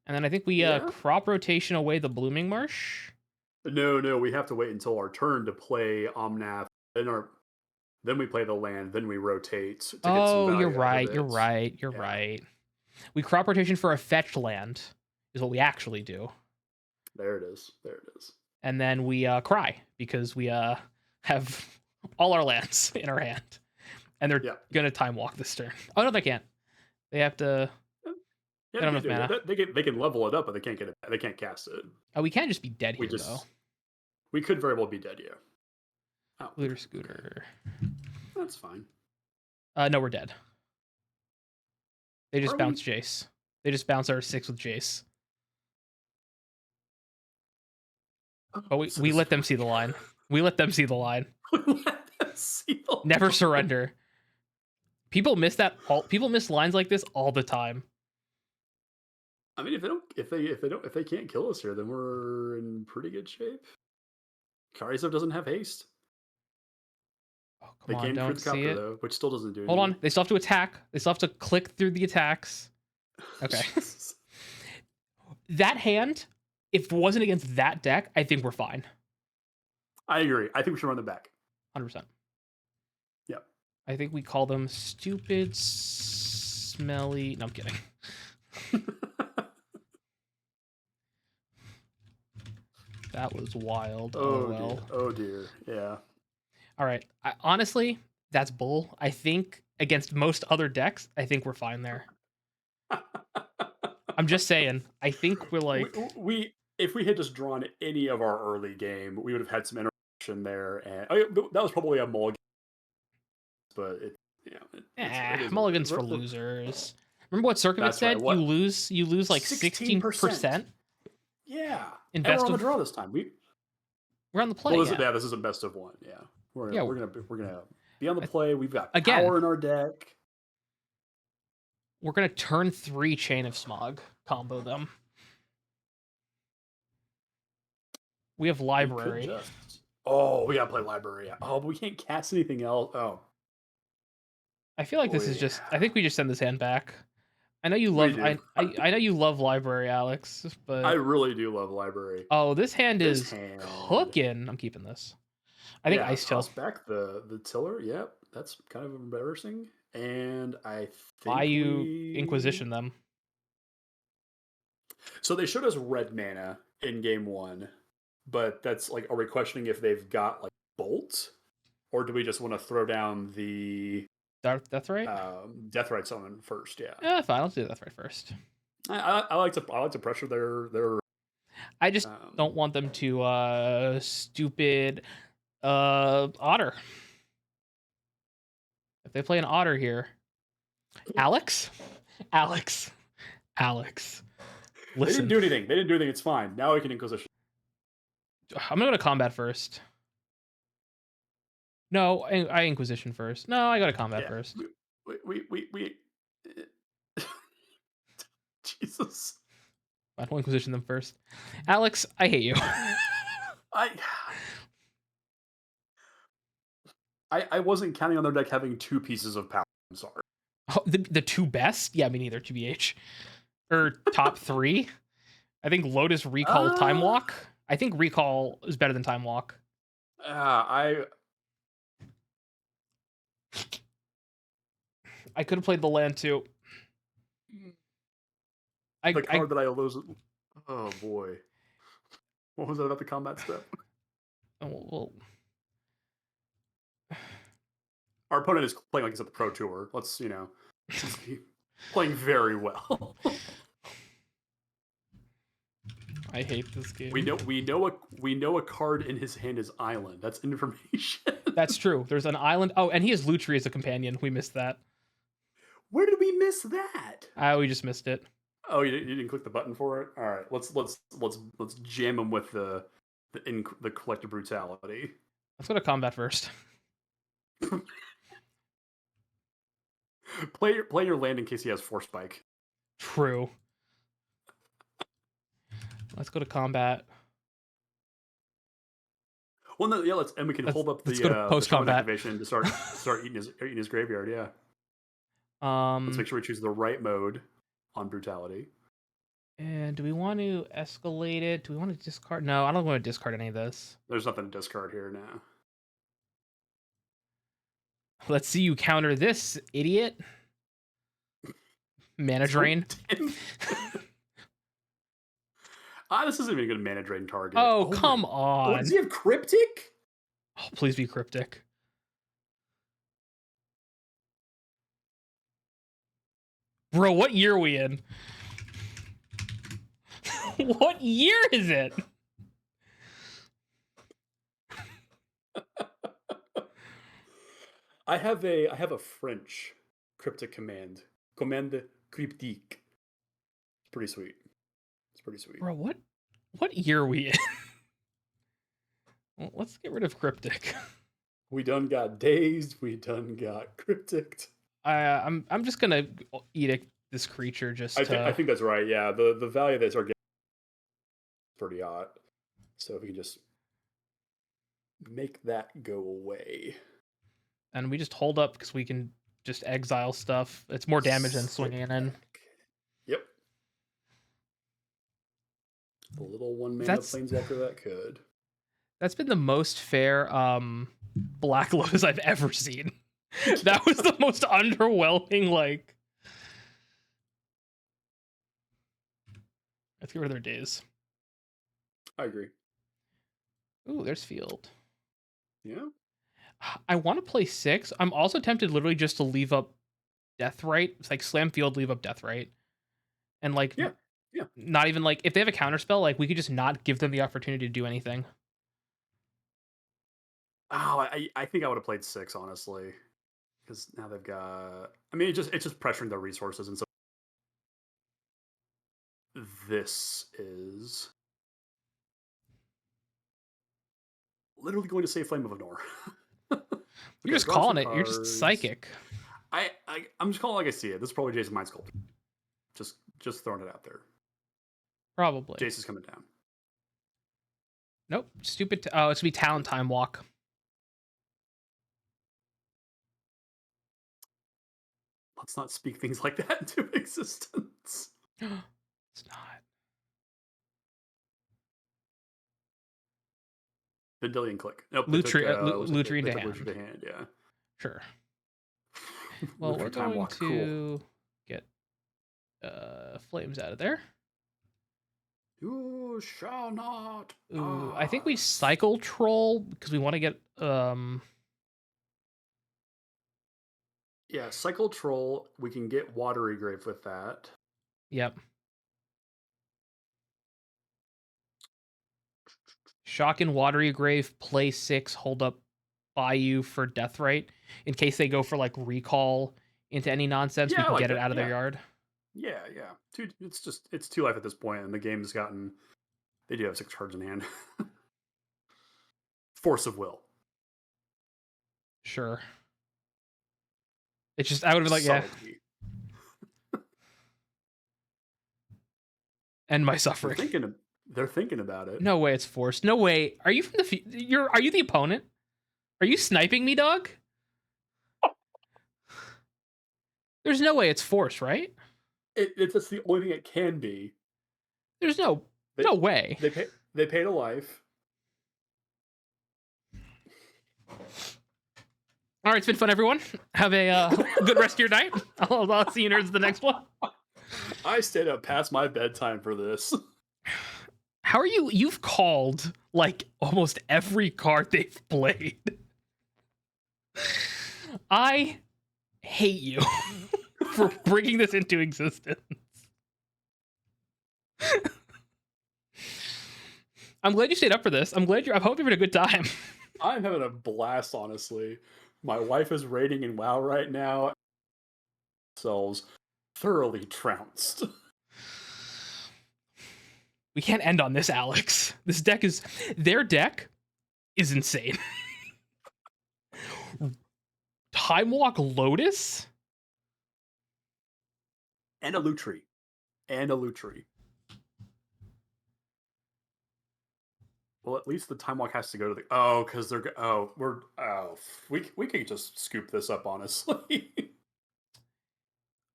and then I think we crop rotation away the Blooming Marsh. No, we have to wait until our turn to play Omnath. Then we play the land. Then we rotate. To get some value You're right. You're right. We crop rotation for a fetch land is what we actually do. There it is. And then we cry because we have all our lands in our hand, and they're gonna time walk this turn. Oh no, they can't. They have to. Yeah, they don't have mana. They can level it up, but they can't get it. They can't cast it. Oh, we can't just be dead here though. We could very well be dead, yeah. Oh, Looter Scooter. that's fine. No, we're dead. They just Are bounce Jace. They just bounce our 6 with Jace. But we let them see the line. We let them see the line. Let them see the Never line. surrender. People miss that. People miss lines like this all the time. I mean, if they can't kill us here, then we're in pretty good shape. Kai'Sa doesn't have haste. Oh, come They on, can don't crit see copter it. though, which still doesn't do Hold anything. on. They still have to attack. They still have to click through the attacks. Okay. That hand, if it wasn't against that deck, I think we're fine. I agree. I think we should run them back. 100%. Yep. I think we call them stupid, smelly. No, I'm kidding. That was wild. Oh well. Dear. Oh dear. Yeah. All right. Honestly, that's bull. I think against most other decks, I think we're fine there. I'm just saying. I think we're like we if we had just drawn any of our early game, we would have had some interaction there, and that was probably a mulligan. But it is mulligans for losers. Remember what Circumvent said? Right. You lose like 16%. Yeah. In and best we're on of the draw this time. We're on the play. Well, this is a best of one. Yeah. We're gonna be on the play. We've got power in our deck. We're gonna turn 3 Chain of Smog, combo them. We have library. We gotta play library. Oh, but we can't cast anything else. Oh. I feel like this is just. I think we just send this hand back. I know you love. I know you love library, Alex. But I really do love library. Oh, this hand is cooking. I'm keeping this. I think Ice Chill. Toss back the tiller. Yep, that's kind of embarrassing. And I think why you Inquisition them. So they showed us red mana in game 1, but that's like, are we questioning if they've got like Bolt, or do we just want to throw down the Deathrite? Deathrite summon first? Yeah. Yeah, fine. Let's do Deathrite first. I like to pressure their. I just don't want them to stupid Otter. If they play an Otter here, Alex. Listen. They didn't do anything. It's fine. Now we can Inquisition. I'm gonna go to combat first. No, I Inquisition first. No, I go to combat first. We Jesus. I will Inquisition them first. Alex, I hate you. I wasn't counting on their deck having 2 pieces of power. I'm sorry. Oh, the 2 best? Yeah, me neither, TBH. Or top 3? I think Lotus, Recall, Time Walk. I think Recall is better than Time Walk. I could have played the land too. The card that I lose. Oh boy. What was that about the combat step? Well, our opponent is playing like he's at the Pro Tour. Let's playing very well. I hate this game. We know a card in his hand is Island. That's information. That's true. There's an Island. Oh, and he has Lutri as a companion. We missed that. Where did we miss that? We just missed it. Oh, you didn't click the button for it. All right, let's jam him with the collective brutality. Let's go to combat first. Play your land in case he has Force Spike. True. Let's go to combat. Well, no, yeah, we can hold up the post-combat activation to start eating his graveyard. Yeah. Let's make sure we choose the right mode on brutality. And do we want to escalate it? Do we want to discard? No, I don't want to discard any of this. There's nothing to discard here now. Let's see you counter this, idiot. Mana drain. This isn't even a good mana drain target. Oh come on. Does he have Cryptic? Oh, please be Cryptic. Bro, what year are we in? What year is it? I have a French cryptic command. Commande cryptique. It's pretty sweet. It's pretty sweet. Bro, what year are we in? Well, let's get rid of cryptic. We done got dazed. We done got cryptic. I'm just gonna edict this creature just I to. think that's right. Yeah, the value that are getting is pretty hot. So if we can just make that go away. And we just hold up because we can just exile stuff. It's more damage than Sit swinging in. back. Yep. The little one mana That's planeswalker that could. that's been the most fair Black Lotus I've ever seen. That was the most underwhelming. Like, let's get rid of their days. I agree. Ooh, there's field. Yeah. I want to play 6. I'm also tempted literally just to leave up Deathrite. It's like slam field, leave up Deathrite. And like Yeah. Yeah. not even like if they have a counter spell, like we could just not give them the opportunity to do anything. Oh, I think I would have played 6 honestly, because now they've got. I mean, it's just pressuring their resources, and so this is literally going to say Flame of Lenore. You're just calling it. You're just psychic. I'm just calling it like I see it. This is probably Jason Mind Sculptor. Just throwing it out there. Probably. Jace is coming down. Nope. Stupid. Oh, it's gonna be Talon Time Walk. Let's not speak things like that into existence. It's not. Vendilion Click. Nope. Lutri into hand. Lutri to hand. Yeah. Sure. Well, we're Time going Walk. to get flames out of there. You shall not. Ooh, I think we cycle troll because we want to get Yeah, Cycle Troll. We can get Watery Grave with that. Yep. Shock and Watery Grave, play 6, hold up Bayou for Deathrite in case they go for like recall into any nonsense. Yeah, we can like get it that, out of their yeah. yard. Yeah. Dude, it's 2 life at this point, and the game has gotten. They do have 6 cards in hand. Force of Will. Sure. It's just I would have been like, Subtlety. yeah. End my suffering. They're thinking about it. No way it's forced. No way. Are you from the are you the opponent? Are you sniping me, dog? There's no way it's forced, right? That's the only thing it can be. There's no way. They paid a life. All right, it's been fun, everyone. Have a good rest of your night. I'll see you nerds the next one. I stayed up past my bedtime for this. How are you? You've called like almost every card they've played. I hate you for bringing this into existence. I'm glad you stayed up for this. I'm hope you're having a good time. I'm having a blast, honestly. My wife is raiding in WoW right now. Selves thoroughly trounced. We can't end on this, Alex. Their deck is insane. Time Walk Lotus? And a Lutri. Well, at least the Time Walk has to go to the. Because they're. We could just scoop this up, honestly.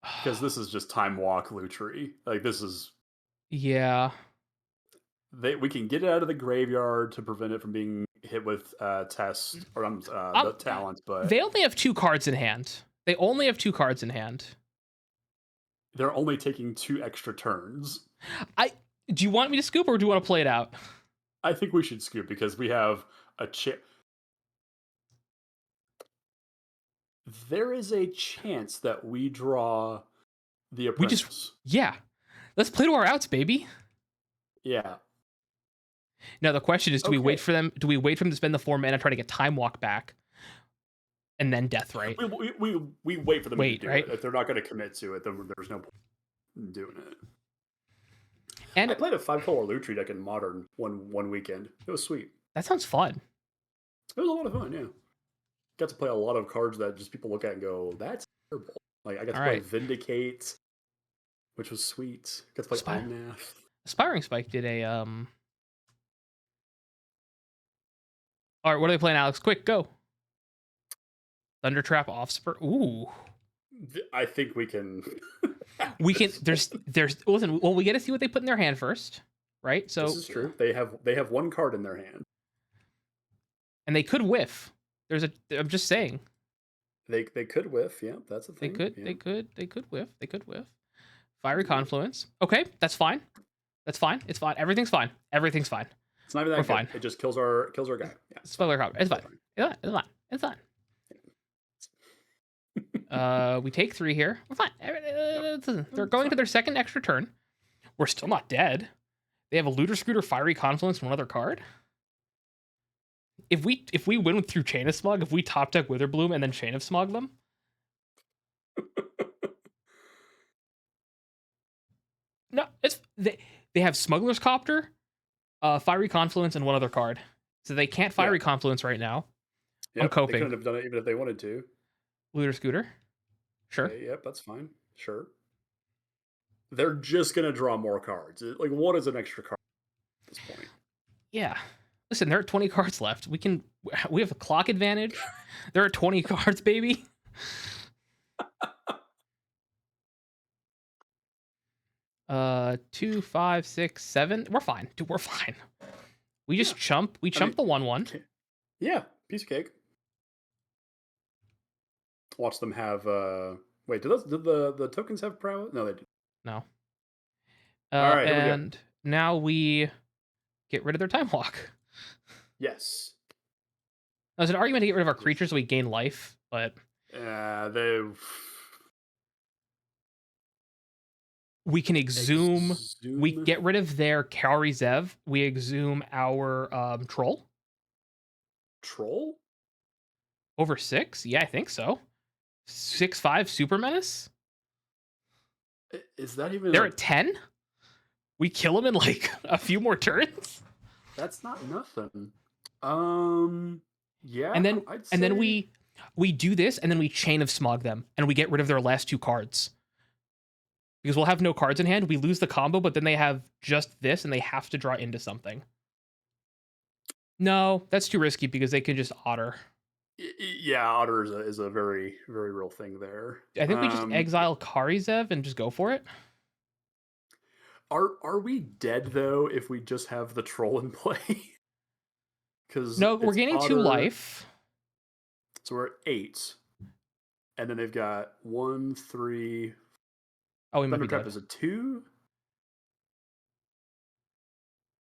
Because this is just Time Walk Lutri. Like, this is. Yeah. We can get it out of the graveyard to prevent it from being hit with test or the talent, but they only have 2 cards in hand. They're only taking 2 extra turns. Do you want me to scoop or do you want to play it out? I think we should scoop because we have a There is a chance that we draw the Apprentice. Yeah. Let's play to our outs, baby. Yeah. Now the question is, do we wait for them? Do we wait for them to spend the 4 mana, try to get Time Walk back, and then death, right? We wait for them to Wait, do right? it. If they're not going to commit to it, then there's no point in doing it. I And played a 5-color Lutri deck in Modern one weekend. It was sweet. that sounds fun. It was a lot of fun, yeah. Got to play a lot of cards that just people look at and go, "That's terrible." Like I got to All play right. Vindicate, which was sweet. Got to play Omnath. Aspiring Spike did a All right, what are they playing, Alex? Quick, go. Thundertrap Offspur. Ooh. I think we can. We can. There's. Listen. Well, we get to see what they put in their hand first, right? So this is true. They have one card in their hand. And they could whiff. I'm just saying. They could whiff. Yeah, that's a thing. They could. Yeah. They could whiff. They could whiff. Fiery Confluence. Okay, that's fine. That's fine. It's fine. Everything's fine. Everything's fine. It's not even that We're good. fine. It just kills our guy. Yeah. Spoiler comment. It's fine. It's fine. It's fine. We take 3 here. We're fine. They're going to their second extra turn. We're still not dead. They have a Looter Scooter, Fiery Confluence, and one other card. If we win through Chain of Smog, if we top deck Witherbloom and then Chain of Smog them, no, they have Smuggler's Copter, Fiery Confluence, and one other card, so they can't Fiery Confluence right now. Yep, I'm coping. They couldn't have done it even if they wanted to. Looter Scooter, sure. Okay, yep, that's fine. Sure. They're just gonna draw more cards. Like, what is an extra card at this point? Yeah. Listen, there are 20 cards left. We have a clock advantage. There are 20 cards, baby. 2, 5, 6, 7. We're fine. Dude, we're fine. We just chump. We chump the 1/1. Yeah, piece of cake. Watch them have. Wait, did the tokens have prowess? No, they didn't. No. All right, here we go. And now we get rid of their Time Walk. Yes. There's an argument to get rid of our creatures so we gain life, but they. We can exhume. We get rid of their Kaori Zev. We exhume our troll. Troll? Over 6? Yeah, I think so. 6/5 Super Menace? Is that even? They're at 10? We kill them in like a few more turns? That's not nothing. Yeah. And then we do this and then we Chain of Smog them and we get rid of their last 2 cards. Because we'll have no cards in hand, we lose the combo, but then they have just this and they have to draw into something. No, that's too risky because they can just Otter. Yeah, Otter is a very, very real thing there. I think we just exile Karizev and just go for it. Are we dead though if we just have the troll in play? Because no, we're gaining Otter, 2 life. So we're at 8. And then they've got 1, 3. Oh, we might be Thundertrap dead. is a 2.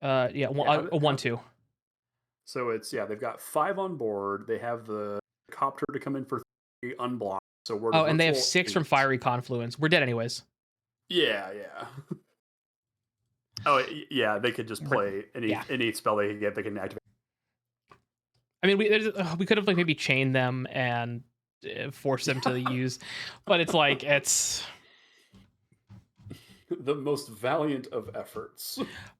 Yeah, 1, 2. So it's they've got 5 on board. They have the copter to come in for 3 unblocked. So we're and they have 6 from Fiery Confluence. We're dead anyways. Yeah. Oh yeah, they could just play any spell they can get. They can activate. I mean, we could have like maybe chained them and forced them to use, but it's the most valiant of efforts.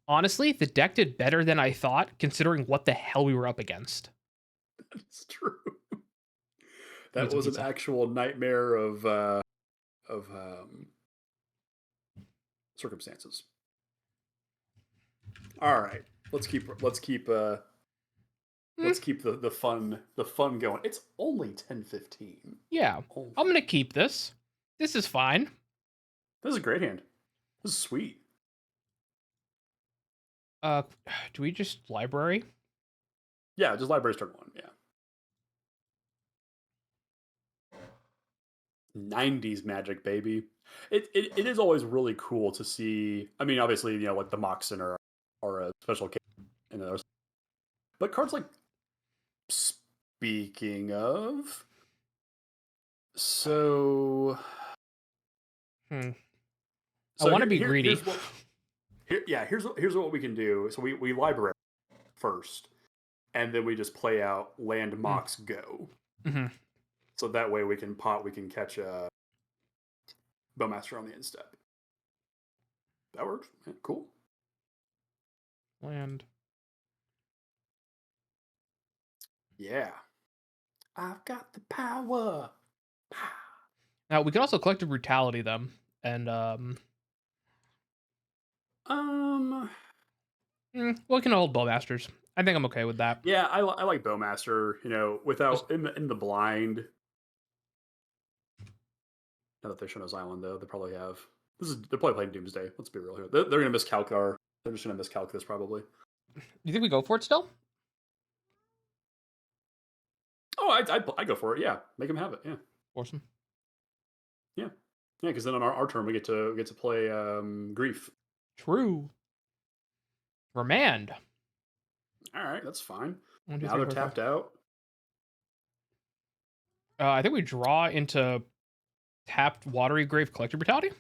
Honestly, the deck did better than I thought, considering what the hell we were up against. That's true. That was an actual nightmare of circumstances. All right, let's keep the fun going. It's only 10:15. Yeah, I'm gonna keep this. This is fine. This is a great hand. This is sweet. Do we just library? Yeah, just library turn 1. Yeah. 90s Magic, baby. It is always really cool to see. I mean, obviously, like the Moxen or a special case in those. But cards like, speaking of, so I want to be greedy. Here's what we can do. So we library first, and then we just play out land Mox go. Mm-hmm. So that way we can catch a Bowmaster on the instep. That works. Yeah, cool. Land. Yeah. I've got the power. Now we could also collective brutality them, and Um. we can hold bowmasters. I think I'm okay with that. Yeah, I like Bowmaster. You know, Just without in the blind. Now that they're Shino's Island, though, they probably have. They're probably playing Doomsday. Let's be real here. They're gonna miscalc our. They're just gonna miscalc this probably. you think we go for it still? Oh, I go for it. Yeah, make them have it. Yeah, Force them. yeah, yeah. Because then on our turn we get to play Grief. True. Remand. All right, that's fine. 1, 2, Now 3, they're 4, 5. tapped out. I think we draw into tapped Watery Grave collective brutality.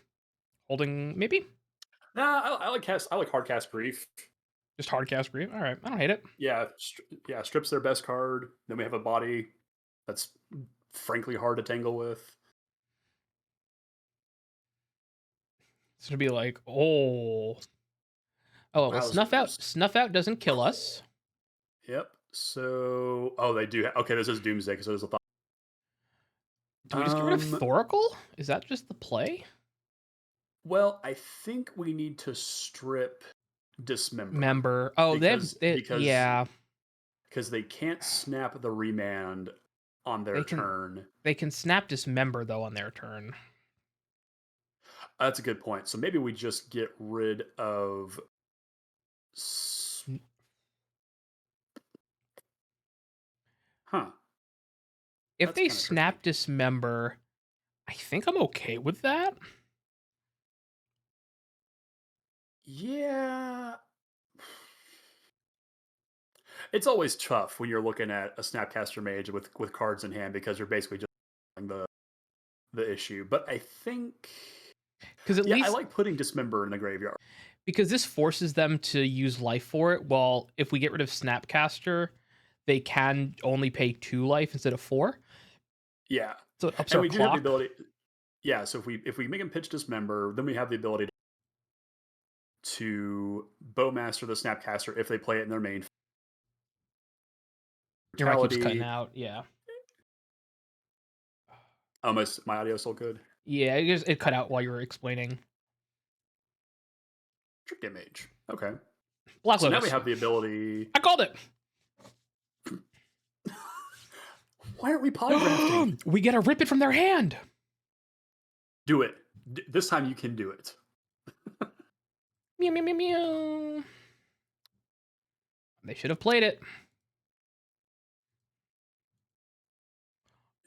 Holding maybe Nah, I like hard cast Grief. just hard cast grave. All right, I don't hate it. Yeah, yeah. Strips their best card. Then we have a body that's frankly hard to tangle with. It's gonna be like, oh, well, Wow, snuff out. Snuff out doesn't kill us. Yep. So, oh, they do. Okay, this is Doomsday because there's a thought. Do we just get rid of Thoracle? Is that just the play? Well, I think we need to strip Dismember. Member. Oh, because yeah. Because they can't snap the remand on their turn. They can snap Dismember though on their turn. That's a good point. So maybe we just get rid of. Huh. If That's they kinda snap tricky. Dismember, I think I'm okay with that. Yeah. It's always tough when you're looking at a Snapcaster Mage with cards in hand because you're basically just the issue. But I think because at least I like putting Dismember in the graveyard because this forces them to use life for it. Well, if we get rid of Snapcaster, they can only pay 2 life instead of 4. Yeah, so it ups and our we do have clock. the ability. Yeah, so if we make him pitch Dismember, then we have the ability to Bowmaster the Snapcaster if they play it in their main. Your mic keeps cutting out. Yeah. Oh, my audio still good. Yeah, it cut out while you were explaining. Trick Mage. Okay. Black So Lotus. now we have the ability. I called it. Why aren't we polygraphing? We get to rip it from their hand. Do it. This time you can do it. Meow, meow, meow, meow. They should have played it.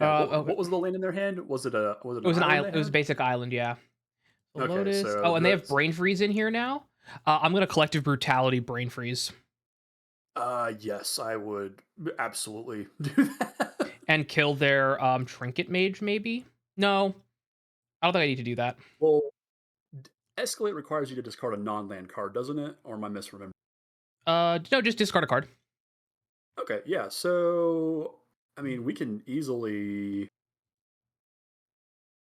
Yeah, what was the land in their hand? Was it an island? It was a basic island, yeah. Okay, Lotus. so and they have Brain Freeze in here now. I'm gonna collective brutality Brain Freeze. Yes, I would absolutely do that. And kill their trinket mage, maybe? No. I don't think I need to do that. Well, Escalate requires you to discard a non-land card, doesn't it? Or am I misremembering? No, just discard a card. Okay, yeah. So, I mean, we can easily.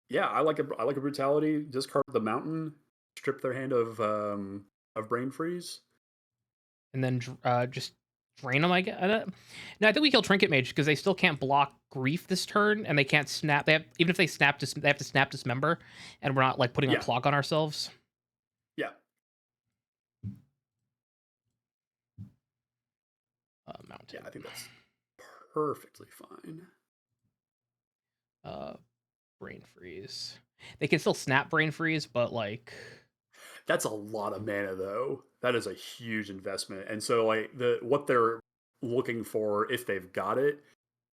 Yeah, I like a brutality. Discard the mountain, strip their hand of Brain Freeze, and then just drain them. I guess. No, I think we kill Trinket Mage because they still can't block Grief this turn, and they can't snap. They have even if they snap, they have to snap Dismember, and we're not like putting a clock on ourselves. Yeah. Mountain. Yeah, I think that's perfectly fine. Brain Freeze. They can still snap Brain Freeze, but like that's a lot of mana though. That is a huge investment. And so like what they're looking for if they've got it.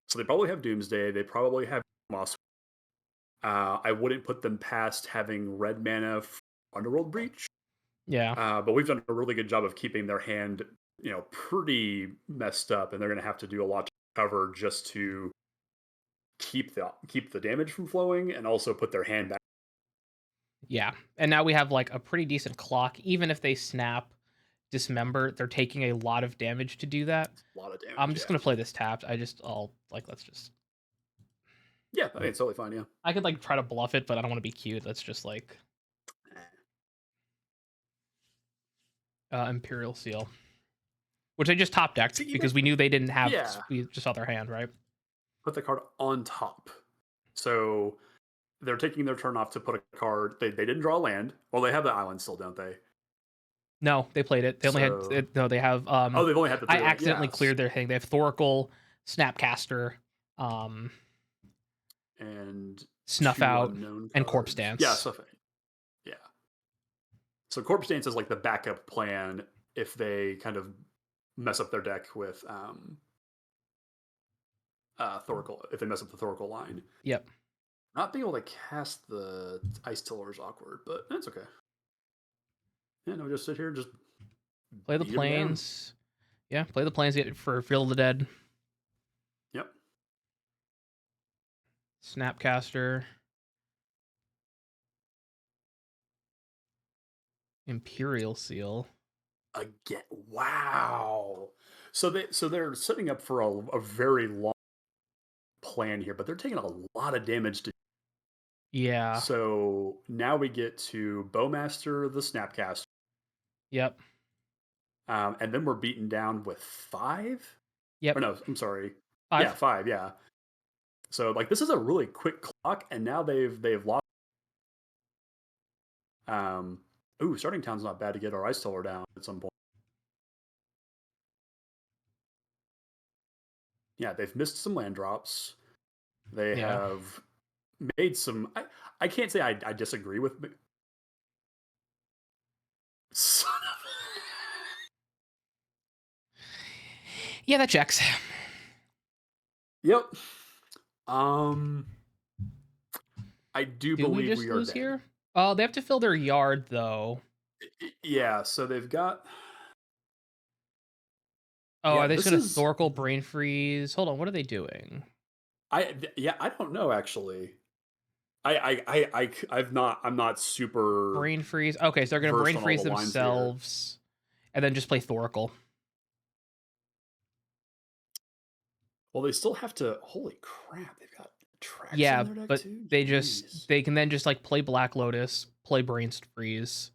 So they probably have Doomsday, they probably have Moss. I wouldn't put them past having red mana Underworld Breach. Yeah. But we've done a really good job of keeping their hand, pretty messed up, and they're going to have to do a lot to cover just to keep the damage from flowing and also put their hand back. Yeah, and now we have like a pretty decent clock. Even if they snap Dismember, they're taking a lot of damage to do that. A lot of damage. I'm just gonna play this tapped. Let's just. Yeah, I think it's totally fine. Yeah. I could like try to bluff it, but I don't want to be cute. That's just like Imperial Seal, which I just top decked See, even because we knew they didn't have. yeah, We just saw their hand, right? put the card on top. So they're taking their turn off to put a card. They didn't draw a land. Well, they have the island still, don't they? No, they played it. They only had So no. They have. oh, they've only had the I three land. accidentally Yes, cleared their thing. They have Thoracle, Snapcaster, and Snuff two Out, unknown and Corpse cards. Yeah, Dance. stuff. Yeah. So Corpse Dance is like the backup plan if they kind of mess up their deck with Thoracle. If they mess up the Thoracle line. Yep. Not being able to cast the Ice Tiller is awkward, but that's okay. Yeah, no, just sit here and just Play the beat 'em down. planes. Yeah, play the planes for Field of the Dead. Yep. Snapcaster. Imperial Seal. Again, wow. So they're setting up for a very long plan here, but they're taking a lot of damage to. Yeah. So now we get to Bowmaster the Snapcaster, Yep. and then we're beaten down with 5. Yep. Or no, I'm sorry. 5. Yeah, 5. Yeah. So like this is a really quick clock, and now they've lost. Starting Town's not bad to get our Ice Tiller down at some point. Yeah, they've missed some land drops. They Yeah. have made some. I can't say I disagree with. Son of. Yeah, that checks. Yep. I do Do we believe just we are lose dead. here? Oh, they have to fill their yard though. Yeah, so they've got. Oh, Yeah, are they just this gonna is. Thoracle Brain Freeze? Hold on, what are they doing? I don't know actually. I'm not super Brain Freeze. Okay, so they're gonna versed Brain on all Freeze the lines here. themselves, and then just play Thoracle. Well, they still have to. Holy crap! They've got tracks Yeah, in their deck but too. they Jeez. can then just like play Black Lotus, play Brain Freeze,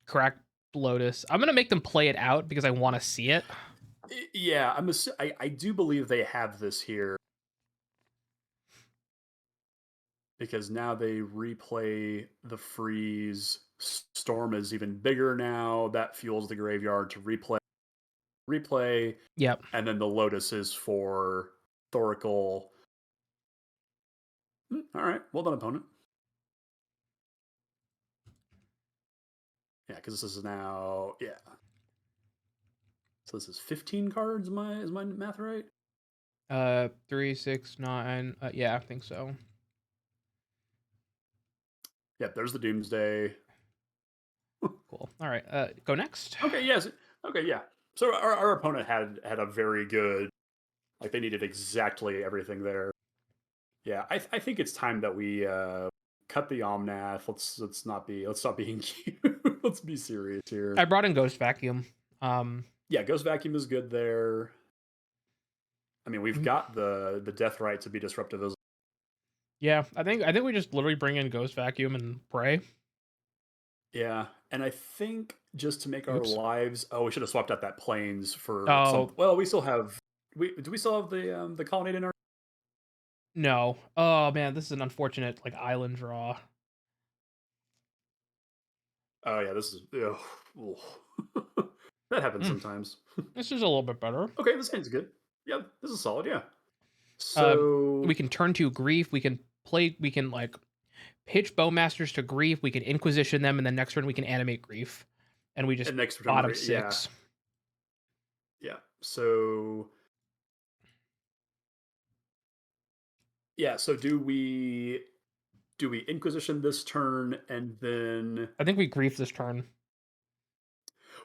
crack Lotus. I'm gonna make them play it out because I want to see it. Yeah, I do believe they have this here because now they replay the freeze. Storm is even bigger now. That fuels the graveyard to replay, Yep. and then the Lotus is for Thoracle. All right, well done, opponent. Yeah, because this is now So this is 15 cards. Is my math right? 3, 6, 9. Yeah, I think so. Yep, there's the Doomsday. Cool. All right. Go next. Okay, yes. Okay, yeah. So our opponent had a very good, like they needed exactly everything there. Yeah, I think it's time that we cut the Omnath. Let's stop being cute. Let's be serious here. I brought in Ghost Vacuum. Yeah, Ghost Vacuum is good there. I mean, we've Mhm. got the Death Right to be disruptive as. Yeah, I think we just literally bring in Ghost Vacuum and pray. Yeah, and I think just to make our Oops. lives. Oh, we should have swapped out that planes for. Oh. Well, we still have. Do we still have the colonnade in our? No. Oh man, this is an unfortunate like island draw. Oh yeah, this is. That happens sometimes. This is a little bit better. Okay, this hand's good. Yeah, this is solid. Yeah. So we can turn to Grief. We can like pitch Bowmasters to Grief. We can Inquisition them, and then next turn we can animate Grief, and we just and next turn, bottom 6. Yeah. So yeah. So do we Inquisition this turn and then? I think we Grief this turn.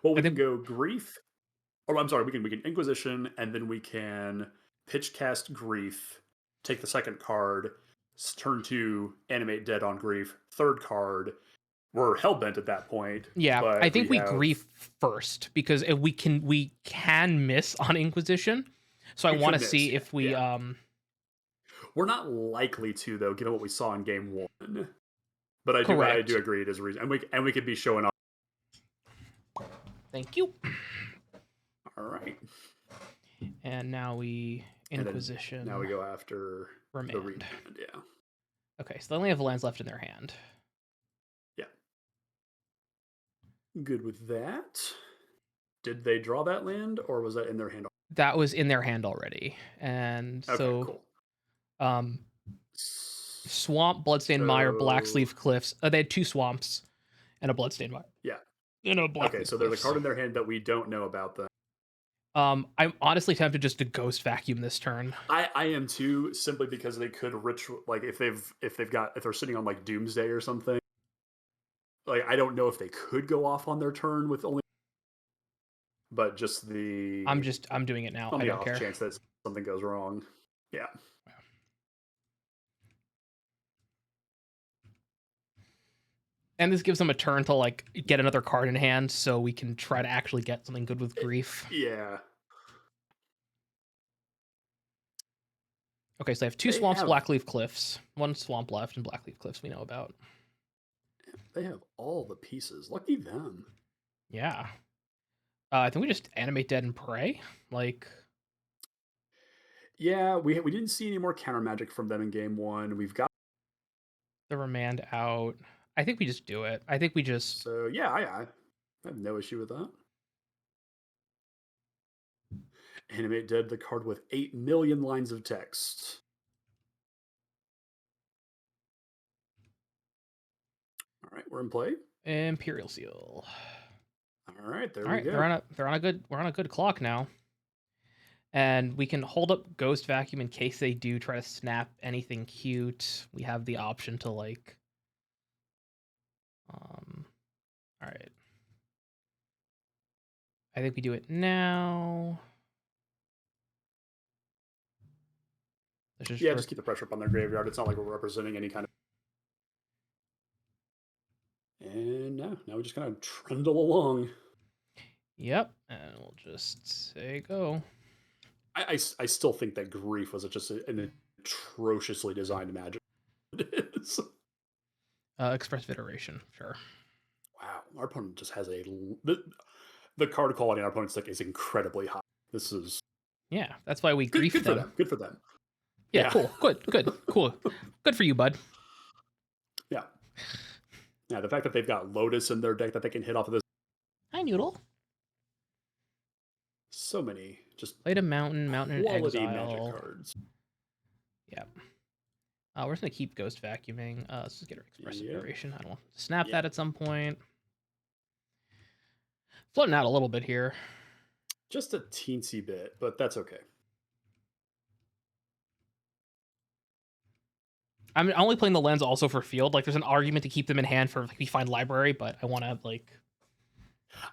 Well, we I can think go Grief. Oh, I'm sorry. We can Inquisition and then we can pitch cast Grief. Take the second card. Turn 2, animate Dead on Grief. Third card. We're hellbent at that point. yeah, but I think we have. Grief first because if we can miss on Inquisition, So I We want could to miss, see yeah, if we yeah. We're not likely to though, given what we saw in game one. But I do correct. agree it is a reason, and we could be showing off. Thank you. All right, And now we and then now Inquisition we go after the Remand. remand. Yeah, Okay, so they only have lands left in their hand. yeah. Good with that. Did they draw that land, or was that in their hand? That was in their hand already. And Okay, so cool. um Swamp, Bloodstained Mire, So Blacksleeve Cliffs. They had 2 swamps and a Bloodstained Mire. yeah, And a okay. Blackleaf So there's a Cliffs. card in their hand that we don't know about. Then I'm honestly tempted just to Ghost Vacuum this turn. I am too, simply because they could ritual, like if they're sitting on like Doomsday or something. Like I don't know if they could go off on their turn with only, but just I'm doing it now. on I the don't off care. chance that something goes wrong. Yeah. And this gives them a turn to like get another card in hand so we can try to actually get something good with Grief. Yeah. Okay, so they have 2 They swamps, have Blackleaf Cliffs. 1 swamp left, and Blackleaf Cliffs we know about. they have all the pieces. Lucky them. Yeah. I think we just animate Dead and Pray. Like, Yeah, we didn't see any more counter magic from them in game one. We've got the Remand out. I think we just do it. I think we just. so yeah, I have no issue with that. Animate Dead, the card with 8 million lines of text. All right, we're in play. Imperial Seal. All right, there All we right, go. we're on a good clock now. And we can hold up Ghost Vacuum in case they do try to snap anything cute. We have the option to like all right. I think we do it now. Yeah, just keep the pressure up on their graveyard. It's not like we're representing any kind of. And now we just kind of trundle along. Yep, and we'll just say go. I still think that Grief was just an atrociously designed magic. It is. Expressive Iteration, sure. Wow, our opponent just has the card quality in our opponent's deck is incredibly high. This is Yeah, that's why we good, grief good them. for them. Good for them. Yeah, cool. Good, cool. Good for you, bud. Yeah. Yeah, the fact that they've got Lotus in their deck that they can hit off of this. Hi, Noodle. So many just Played a mountain in quality exile. magic cards. Yeah. We're just gonna keep Ghost Vacuuming. Let's just get our Expressive Iteration. I don't want to snap that at some point. Floating out a little bit here. Just a teensy bit, but that's okay. I'm only playing the lens also for field. Like, there's an argument to keep them in hand for like we find library, but I want to like.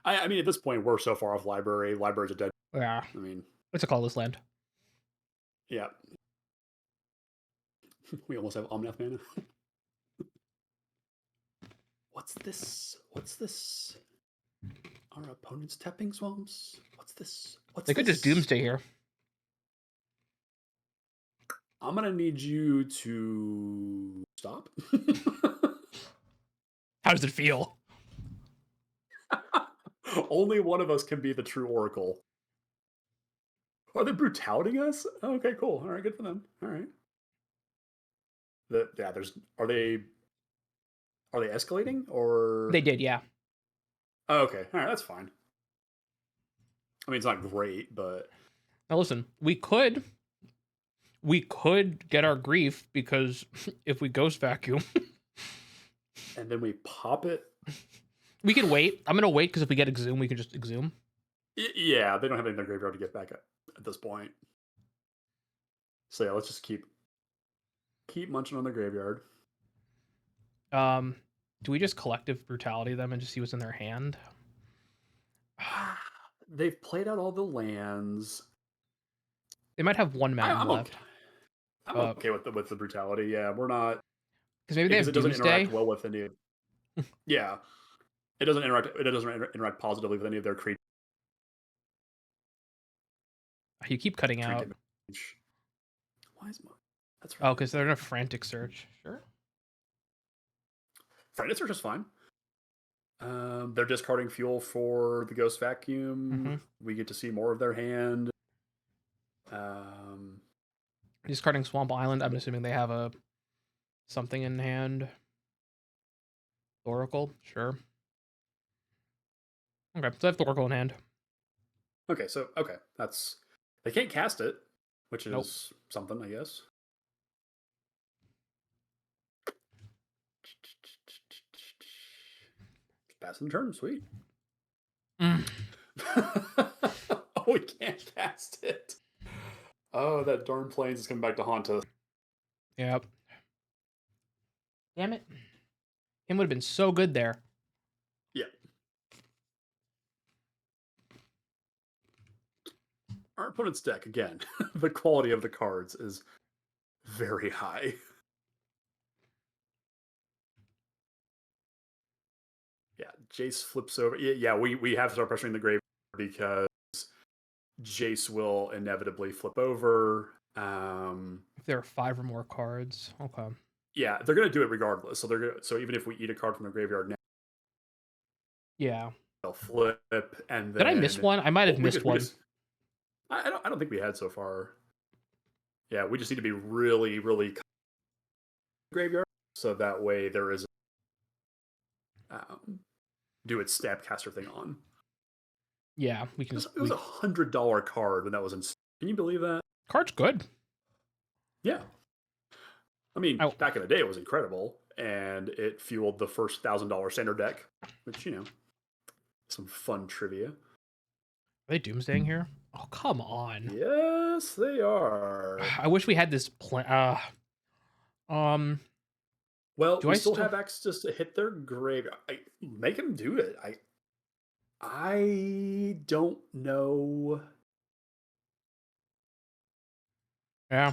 I mean, at this point, we're so far off library. Library's a dead. Yeah. I mean, What's a colorless land? Yeah. We almost have Omnath mana. What's this? What's this? Our opponent's tapping swamps? What's this? What's They this? could just Doomsday here. I'm gonna need you to stop. How does it feel? Only one of us can be the true oracle. Are they brutaling us? Okay, cool. All right, good for them. All right. Are they escalating or They did, yeah. Oh, okay. All right, that's fine. I mean, it's not great, but Now listen, we could get our grief because if we Ghost Vacuum, and then we pop it. we can wait. I'm gonna wait because if we get Exhume, we can just Exhume. Yeah, they don't have anything in their graveyard to get back at this point. So yeah, let's just keep munching on their graveyard. Do we just collective brutality them and just see what's in their hand? They've played out all the lands. They might have 1 mountain left. Okay. I'm okay with the brutality. Yeah, we're not because maybe they have it doesn't Doomsday. interact well with any. Yeah, it doesn't interact. It doesn't interact positively with any of their creatures. You keep cutting out. Trinket mage. Why is my... That's Oh, right. because they're in a frantic search. Sure. Frantic search is fine. They're discarding fuel for the Ghost Vacuum. We get to see more of their hand. Discarding Swamp Island. I'm assuming they have a something in hand. Oracle, sure. Okay, so I have the Oracle in hand. Okay, that's they can't cast it, which is Nope. something, I guess. Passing the turn, sweet. Mm. Oh, we can't cast it. Oh, that darn plains is coming back to haunt us. Yep. Damn it. Him would have been so good there. Yeah. Our opponent's deck, again, the quality of the cards is very high. Yeah, Jace flips over. Yeah, we have to start pressuring the graveyard because Jace will inevitably flip over. If there are 5 or more cards. Okay. Yeah, they're gonna do it regardless. So even if we eat a card from the graveyard now, Yeah. they'll flip, and then Did I miss one? I might have missed one. I don't think we had so far. Yeah, we just need to be really, really graveyard, so that way there is do its stab caster thing on. Yeah, we can. It was $100 card when that was in. Can you believe that? Card's good. Yeah. I mean, back in the day, it was incredible, and it fueled the first $1,000 standard deck, which, some fun trivia. Are they doomsdaying here? Oh, come on. Yes, they are. I wish we had this plan. Well, we still have access to hit their graveyard. Make them do it. I don't know. Yeah.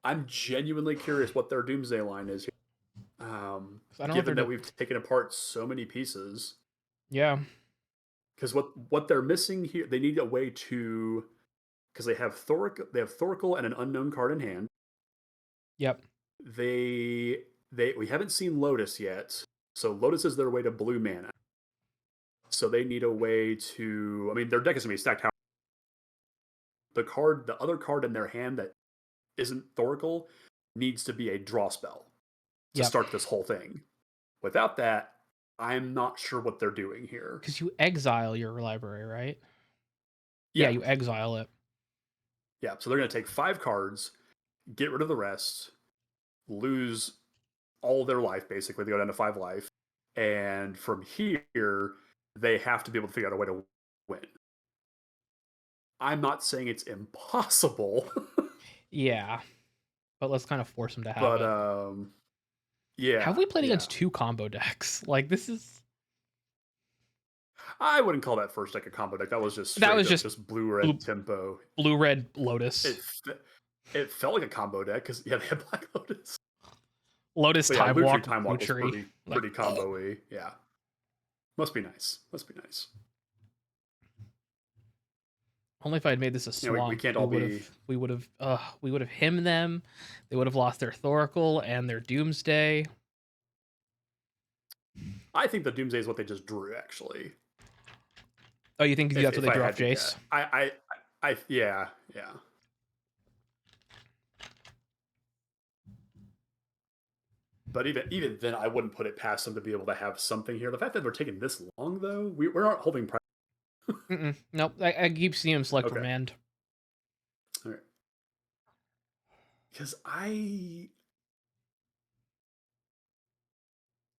I'm genuinely curious what their doomsday line is here. Given that we've taken apart so many pieces. Yeah. Because what they're missing here, they need a way to, because they have Thoracle and an unknown card in hand. Yep. We haven't seen Lotus yet, so Lotus is their way to blue mana. So they need a way to. I mean, their deck is gonna be stacked. The other card in their hand that isn't Thoracle needs to be a draw spell to start this whole thing. Without that, I'm not sure what they're doing here. Because you exile your library, right? Yeah, you exile it. Yeah, so they're going to take 5 cards, get rid of the rest, lose all their life, basically. They go down to 5 life. And from here, they have to be able to figure out a way to win. I'm not saying it's impossible. Yeah. But let's kind of force them to have it. Yeah. Have we played against 2 combo decks? Like, this is... I wouldn't call that first deck a combo deck. That was just blue-red tempo. Blue-red Lotus. It felt like a combo deck because, they had Black Lotus. Lotus Time Walk was pretty combo-y. Yeah. Must be nice. Only if I had made this a swamp. We can't all be... We would have hymned them. They would have lost their Thoracle and their Doomsday. I think the Doomsday is what they just drew, actually. Oh, you think that's what they drew off Jace? Yeah. But even then, I wouldn't put it past them to be able to have something here. The fact that we're taking this long, though, we're not holding price. Nope, I keep seeing him select Remand. All right. Because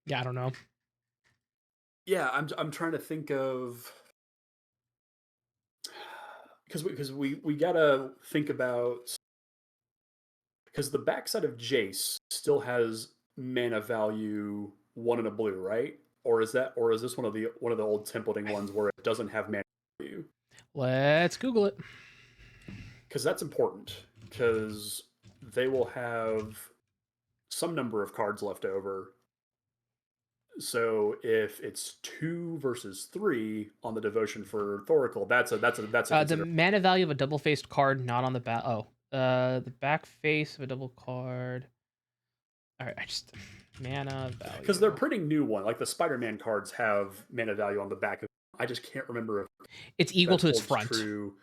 Yeah, I don't know. Yeah, I'm trying to think of... Because we gotta think about... Because the backside of Jace still has mana value 1 and a blue, right? Or is this one of the old templating ones where it doesn't have mana value? Let's Google it. Because that's important. Because they will have some number of cards left over. So if it's 2 versus 3 on the devotion for Thoracle, that's a The consider. mana value of a double-faced card not on the back. Oh, the back face of a double card. All right, I just mana Because they're value. printing new one. Like the Spider-Man cards have mana value on the back of. I just can't remember if It's equal that to its holds front, true.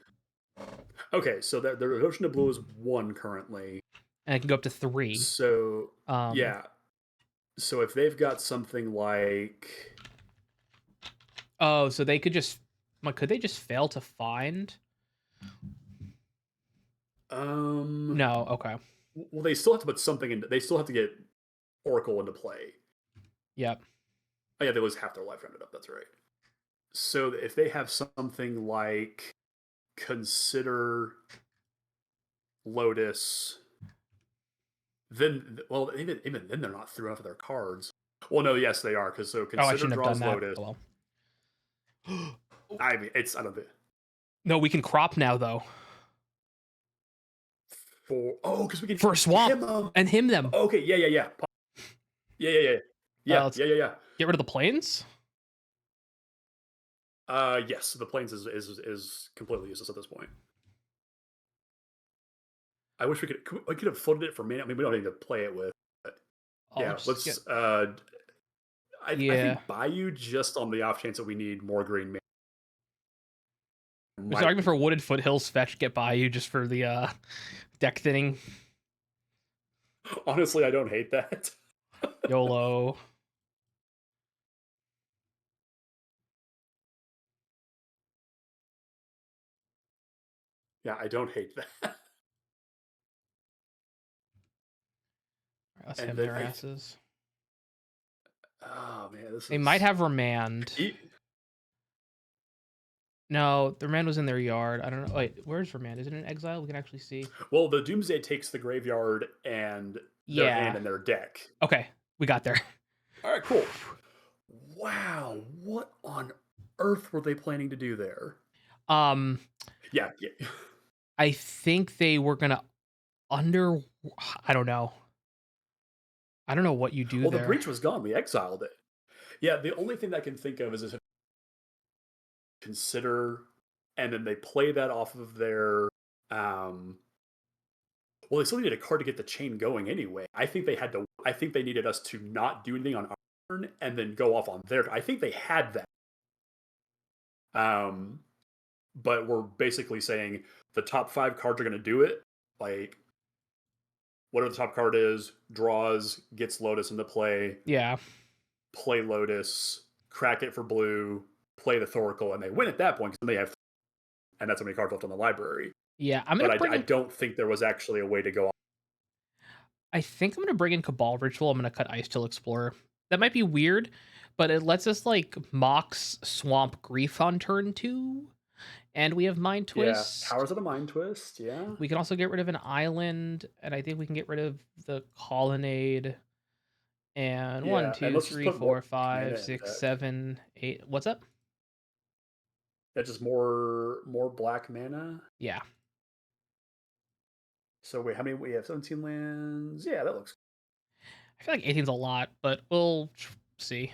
Okay, so the devotion to blue is 1 currently. and it can go up to 3. So Um. yeah. So if they've got something like Oh, so they could just. Could they just fail to find? um No. Okay. well, they still have to put something in. They still have to get Oracle into play. Yep. Oh yeah, they lose half their life rounded up. That's right. So if they have something like consider Lotus, then well, even then they're not through enough of their cards. Well, no, yes they are because so Oh, I consider shouldn't have done draws that. Lotus. Oh well. I mean, it's I don't think No, we can crop now though. because we can For a swamp him and him them. okay yeah. Let's Yeah. get rid of the planes. Yes, the planes is completely useless at this point. I wish we could have floated it for mana. I mean, we don't need to play it with. But yeah, let's. I Yeah. think Bayou just on the off chance that we need more green mana. There's an argument for Wooded Foothills fetch get by you just for the deck thinning. Honestly, I don't hate that. YOLO. Yeah, I don't hate that. Let's And him then their asses. Oh man, They might have Remand. No, the Remand was in their yard. I don't know. Wait, where's Remand? Is it in exile? We can actually see. Well, the Doomsday takes the graveyard and their hand and their deck. Okay, we got there. All right, cool. Wow, what on earth were they planning to do there? Yeah. I think they were gonna I don't know. I don't know what you do well, there. The breach was gone. We exiled it. Yeah, the only thing that I can think of is if consider, and then they play that off of their. Well, they still needed a card to get the chain going anyway. I think they had to. I think they needed us to not do anything on our turn and then go off on their. I think they had that. But we're basically saying the top 5 cards are going to do it. Like, whatever the top card is, draws, gets Lotus into play. Yeah. Play Lotus, crack it for blue, play the Thoracle, and they win at that point because they have, and that's how many cards left on the library. Yeah, I don't think there was actually a way to go on. I think I'm gonna bring in Cabal Ritual. I'm gonna cut Icetill Explorer. That might be weird, but it lets us like Mox Swamp Grief on turn 2. And we have Mind Twist. Yeah, Powers of the Mind Twist, yeah. We can also get rid of an island, and I think we can get rid of the Colonnade. And 1, 2, 3, 4, 5, 6, 7, 8. What's up? That's just more black mana. Yeah. So wait, how many? We have 17 lands. Yeah, that looks. I feel like 18's a lot, but we'll see.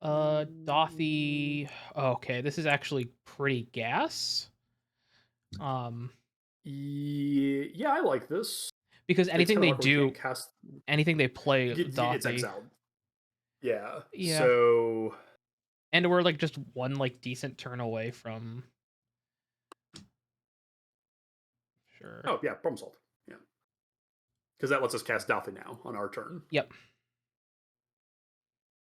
Dothy. Okay, this is actually pretty gas. Yeah, I like this because anything they do, anything they play, it's exiled. Yeah. Yeah. So. And we're like just one like decent turn away from. Sure. Oh yeah, problem solved. Yeah. Because that lets us cast Dothy now on our turn. Yep.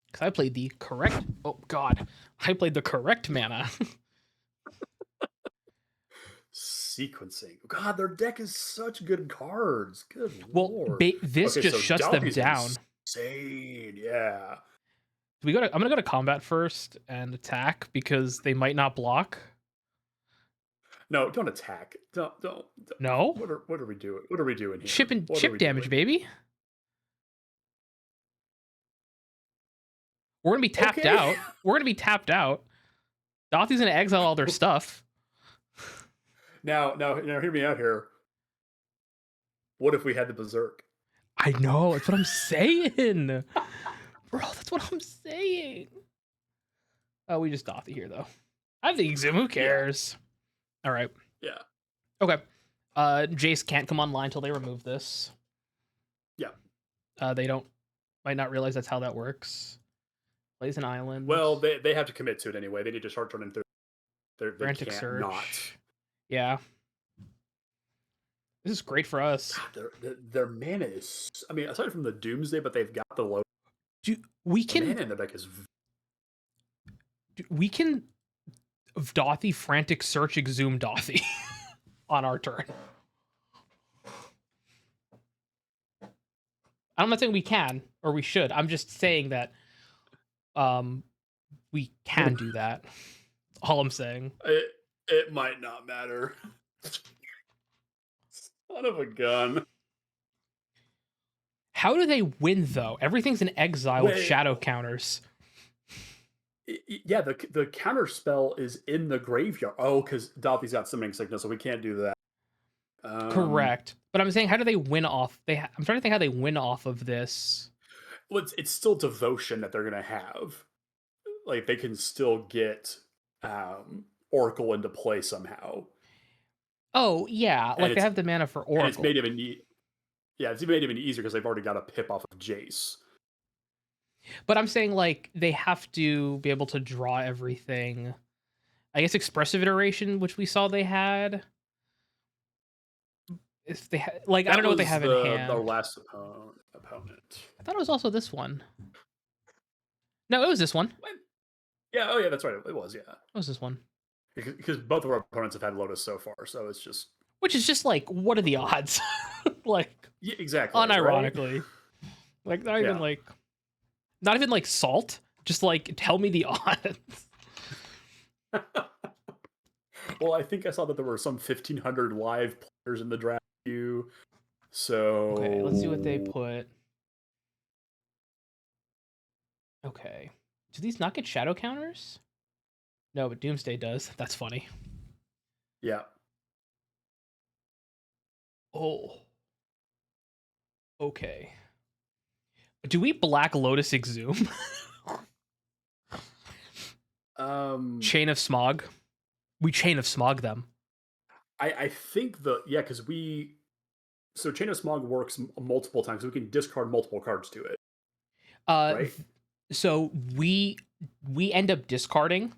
Because I played the correct. Oh God, I played the correct mana. Sequencing. God, their deck is such good cards. Good lord. This just shuts them down. Insane. Yeah. I'm gonna go to combat first and attack because they might not block. No, don't attack. Don't. No. What are we doing? What are we doing here? Chip damage, baby. We're gonna be tapped out. We're gonna be tapped out. Dothy's gonna exile all their stuff. Now, hear me out here. What if we had the Berserk? I know. That's what I'm saying, bro. That's what I'm saying. Oh, we just Dothy here though. I have the Exum. Who Yeah, cares? All right. yeah, Okay. Jace can't come online until they remove this. yeah. They don't might not realize that's how that works. Plays an island. Well, they have to commit to it anyway. They need to start running through. They Frantic can't not. search. Yeah. This is great for us. God, their mana is. I mean, aside from the Doomsday, but they've got the low. We The can mana in the deck is. we can Dothy frantic search exhume Dothy on our turn. I'm not saying we can or we should. I'm just saying that we can do that. All I'm saying. It might not matter. Son of a gun. How do they win though? Everything's in exile with Wait, shadow counters. yeah, the counter spell is in the graveyard. Oh, because Dalthy's got summoning sickness, so we can't do that. Correct. But I'm saying, how do they win off? I'm trying to think how they win off of this. Well, it's still devotion that they're gonna have. Like they can still get Oracle into play somehow. Oh yeah, And like they have the mana for and it's Oracle. made even yeah, it's made even easier because they've already got a pip off of Jace. But I'm saying like they have to be able to draw everything. I guess expressive iteration, which we saw they had. If they like, I That don't know what they was have in the hand. last opponent. I thought it was also this one. No, it was this one. What? Yeah, oh yeah, that's right. It was, yeah. It was this one. Because both of our opponents have had Lotus so far, so it's just Which is just like, what are the odds? Like, yeah, exactly. unironically, Right? like not even like salt. Just like tell me the odds. Well, I think I saw that there were some 1,500 live players in the draft queue. So Okay, let's see what they put. Okay, do these not get shadow counters? No, but Doomsday does. That's funny. Yeah. Oh. Okay. Do we Black Lotus Exhume? Chain of Smog. We Chain of Smog them. I think because Chain of Smog works multiple times. So we can discard multiple cards to it. Right? So we end up discarding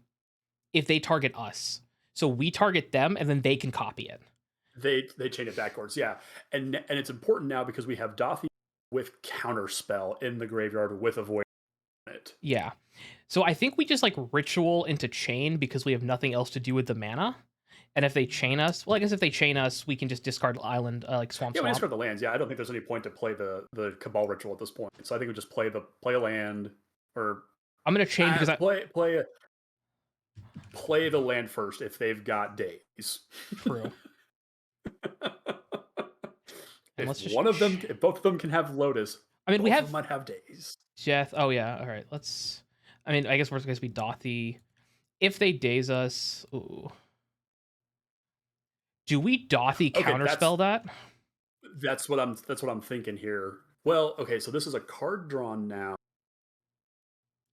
if they target us. So we target them and then they can copy it. They chain it backwards, yeah. And it's important now because we have Dothy with Counterspell in the graveyard with Avoid on it. Yeah. So I think we just like ritual into chain because we have nothing else to do with the mana. And if they chain us, well, I guess if they chain us, we can just discard island like swamp. Yeah, we discard the lands. Yeah, I don't think there's any point to play the Cabal ritual at this point. So I think we just play a land or I'm gonna chain because play the land first if they've got days. True. If both of them can have Lotus, I mean, we might have days. Jeth. Oh yeah. All right. I mean, I guess we're going to be Dothy. If they daze us, ooh. Do we Dothy counterspell that? That's what I'm thinking here. Well, okay, so this is a card drawn now.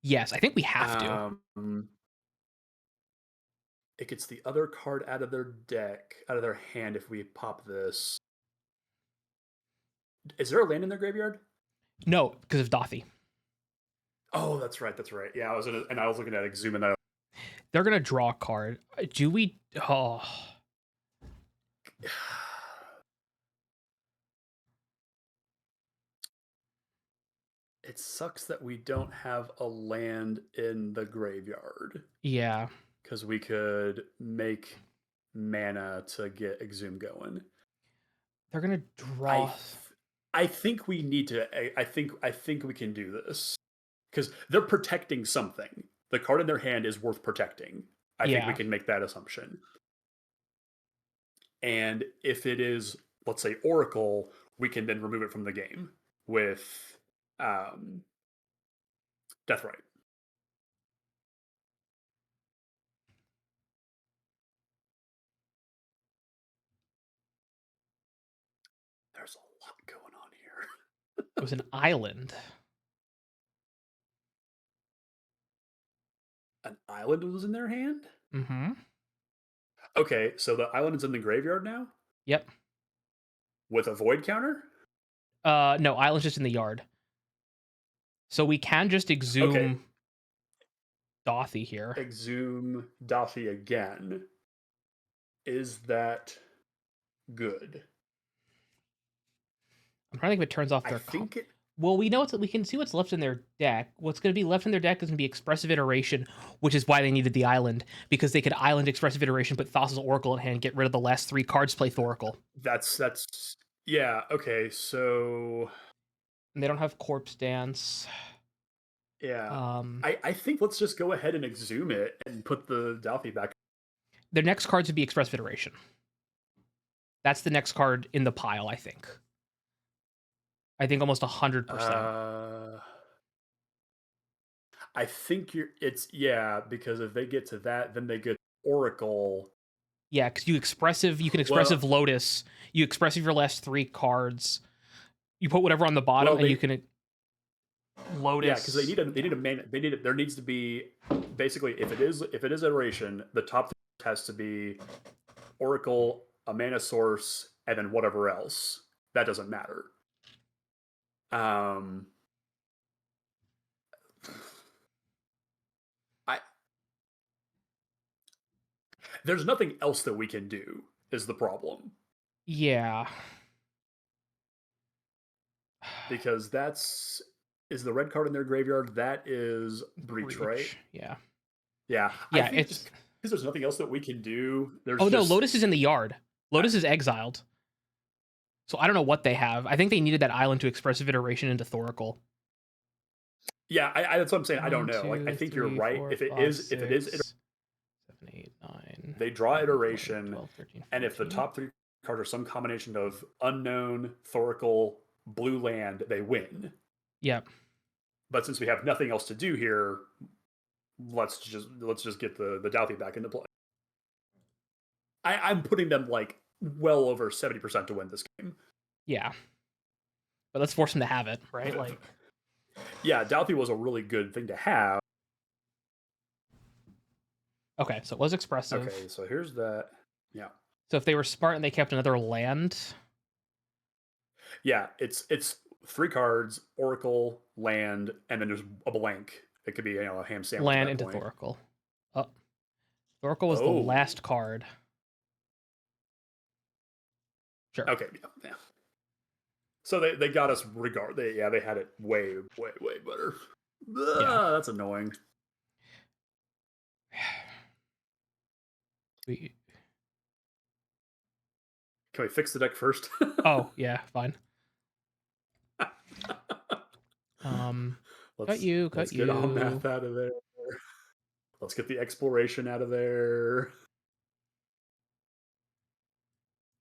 Yes, I think we have to. It gets the other card out of their deck, out of their hand if we pop this. Is there a land in their graveyard? No, because of Dothy. Oh, that's right. Yeah, I was looking at Exhume and they're gonna draw a card. Do we? Oh, it sucks that we don't have a land in the graveyard. Yeah, because we could make mana to get Exhume going. They're gonna draw. I think we need to. I think we can do this because they're protecting something. The card in their hand is worth protecting. I think we can make that assumption. And if it is, let's say, Oracle, we can then remove it from the game with Deathrite. There's a lot going on here. It was an island. An island was in their hand? Mm-hmm. Okay, so the island is in the graveyard now Yep. with a void counter? No, island's just in the yard. So we can just Okay, exhume Dothy here. exhume Daffy again. Is that good? I'm trying to think if it turns off I their think it. well, we can see what's left in their deck. What's going to be left in their deck is going to be Expressive Iteration, which is why they needed the island, because they could island Expressive Iteration, put Thassa's Oracle in hand, get rid of the last 3 cards, play Thoracle. That's yeah. Okay, so And they don't have Corpse Dance. yeah, Um, I think let's just go ahead and exhume it and put the Daffy back. their next cards would be Expressive Iteration. That's the next card in the pile, I think. I think almost 100%. I think it's yeah, because if they get to that, then they get Oracle. Yeah, because you can Well, Expressive Lotus, you Expressive your last 3 cards, you put whatever on the bottom, well, and they you can yeah, because Lotus. they need a man. There needs to be basically if it is iteration, the top has to be Oracle, a mana source, and then whatever else. That doesn't matter. Um, I there's nothing else that we can do is the problem Yeah. because that's is the red card in their graveyard. That is breach, right? Yeah. Yeah, I Yeah, think just because there's nothing else that we can do. There's oh no, just Lotus is in the yard. Lotus is exiled. So I don't know what they have. I think they needed that island to Expressive Iteration into Thoracle. yeah. That's what I'm saying. I don't 1, know. Like I 2, think you're 3, right. 4, If it 5, is 6, 7, 8, 9. they draw 10, 11, iteration, 12, 13, and if the 14. top 3 cards are some combination of unknown, Thoracle, blue land, they win. Yep. But since we have nothing else to do here, let's just get the Douthie back into play. I'm putting them like well over 70% to win this game. Yeah. But let's force them to have it, right? Like yeah, Douthie was a really good thing to have. okay, so it was expressive. Okay, so here's that. Yeah. So if they were smart and they kept another land. Yeah, it's 3 cards, Oracle, land, and then there's a blank. It could be a ham sandwich. Land into point. Thoracle. Oh. Thoracle was the last card. Sure. Okay, yeah. So they got us they had it way better. Yeah. That's annoying. Can we fix the deck first? Oh, yeah, fine. Let's cut get all math out of there. Let's get the exploration out of there.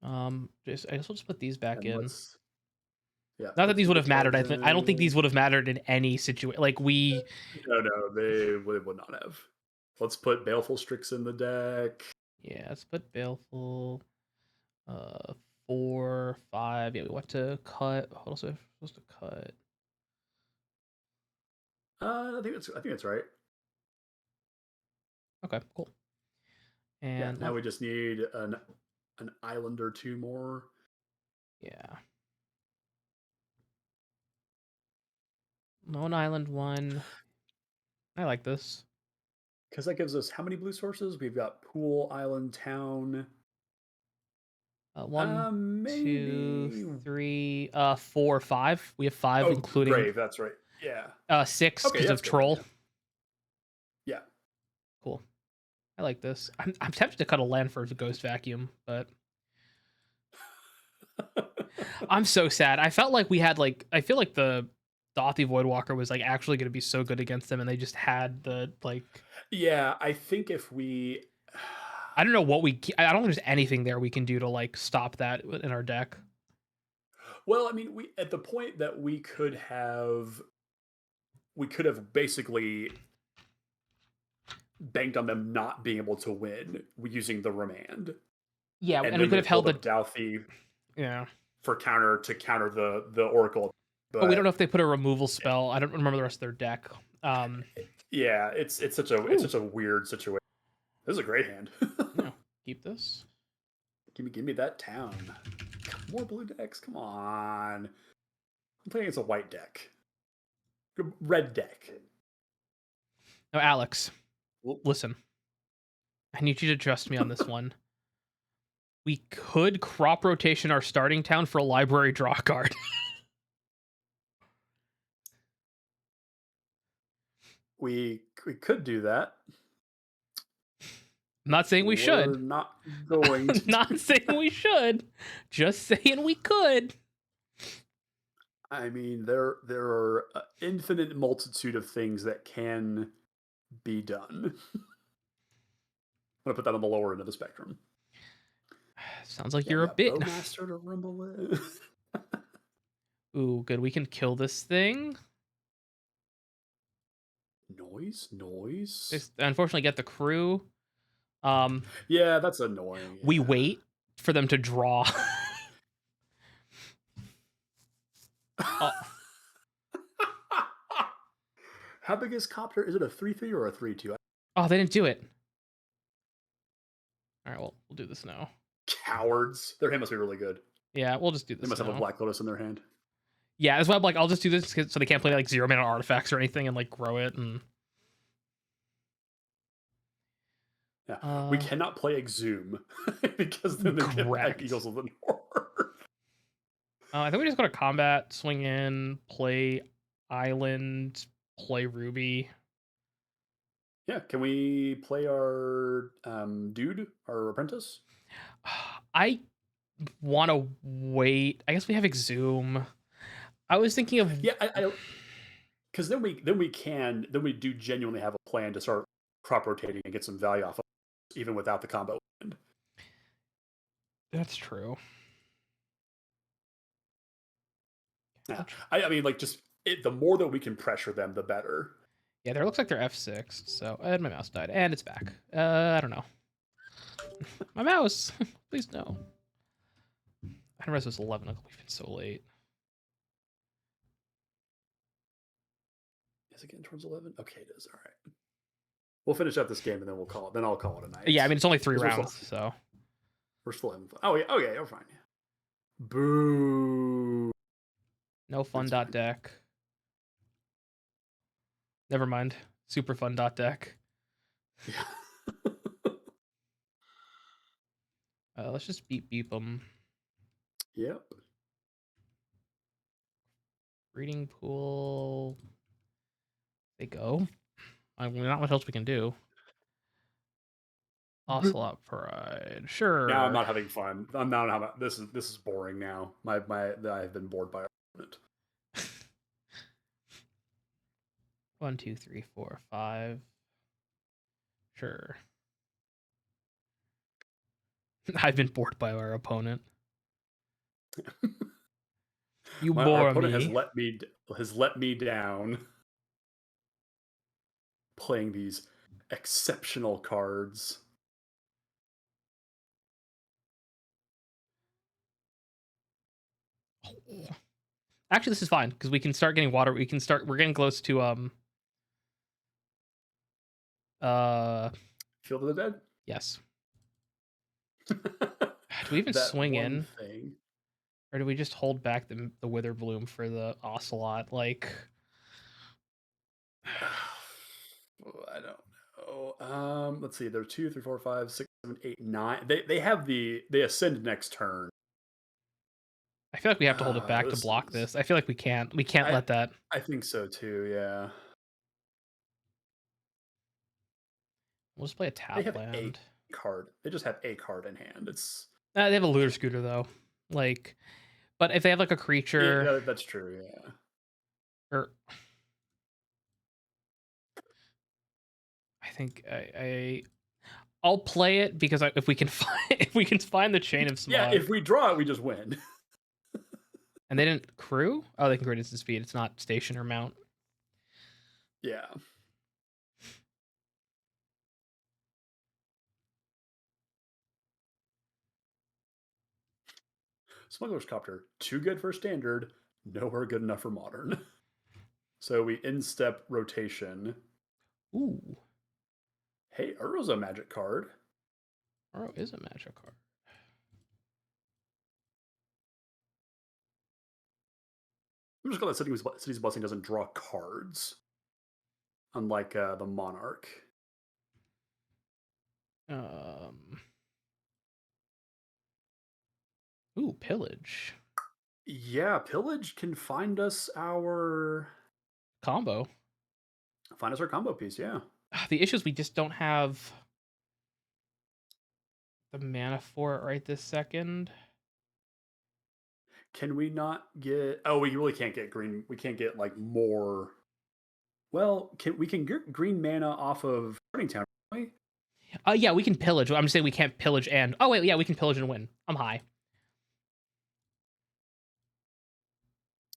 I guess we'll just put these back in. Yeah. Not that these would have mattered. I don't think these would have mattered in any situation. Like we. No, they would not have. Let's put Baleful Strix in the deck. Yeah, let's put Baleful. 4, 5. Yeah, we want to cut. What else are we supposed to cut? I think that's right. Okay, cool. And now we just need an island or 2 more. Yeah. Lone Island 1. I like this. Because that gives us how many blue sources? We've got Pool, Island, Town. 1, 2, 3, 4, 5. We have 5, including Grave. That's right. Yeah. 6 because of Troll. Yeah. Cool. I like this. I'm tempted to cut a land for the Ghost Vacuum, but I'm so sad. I felt like we had I feel like the Dothy Voidwalker was actually going to be so good against them, and they just had the Yeah, I think if we. I don't know what I don't think there's anything there we can do to stop that in our deck. Well, I mean, we at the point that we could have basically banked on them not being able to win using the remand. Yeah, and we could have held the Douthie. Yeah. For counter the Oracle. But we don't But know if they put a removal spell. I don't remember the rest of their deck. Um, yeah, it's ooh, such a weird situation. This is a great hand. no, keep this. Give me that town. More blue decks. Come on. I'm playing against a white deck. Red deck. No, Alex, Well, listen. I need you to trust me on this one. We could crop rotation our starting town for a library draw card. we could do that. I'm not saying we We're should. not going to Not do saying that. we should. Just saying we could. I mean, there are an infinite multitude of things that can be done. I'm gonna put that on the lower end of the spectrum. Sounds like Yeah, you're we a got bit. Bowmaster to rumble with. Ooh, good. We can kill this thing. Noise. Just unfortunately get the crew. Um, Yeah, that's annoying. we Yeah. wait for them to draw. Oh, How big is Copter? Is it a 3/3 or a 3/2? oh, they didn't do it. All right, well, we'll do this now. Cowards. Their hand must be really good. Yeah, we'll just do They this must have a now. Black Lotus in their hand. Yeah, that's why I'm like, I'll just do this so they can't play like 0 mana artifacts or anything and like grow it. And Yeah, we cannot play Exhume because then they get back correct. Eagles of the North. I think we just go to combat, swing in, play island, play Ruby. Yeah, can we play our dude, our apprentice? I want to wait. I guess we have Exhume. I was thinking of Yeah, I because then we do genuinely have a plan to start crop rotating and get some value off of it, even without the combo. that's true. Yeah, I mean, like just the more that we can pressure them, the better. Yeah, there looks like they're F6. So, and my mouse died, and it's back. I don't know. My mouse, please no. I didn't realize it was 11 o'clock. We've been so late. Is it getting towards 11? Okay, it is. All right. We'll finish up this game and then we'll call it. Then I'll call it a night. Yeah, I mean it's only 3 'Cause rounds, so we're still having fun. Oh yeah, okay, you're fine. Boo. no fun That's dot fine. deck. Never mind. Super fun dot deck. Yeah. Let's just beep them. Yep. Breeding pool. They go. I mean, not much else we can do. Ocelot Pride. Sure. Now I'm not having fun. I'm not having. This is boring now. I've been bored by our opponent. 1, 2, 3, 4, 5. Sure. I've been bored by our opponent. You Our bore opponent me. has let me down. Playing these exceptional cards. Actually, this is fine because we can start getting water. We can start. We're getting close to Field of the Dead. Yes. Do we even swing in, thing. or do we just hold back the Wither Bloom for the Ocelot? Like, I don't know. Let's see. There are 2, 3, 4, 5, 6, 7, 8, 9. They ascend next turn. I feel like we have to hold it back to block this. I feel like we can't. We can't let that. I think so too. Yeah. We'll just play a They tap have land. a card. They just have a card in hand. It's They have a Looter Scooter though. Like, but if they have like a creature, yeah, that's true. Yeah. or I think I'll play it because if we can find the Chain of Smog. Yeah, if we draw it, we just win. And they didn't crew. Oh, they can create instant speed. It's not station or mount. Yeah. Smuggler's Copter, too good for standard, Nowhere good enough for modern. So we instep rotation. Ooh, Hey, Uro's a magic card. Uro is a magic card. I'm just glad that City's Blessing doesn't draw cards, unlike the Monarch. Ooh, pillage Yeah, Pillage can find us our combo. combo piece. Yeah. The issue is we just don't have the mana for it right this second. Can we not get? Oh, we really can't get green. We can't get like more. Well, we can get green mana off of Starting Town, right? Yeah, we can pillage. I'm just saying we can't pillage and. Oh wait, yeah, we can pillage and win. I'm high.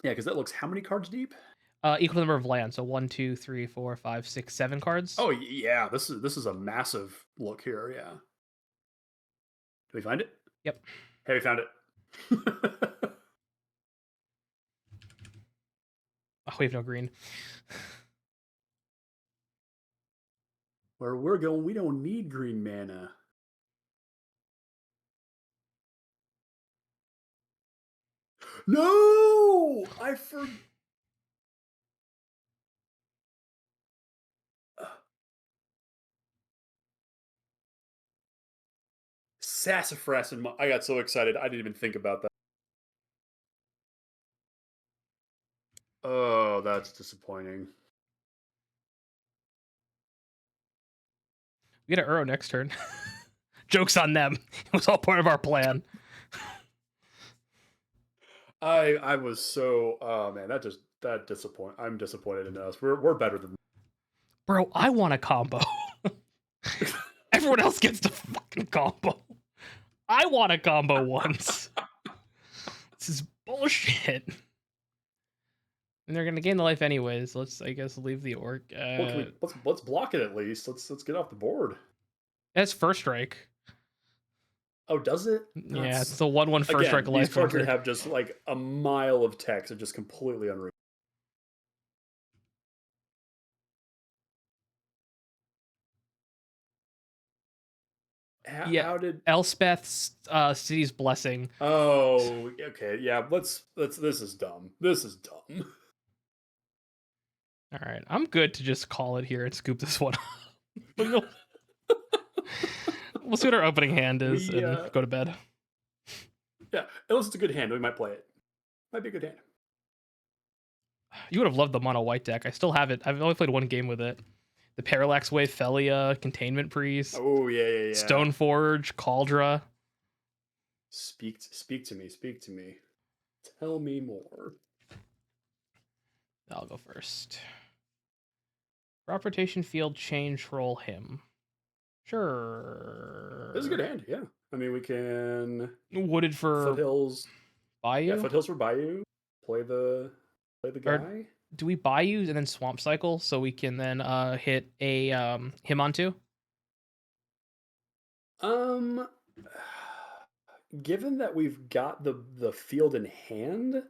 Yeah, because that looks how many cards deep? Equal number of lands. So 1, 2, 3, 4, 5, 6, 7 cards. Oh yeah, this is a massive look here. Yeah. Did we find it? Yep. Hey, we found it. Oh, we have no green. Where we're going, we don't need green mana. No, I forgot. Sassafras and I got so excited I didn't even think about that. Oh, that's disappointing. We get an Uro next turn. Joke's on them. It was all part of our plan. I was so man, that disappoint. I'm disappointed in us. We're better than. Bro, I want a combo. Everyone else gets the fucking combo. I want a combo once. This is bullshit. And they're gonna gain the life anyways. Let's, I guess, leave the orc. Well, let's block it at least. Let's get off the board. That's first strike. Oh, does it? Yeah, it's the 1/1 first strike life. These cards have just like a mile of text. Are just completely unreal. How did Elspeth's City's Blessing? Oh, okay, yeah. Let's. This is dumb. This is dumb. All right, I'm good to just call it here and scoop this one up. We'll see what our opening hand is and go to bed. Yeah, unless it's a good hand, we might play it. Might be a good hand. You would have loved the mono white deck. I still have it. I've only played one game with it. The Parallax Wave, Felia, Containment Priest. Oh yeah. Stoneforge, Cauldra. Speak to me. Speak to me. Tell me more. I'll go first. Drop rotation field, change, roll him. Sure. This is a good hand, yeah. I mean, we can Wooded for Foothills. Bayou? Yeah, Foothills for Bayou. Play the guy. Do we Bayou and then Swamp Cycle so we can then hit a him on two? Given that we've got the field in hand,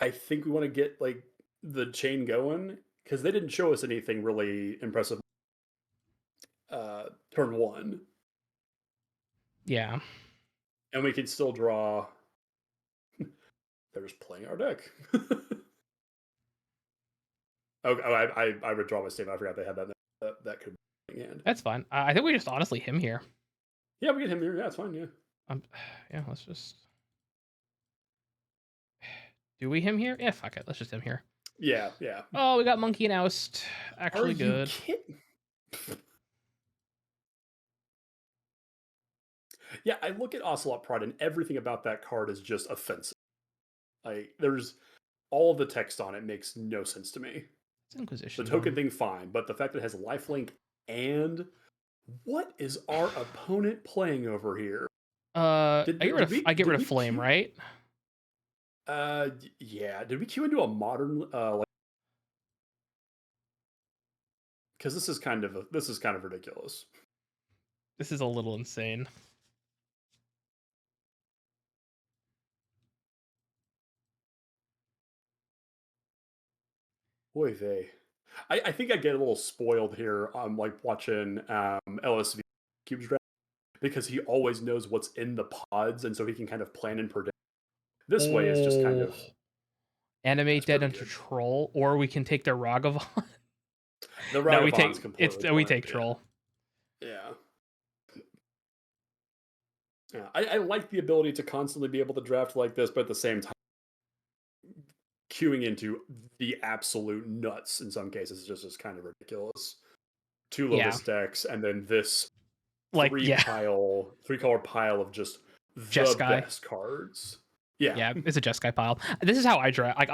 I think we want to get like the chain going because they didn't show us anything really impressive turn one. Yeah. And we can still draw. They're just playing our deck. I withdraw my statement. I forgot they had that could be in hand. That's fine. I think we just honestly him here. Yeah, we get him here. Yeah, it's fine. Yeah. Yeah, let's just. Do we him here? Yeah, fuck it. Let's just him here. Yeah. Oh, we got Monkey and Oust. Actually good. Yeah, I look at Ocelot Pride and everything about that card is just offensive. Like, there's all of the text on it makes no sense to me. It's Inquisition. The token thing, fine, but the fact that it has lifelink and what is our opponent playing over here? I get rid of Flame, right? Yeah. Did we queue into a modern because this is kind of ridiculous. This is a little insane. Boy, they. I think I get a little spoiled here. Like watching LSV Cubes draft because he always knows what's in the pods, and so he can kind of plan and predict. This way is just kind Oh, of animate that's that pretty into good. troll, or we can take their Ragavan. The No, we Ragavon's completely we blank. take troll. Yeah. Yeah. I like the ability to constantly be able to draft like this, but at the same time, queuing into the absolute nuts in some cases is kind of ridiculous. Two Yeah, Lotus decks, and then this like yeah, three color pile of just the Jeskai. best cards. Yeah. Yeah, it's a Jeskai pile. This is how I draft. Like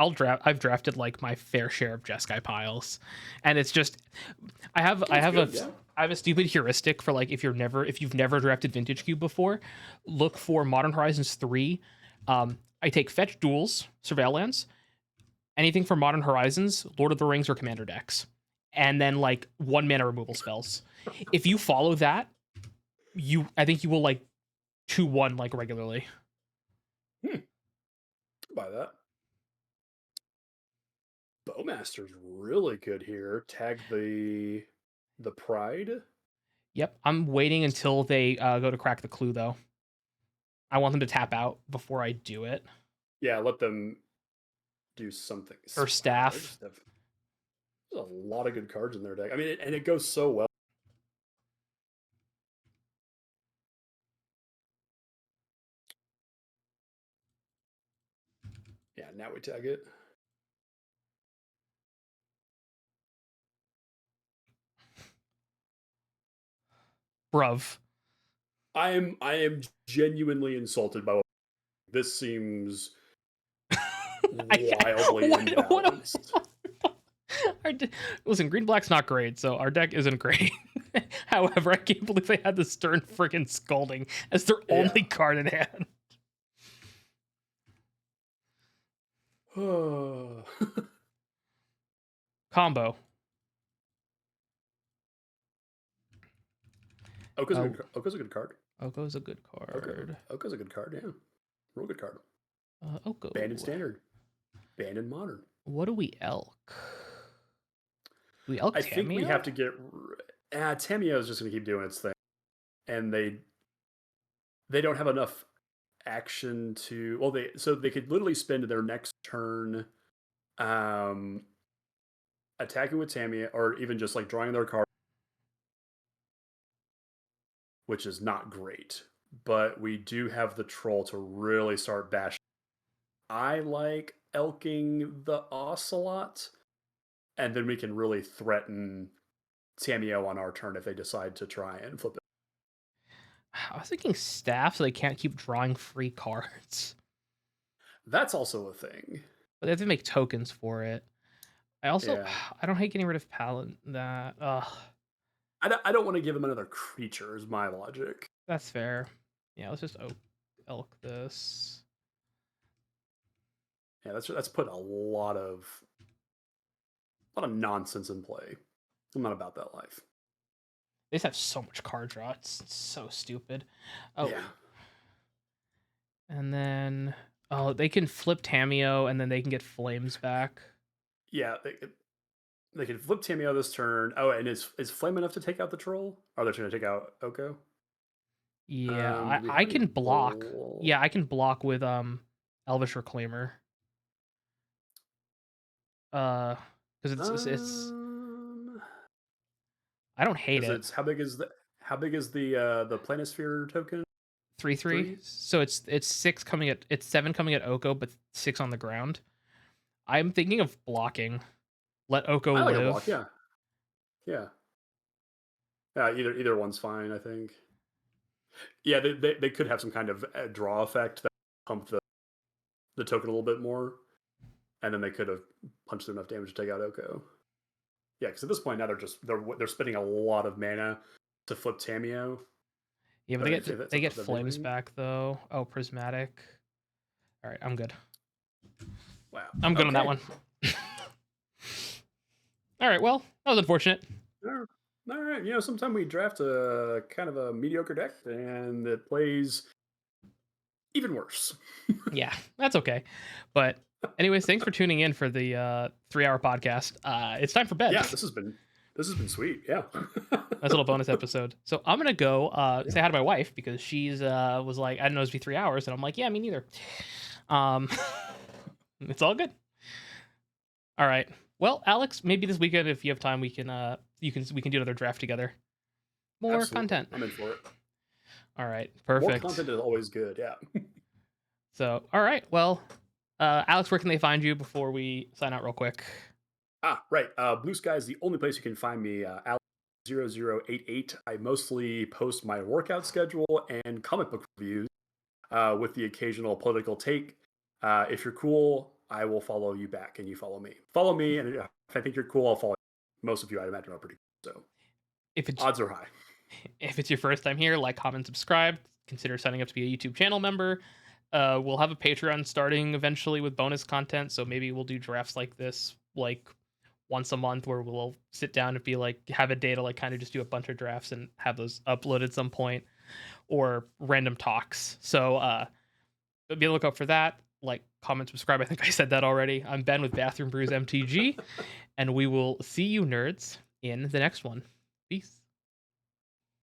I've drafted like my fair share of Jeskai piles, and it's just That's good, yeah. I have a stupid heuristic for like if you've never drafted Vintage Cube before, look for Modern Horizons 3. I take fetch duels, surveillance, anything from Modern Horizons, Lord of the Rings, or Commander decks, and then like 1 mana removal spells. If you follow that, I think you will like 2-1 like regularly. By that. Bowmaster's really good here. Tag the Pride. Yep, I'm waiting until they go to crack the clue though. I want them to tap out before I do it. Yeah, let them do something. Or Wow, staff. there's a lot of good cards in their deck. I mean, and it goes so well. Yeah, now we tag it. Bruv. I am genuinely insulted by what this seems wildly imbalanced. Listen, green black's not great, so our deck isn't great. However, I can't believe they had the Stern friggin' Scalding as their only card in hand. Combo. Oka's a good card. Oko's a good card. Oka's a good card, yeah. Real good card. Oko. Banned in standard. Banned in modern. What do we elk? Do we elk I Tamiyo? think we have to get... Tamiyo is just going to keep doing its thing. And they don't have enough action to... Well, they could literally spend their next turn attacking with Tamiyo, or even just like drawing their card, which is not great. But we do have the troll to really start bashing. I like elking the Ocelot, and then we can really threaten Tamiyo on our turn if they decide to try and flip it. I was thinking staff so they can't keep drawing free cards. That's also a thing. But they have to make tokens for it. I also I don't hate getting rid of Paladin. That I don't want to give them another creature is my logic. That's fair. Yeah, let's just elk this. Yeah, that's put a lot of nonsense in play. I'm not about that life. They just have so much card draw. It's so stupid. Oh. Yeah. And then they can flip Tamiyo and then they can get flames back. Yeah, they can flip Tamiyo this turn. Oh, and is Flame enough to take out the troll? Are they trying to take out Oko? Yeah, I can block. Yeah, I can block with Elvish Reclaimer. Because it's I don't hate it. How big is the Planisphere token? 3/3. So it's 6 coming at 7 coming at Oko, but 6 on the ground. I'm thinking of blocking. Let Oko live. A block, yeah. Yeah. Either one's fine, I think. Yeah, they could have some kind of draw effect that pump the token a little bit more, and then they could have punched through enough damage to take out Oko. Yeah, because at this point now they're spending a lot of mana to flip Tamiyo. Yeah, but they get flames back though. Oh, prismatic. All right, I'm good. Wow, I'm good on that one. All right, well, that was unfortunate. All right, sometimes we draft a kind of a mediocre deck and it plays even worse. Yeah, that's okay. But Anyways, thanks for tuning in for the 3-hour podcast. It's time for bed. Yeah, this has been sweet. Yeah. Nice little bonus episode. So I'm gonna go Yeah. say hi to my wife because she's was like, I didn't know it was be 3 hours, and I'm like, yeah, me neither. Um, it's all good. All right. Well, Alex, maybe this weekend, if you have time, we can do another draft together. More Absolutely. content. I'm in for it. All right. More Perfect. content is always good. Yeah. So, all right. Well, Alex, where can they find you before we sign out real quick? Right. Blue Sky is the only place you can find me. Alex0088. I mostly post my workout schedule and comic book reviews with the occasional political take. If you're cool, I will follow you back and you follow me. Follow me, and if I think you're cool, I'll follow you. Most of you, I imagine, are pretty cool. So If it's odds are high. if it's your first time here, like, comment, subscribe. Consider signing up to be a YouTube channel member. We'll have a Patreon starting eventually with bonus content, so maybe we'll do drafts like this, like once a month, where we'll sit down and be like, have a day to like kind of just do a bunch of drafts and have those uploaded at some point, or random talks. So be on the lookout for that. Like, comment, subscribe. I think I said that already. I'm Ben with Bathroom Brews MTG, and we will see you nerds in the next one. Peace.